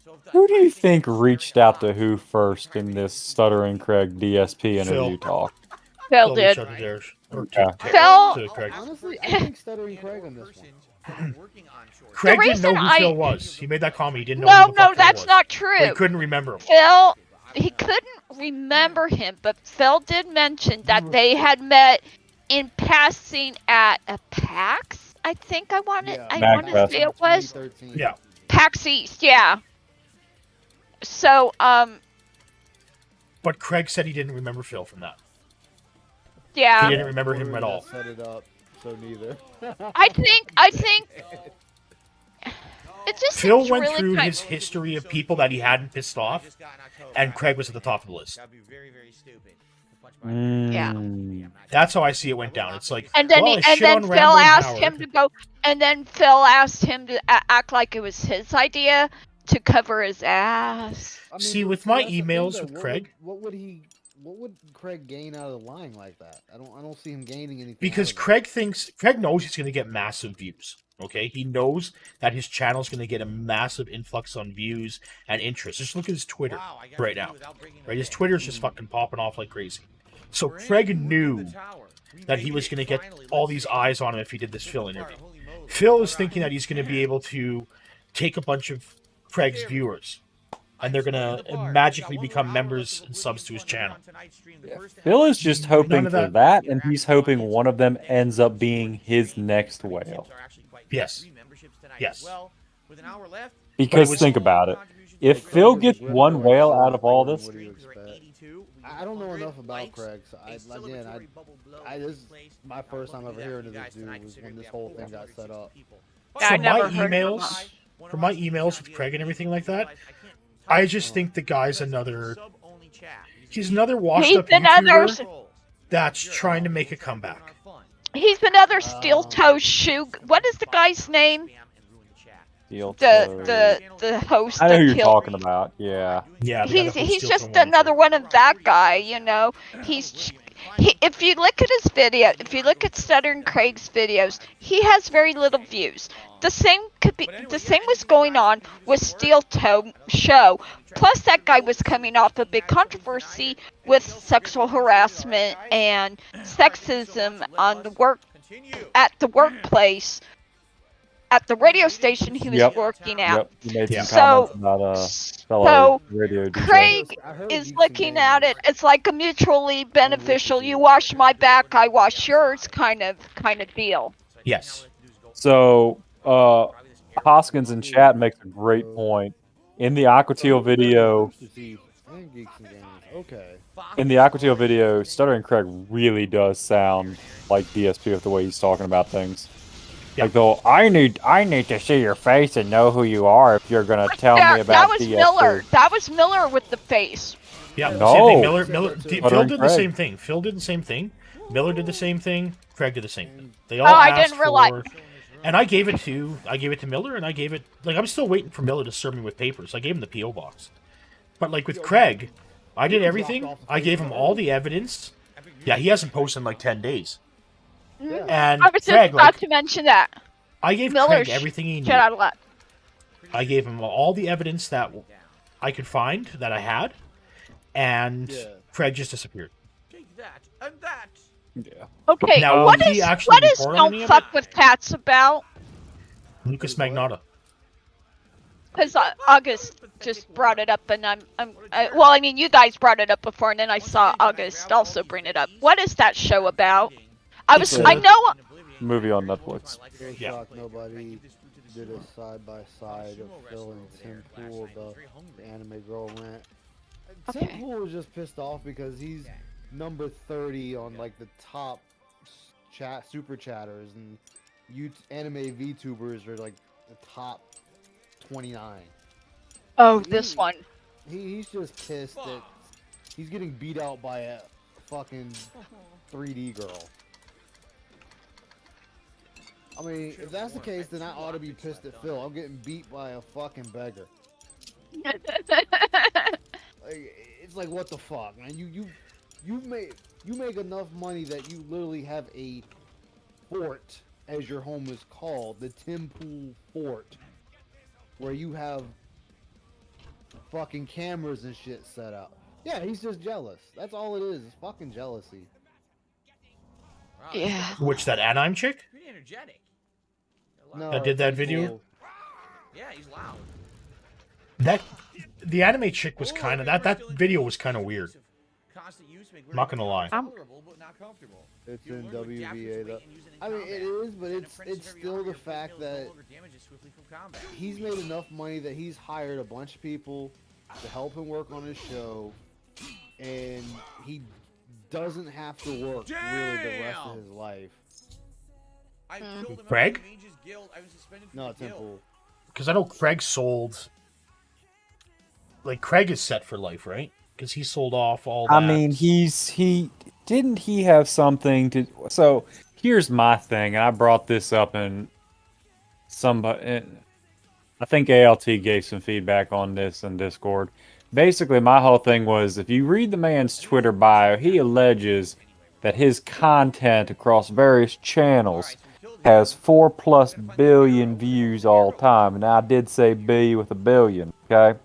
So if the- Who do you I think it's reached very out to hot. who first in this Stuttering Craig DSP interview Phil. talk? Phil reached did. out to Darish, or Yeah. Phil- to Craig. Honestly, I think stuttering Craig on this one. Working on short. Craig didn't know reason who I- Phil was. He made that comment. He didn't know No, who the fuck Phil that's was. not But he true. couldn't remember him. Phil, he couldn't remember him, but Phil did mention that they had met in passing at a PAX. I think I want to Macfest. say it was 2013. Yeah. PAX East. Yeah. So, But Craig said he didn't remember Phil from that. yeah. He didn't remember him at all. Set it up, so neither. I think it just Phil seems went really through kind- his history of people that he hadn't pissed off, Just got in October. and Craig was at the top of the list. That'd be very, very stupid. to punch by- Yeah. Mm. That's how I see it went down. It's like, And then well, I and shit then on Phil Rambling asked Howard. him to go, and then Phil asked him to act like it was his idea to cover his ass. See, with my that's the thing, emails though. with Craig- what would he what would Craig gain out of lying like that? I don't see him gaining anything. Because out of Craig knows he's going to get massive views. Okay, he knows that his channel is going to get a massive influx on views and interest. Just look at his Twitter right now. Right, his Twitter is just fucking popping off like crazy. So Craig knew that he was going to get all these eyes on him if he did this Phil interview. Phil is thinking that he's going to be able to take a bunch of Craig's viewers, and they're going to magically become members and subs to his channel. Yeah. Phil is just hoping for that, and he's hoping one of them ends up being his next whale. Yes. Yes. Because think about it. If Phil gets one whale out of all this... I don't know enough about Craig, so this is my first time ever hearing of this dude was when this whole thing got set up. From my emails with Craig and everything like that, I just think the guy's he's another washed up YouTuber that's trying to make a comeback. He's another steel toe shoe. What is the guy's name? The host. I know who you're talking about. Yeah. Yeah. He's just another one of that guy. You know. If you look at his video, if you look at Stuttering Craig's videos, he has very little views. The same was going on with Steel Toe Show. Plus, that guy was coming off a big controversy with sexual harassment and sexism on at the workplace, at the radio station he was working at. So Craig is looking at it as like a mutually beneficial, you wash my back, I wash yours kind of deal. Yes. So Hoskins in chat makes a great point. In the Aquateal video, Stuttering Craig really does sound like DSP with the way he's talking about things. Yeah. Like, though, I need to see your face and know who you are if you're gonna tell me about that was DSP. Miller. That was Miller with the face. Yeah, same thing. Phil did the same thing. Phil did the same thing. Miller did the same thing. Craig did the same thing. They all asked I didn't realize. And I gave it to Miller, and I gave it I'm still waiting for Miller to serve me with papers. I gave him the PO box, but like with Craig, I did everything. I gave him all the evidence. Yeah, he hasn't posted in like 10 days. Mm-hmm. And I was just about to mention that. I gave Craig everything he needed. Out a lot. I gave him all the evidence that I could find that I had, and Craig just disappeared. Take that and that. Yeah. Okay, now, what is Don't Fuck with Cats about? Lucas Magnotta. Because August just brought it up, and well, I mean, you guys brought it up before, and then I saw August also bring it up. What is that show about? I know. Movie on Netflix. Yeah. Nobody did a side-by-side of Phil and Tim Pool, the anime girl rant. Tim Pool was just pissed off because he's number 30 on like the top super chatters, and anime VTubers are like the top 29. Oh, this one. He's just pissed that he's getting beat out by a fucking 3D girl. I mean, if that's the case, then I ought to be pissed at Phil. I'm getting beat by a fucking beggar. It's like, what the fuck, man? You make enough money that you literally have a fort, as your home is called, the Tim Pool Fort, where you have fucking cameras and shit set up. Yeah, he's just jealous. That's all it is. It's fucking jealousy. Yeah. Which, that Anaheim chick? Pretty energetic. No, that did that video? Yeah, he's loud. The anime chick was kind of that video was kind of weird. I'm not gonna lie. It's in WVA though. I mean, it is, but it's still the fact that he's made enough money that he's hired a bunch of people to help him work on his show, and he doesn't have to work really the rest of his life. Craig? No, Temple. Because I know Craig sold. Like, Craig is set for life, right? Because he sold off all that. I mean, he didn't he have something to... So, here's my thing. I brought this up in somebody... I think ALT gave some feedback on this in Discord. basically my whole thing was, if you read the man's Twitter bio, he alleges that his content across various channels has 4+ billion views all time. And I did say B with a billion, okay?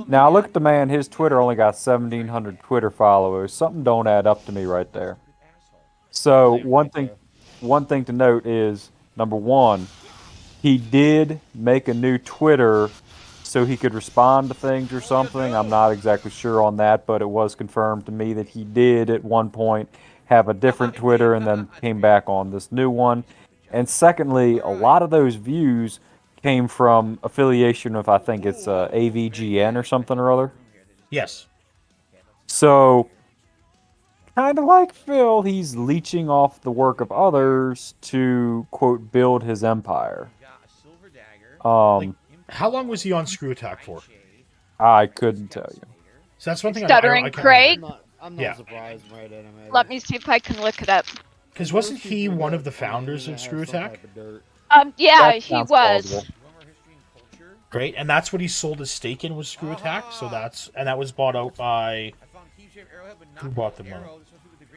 Now I look at the man, his Twitter only got 1,700 Twitter followers. Something don't add up to me right there. So one thing to note is, number one, he did make a new Twitter so he could respond to things or something. I'm not exactly sure on that, but it was confirmed to me that he did at one point have a different Twitter and then came back on this new one. And secondly, a lot of those views came from affiliation of, I think it's AVGN or something or other. Yes. So, kind of like Phil, he's leeching off the work of others to, quote, build his empire. How long was he on Screw Attack for? I couldn't tell you. So that's one thing Stuttering I can't Craig? I'm not surprised right anime. Let me see if I can look it up. Because wasn't he one of the founders of Screw Attack? Yeah, That he sounds was. plausible. Great, and that's what he sold his stake in, was Screw Attack. So that was bought out by. Who bought them out?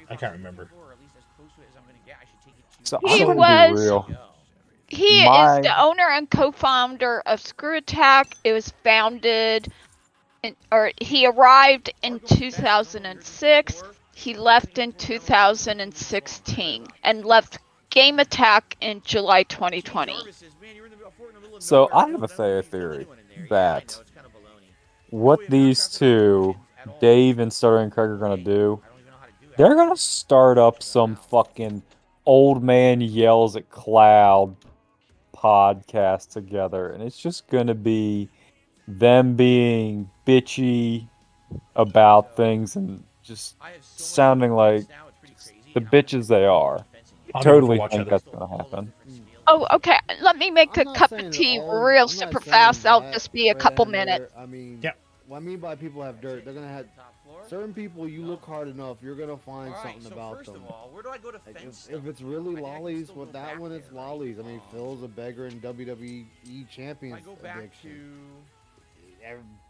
I can't remember. So He I'm gonna was- be real. He My- is the owner and co-founder of Screw Attack. It was founded, he arrived in 2006. He left in 2016 and left Game Attack in July 2020. So I have a theory that what these two, Dave and Stuttering Craig, are gonna do, they're gonna start up some fucking old man yells at cloud podcast together, and it's just gonna be them being bitchy about things and just sounding like the bitches they are. I'll Totally never watch think other- that's gonna happen. Oh, okay. Let me make I'm a not cup saying of that tea all- I'm real not super saying fast. I'll that just be a right couple in there. minutes. I mean, Yeah. what I mean by people have dirt, they're gonna have certain people. You look hard enough, you're gonna find something about them. where do I go to Like, fence if it's really lollies, with that one it's lollies. I mean, Phil's a beggar in WWE Champions addiction.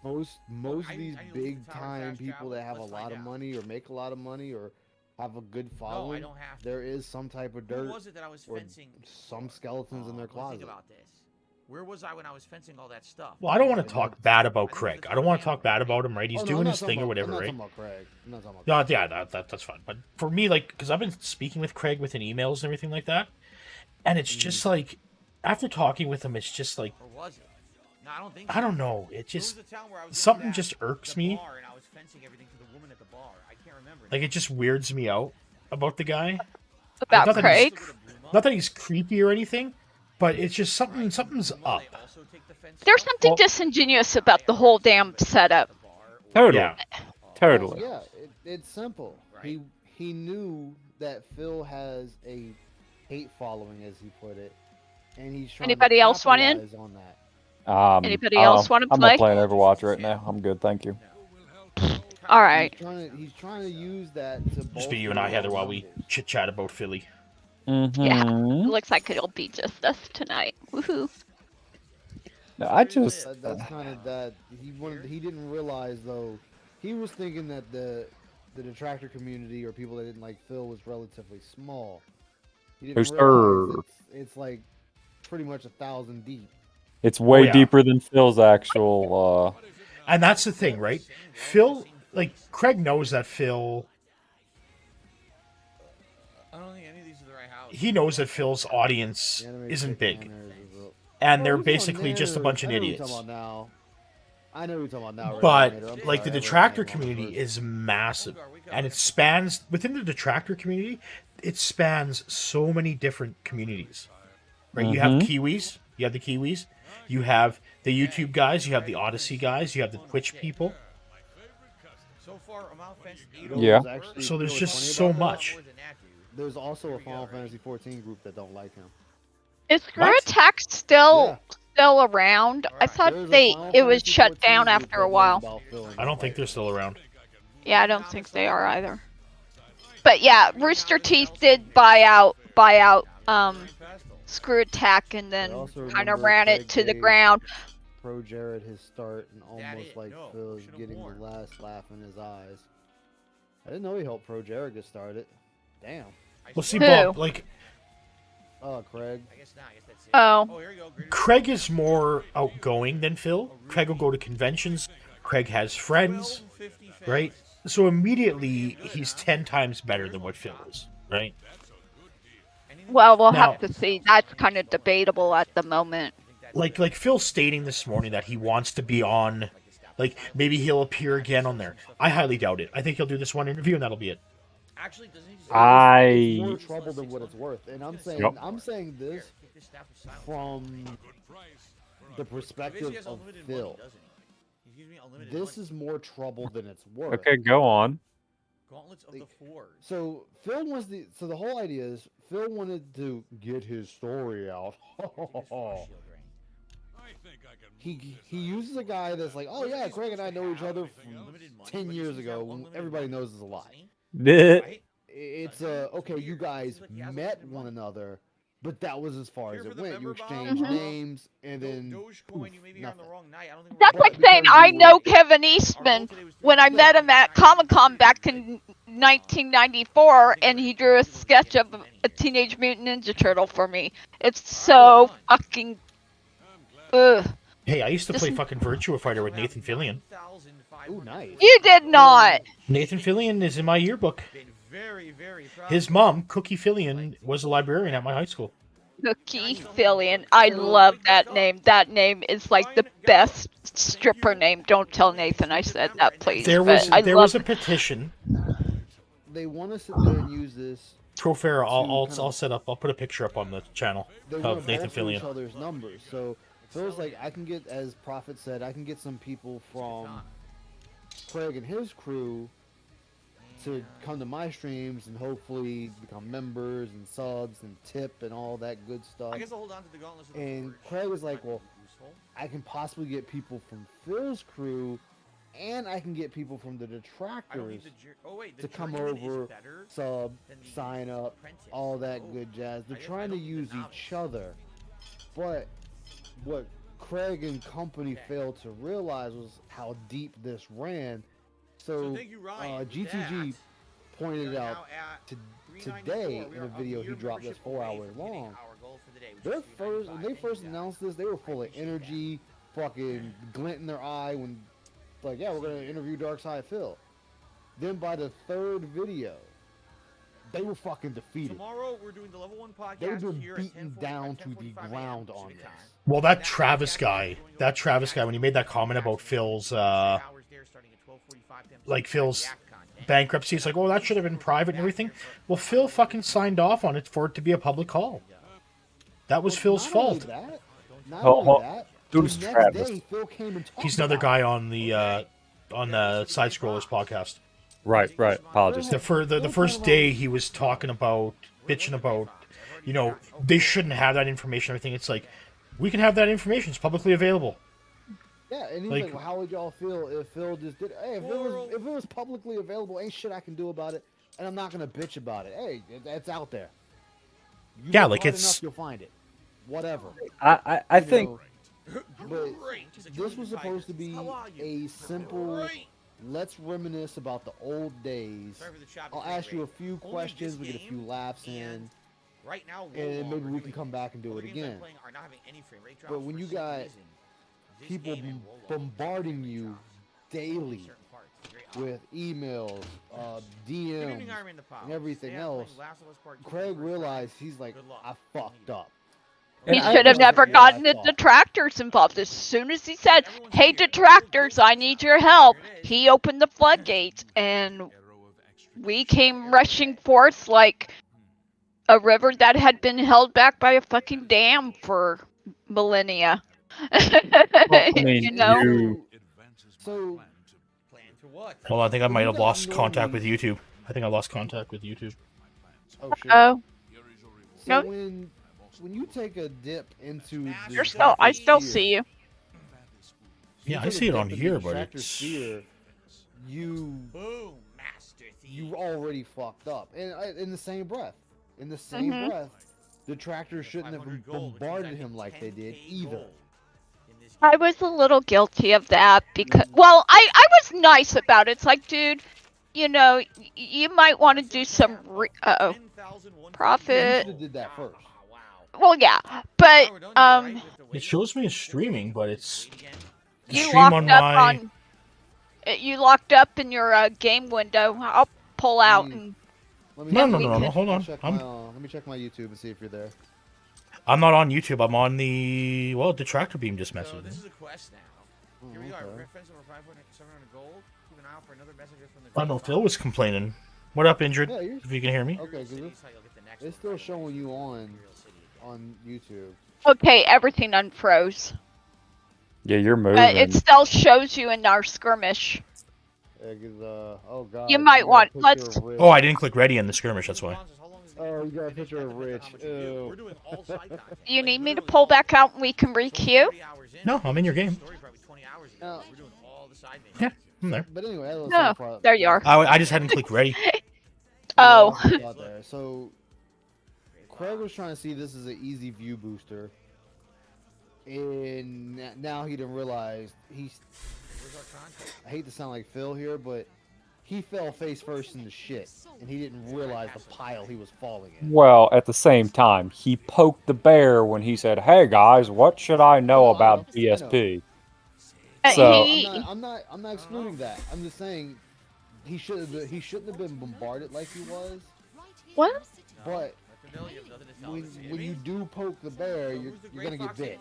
Most of these big time people that have a lot of money or make a lot of money or have a good following, don't have to. there is some type of Who dirt was it that I was or fencing? some skeletons in their Let me closet. think about this. Where was I when I was fencing all that stuff? Well, I don't want to talk bad about Craig. I don't want to talk bad about him, right? He's Oh, no, doing I'm not his talking thing or about- whatever, I'm not right? talking about Craig. I'm not talking about No, yeah, that's fine. But for me, like, because I've been speaking with Craig within emails and everything like that, and it's just like, after talking with him, it's just like, Or was it? No, I don't think. I don't know. It There just was a town where I was something going just to irks the me. bar and I was fencing everything to the woman at the bar. I can't remember. Like, it just weirds me out about the guy. About not that he's- Craig? Not that he's creepy or anything, but it's just something's up. There's something disingenuous about the whole damn setup. Totally. Yeah. Totally. Yeah, it's simple. He knew that Phil has a hate following, as he put it, and he's trying Anybody to else want in? capitalize on that. Anybody else wanna I'm play? not playing Overwatch right now. I'm good, thank you. All right. He's trying to use that to Just be you and I, Heather, while we chit chat about Philly. Mm-hmm. Yeah. It looks like it'll be just us tonight. Woohoo. No, I just That's kind of that. He didn't realize though. He was thinking that the detractor community or people that didn't like Phil was relatively small. He didn't Yes, realize sir. it's like pretty much 1,000 deep. it's way yeah. deeper than Phil's actual. And that's the thing, right? Phil, like, Craig knows that Phil, I don't think any of these are the right house. he knows that Phil's audience The anime isn't chick big. manners is a- And Oh, they're which one? basically just a Manners. bunch of I know who you're idiots. talking about now. I know who you're talking about now. But, Reanimator. I'm like, the sorry, I detractor read the name wrong community first. is massive. And it spans, within the detractor community, it spans so many different communities. Right? You have Kiwis, you have the Kiwis, you have the YouTube guys, you have the Odyssey guys, you have the Twitch people. So far, I'm out fenced You know Yeah. what's actually- So there's you know just what's so funny about that? much. There's also a Final Fantasy 14 group that don't like him. Is Screw What? Attack still Yeah. around? I thought There's a it Final was Fantasy shut 14 down group after that a knows while. about Phil and I don't don't think like they're him. still around. Yeah, I don't think they are either. But yeah, Rooster Teeth did buy out Screw Attack and then I also kind of remember ran it Craig to the gave- ground. pro Jared his start and That almost it? like No, Phil should've getting warned. the last laugh in his eyes. I didn't know he helped pro Jared get started. Damn. Well, see, Who? Bob, like Oh, Craig. I guess not. I guess that's it. Oh. Oh, here you go. Greater Craig is more outgoing than Phil. Craig will go to conventions. Craig has friends, 1250 right? fans. So immediately he's 10 times better than what Phil is, right? Well, we'll Now- have to see. That's kind of debatable at the moment. Like Phil stating this morning that he wants to be on, like maybe he'll appear again on there. I highly doubt it. I think he'll do this one interview and that'll be it. Actually, doesn't he just It's more I trouble than what it's worth, and I'm saying Yep. I'm saying this kick this staff of silence? from the He perspective basically has of unlimited Phil. money, doesn't he? He gives me unlimited This money. is more trouble than it's worth. okay. Go on. Gauntlets of the Fours. So Phil was so the whole idea is Phil wanted to get his story out. Take this frost shield ring. he uses a guy that's like, oh yeah, Craig and I know each other from Unlimited money, 10 but years he's got ago. unlimited Everybody money, knows is a lie. Bleh. Right? It's okay, you guys met one another, but that was as far as Here it for the went. You member bomb? exchanged Mhm. names and then Dogecoin, you may be here on the nothing. wrong night. I don't think That's we're like because saying you I were- know Kevin Eastman when I met him at Comic Con back in 1994, and he drew a sketch of a Teenage Mutant Ninja Turtle for me. It's so fucking. Ugh. Hey, I used to Just- play fucking Virtua Fighter with Nathan Fillion. Ooh, nice. You did not. Nathan Fillion is in my yearbook. Been very, very proud. His mom, Cookie Fillion, was a librarian at my high school. Cookie Fillion. I love that name. That name is like the best stripper name. Don't tell Nathan I said that, please. There but was I there love was a petition. They want to sit there and use this. Profera, I'll kind of- I'll set up. I'll put a picture up on the channel They want of to Nathan bolster each Fillion. other's numbers. So Phil's like, I can get, as Prophet said, I can get some people from Craig and his crew to come to my streams and hopefully become members and subs and tip and all that good stuff. I guess I'll hold on to the Gauntlets of the And Forge. Craig was like, Might be well, useful. I can possibly get people from Phil's crew and I can get people from the I don't detractors need the oh wait, the to come Journeyman is over, better sub, than the sign up, Apprentice. all that Oh, good jazz. They're I guess I trying to don't need the use novice. each other. But what Craig and company Okay. failed to realize was how deep this ran. So thank you, Ryan. With GTG that, pointed we it are out now at to, 394. today We in are a video he mere dropped that's membership 4 away hours from hitting long. our goal for the day, which Their is first when they 395. first Thank you, announced this, they were full of Appreciate that. energy, fucking glint in their eye when, like, yeah, we're gonna interview Darkside Phil. Then by the third video, they were fucking defeated. Tomorrow we're doing the level 1 podcast They were being here beaten at down to the 10:45 ground a.m. on Pacific this. time. Well, that Travis guy, when he made that comment about Phil's Hours there starting at 12:45 p.m. like Phil's React content. bankruptcy, it's like, oh, that should have been private and everything. Well, Phil fucking signed off on it for it to be a public call. That was Phil's Not only fault. that, not Oh, only well, that, who's the next Travis? day, Phil came and talked He's another about guy on the Side Scrollers podcast. Right. Apologies. The first day he was talking about, bitching about, you know, they shouldn't have that information. Everything. It's like, we can have that information. It's publicly available. Yeah, and he's Like- like, well, how would y'all feel if Phil just did? Hey, if it was publicly available, ain't shit I can do about it, and I'm not gonna bitch about it. Hey, it's out there. You Yeah, look like hard it's- enough, you'll find it. Whatever. I You think know, but this was supposed to be a simple. Let's reminisce about the old days. Sorry for the choppy I'll frame ask you a rate. few Only questions. We this get a few game laughs and in, Right now, and maybe we can doing come back and do other it games I'm again. playing are not having any frame rate But drops when for you some got reason. This people game and Wolo bombarding frame rate you drops daily in certain parts. It's very with emails, Good DMs, evening, Iron Man the Pop. and everything Today I'm playing else. Last of Us Part 2 for the Craig first realized time. he's like, Good luck. I fucked up. He And I- should have never Yeah, gotten I the thought. detractors involved. As soon as he said, "Hey, detractors, I need your help," he opened the floodgates, and we came rushing forth like a river that had been held back by a fucking dam for millennia. I mean, you know? you- So Plan to what? Well, I think I might have you lost guys contact with normally- YouTube. I think I lost contact with YouTube. oh shit. Oh, So no. when you take a dip into the you're still. I still sphere, see you. Yeah, I take a see it dip on into here, the but Tractor it's Sphere, you Boom, Master Thief. you already fucked up. And in the same breath, breath, the tractors shouldn't have 500 gold, which means I bombarded need him like they did 10K either. gold in this I was a little guilty of that because, well, I was nice about it. It's like, dude, you know, you might want to do some profit. You did that first. Well, yeah, but It shows me as streaming, but it's the you stream locked on up my. on. You locked up in your game window. I'll pull out and. No, hold on. Let me check my YouTube and see if you're there. I'm not on YouTube. I'm on the Detractor Beam just messaged me. This is a quest now. Here we are. Reference over 5,700 gold. Keep an eye out for another message from the. I know Phil was complaining. What up, Injured? Yeah, if you can hear me. Okay, it's still showing you on YouTube. Okay, everything unfroze. Yeah, you're moving. It still shows you in our skirmish. Oh god. You might want. Let's. Oh, I didn't click ready in the skirmish. That's why. Oh, you got a picture of Rich. Ew. You need me to pull back out and we can re-queue? No, I'm in your game. Yeah, I'm there. But anyway, no, there you are. I just hadn't clicked ready. Oh. So, Craig was trying to see this as an easy view booster, and now he didn't realize he's. I hate to sound like Phil here, but he fell face first in the shit, and he didn't realize the pile he was falling in. Well, at the same time, he poked the bear when he said, "Hey guys, what should I know about DSP?" So I'm not excluding that. I'm just saying he shouldn't have been bombarded like he was. What? But when you do poke the bear, you're gonna get bit.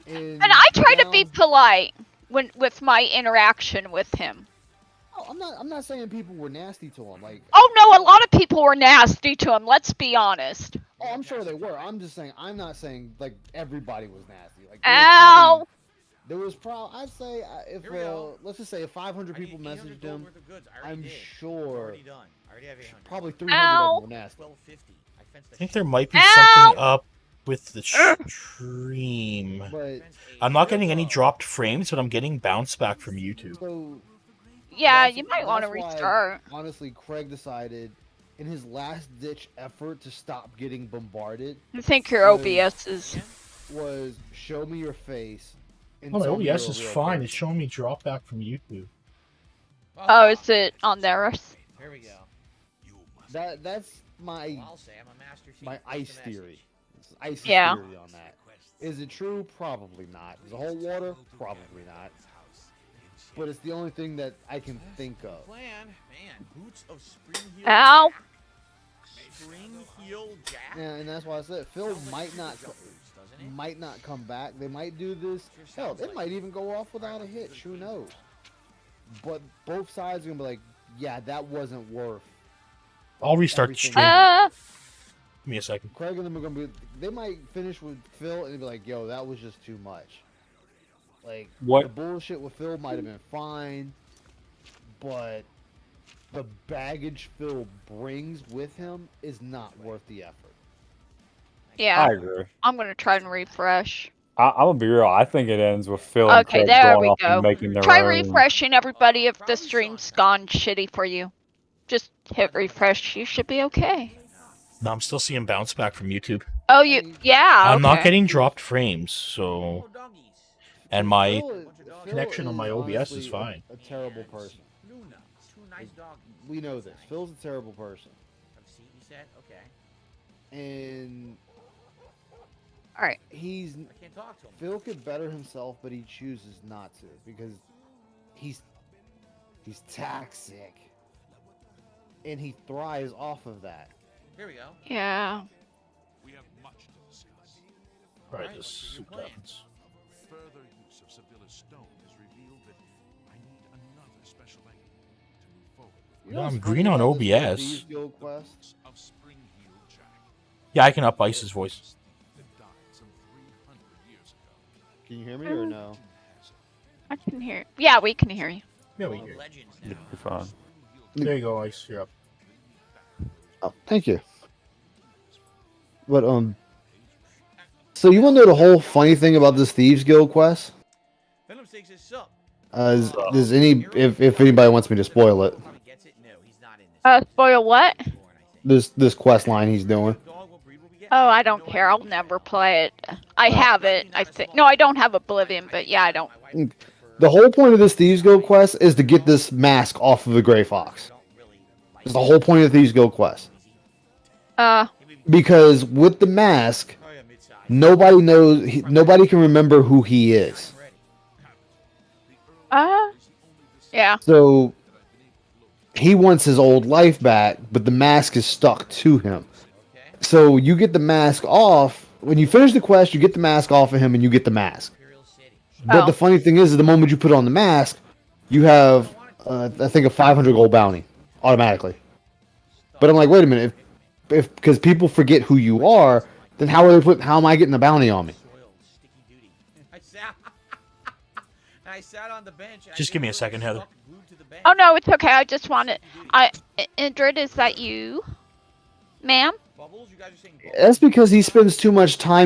And I try to be polite with my interaction with him. Oh, I'm not saying people were nasty to him. Like. Oh no, a lot of people were nasty to him. Let's be honest. Oh, I'm sure they were. I'm just saying. I'm not saying like everybody was nasty. Like. Ow. There was probably. I'd say if let's just say if 500 people messaged him, I'm sure probably 300 of them were nasty. I think there might be something up with the stream. But I'm not getting any dropped frames, but I'm getting bounce back from YouTube. So, yeah, you might want to restart. Honestly, Craig decided in his last-ditch effort to stop getting bombarded. I think your OBS was show me your face. Oh, my OBS is fine. It's showing me drop back from YouTube. Oh, is it on there? Here we go. That's my ice theory. Ice theory on that. Is it true? Probably not. Is the whole water? Probably not. But it's the only thing that I can think of. Boots of Spring Heel Ow! Spring Heel Jack. Yeah, and that's why I said Phil might not come back. They might do this. Hell, it might even go off without a hitch. Who knows? But both sides are gonna be like, yeah, that wasn't worth. I'll restart the stream. Give me a second. Craig and them are gonna be. They might finish with Phil and be like, "Yo, that was just too much." Like the bullshit with Phil might have been fine, but the baggage Phil brings with him is not worth the effort. Yeah, I agree. I'm gonna try and refresh. I'm gonna be real. I think it ends with Phil and Okay, Craig there going we off go. and making their Try own. refreshing, everybody. If the stream's gone shitty for you, just hit refresh. You should be okay. No, I'm still seeing bounce back from YouTube. Oh, yeah. I'm not okay. getting dropped frames, so. And my connection on my OBS is fine. A terrible person. We know this. Phil's a terrible person. And all right, Phil could better himself, but he chooses not to because he's toxic, and he thrives off of that. Here we go. Yeah. We have much to discuss. Alright, this soup happens. Further use of Sevilla's stone has revealed that I need another special item to move forward. No, I'm green on OBS. Of Spring Heel Jack. Yeah, I can up Ice's voice. Can you hear me or no? I can hear. Yeah, we can hear you. Yeah, we can hear you. You're fine. There you go, Ice. You're up. Oh, thank you. But so you want to know the whole funny thing about this Thieves Guild quest? Does if anybody wants me to spoil it? Spoil what? This quest line he's doing. Oh, I don't care. I'll never play it. I have it, I think. No, I don't have Oblivion, but yeah, I don't. The whole point of this Thieves Guild quest is to get this mask off of the Gray Fox. That's the whole point of the Thieves Guild quest. Because with the mask, nobody knows, nobody can remember who he is. Yeah. So he wants his old life back, but the mask is stuck to him. So you get the mask off. When you finish the quest, you get the mask off of him and you get the mask. But the funny thing is, the moment you put on the mask, you have, I think, a 500 gold bounty automatically. But I'm like, wait a minute, if because people forget who you are, then how am I getting a bounty on me? I sat on the bench. Just give me a second, Heather. Oh no, it's okay. I just wanted. Indrid, is that you, ma'am? Bubbles, you guys are saying That's because he spends too much time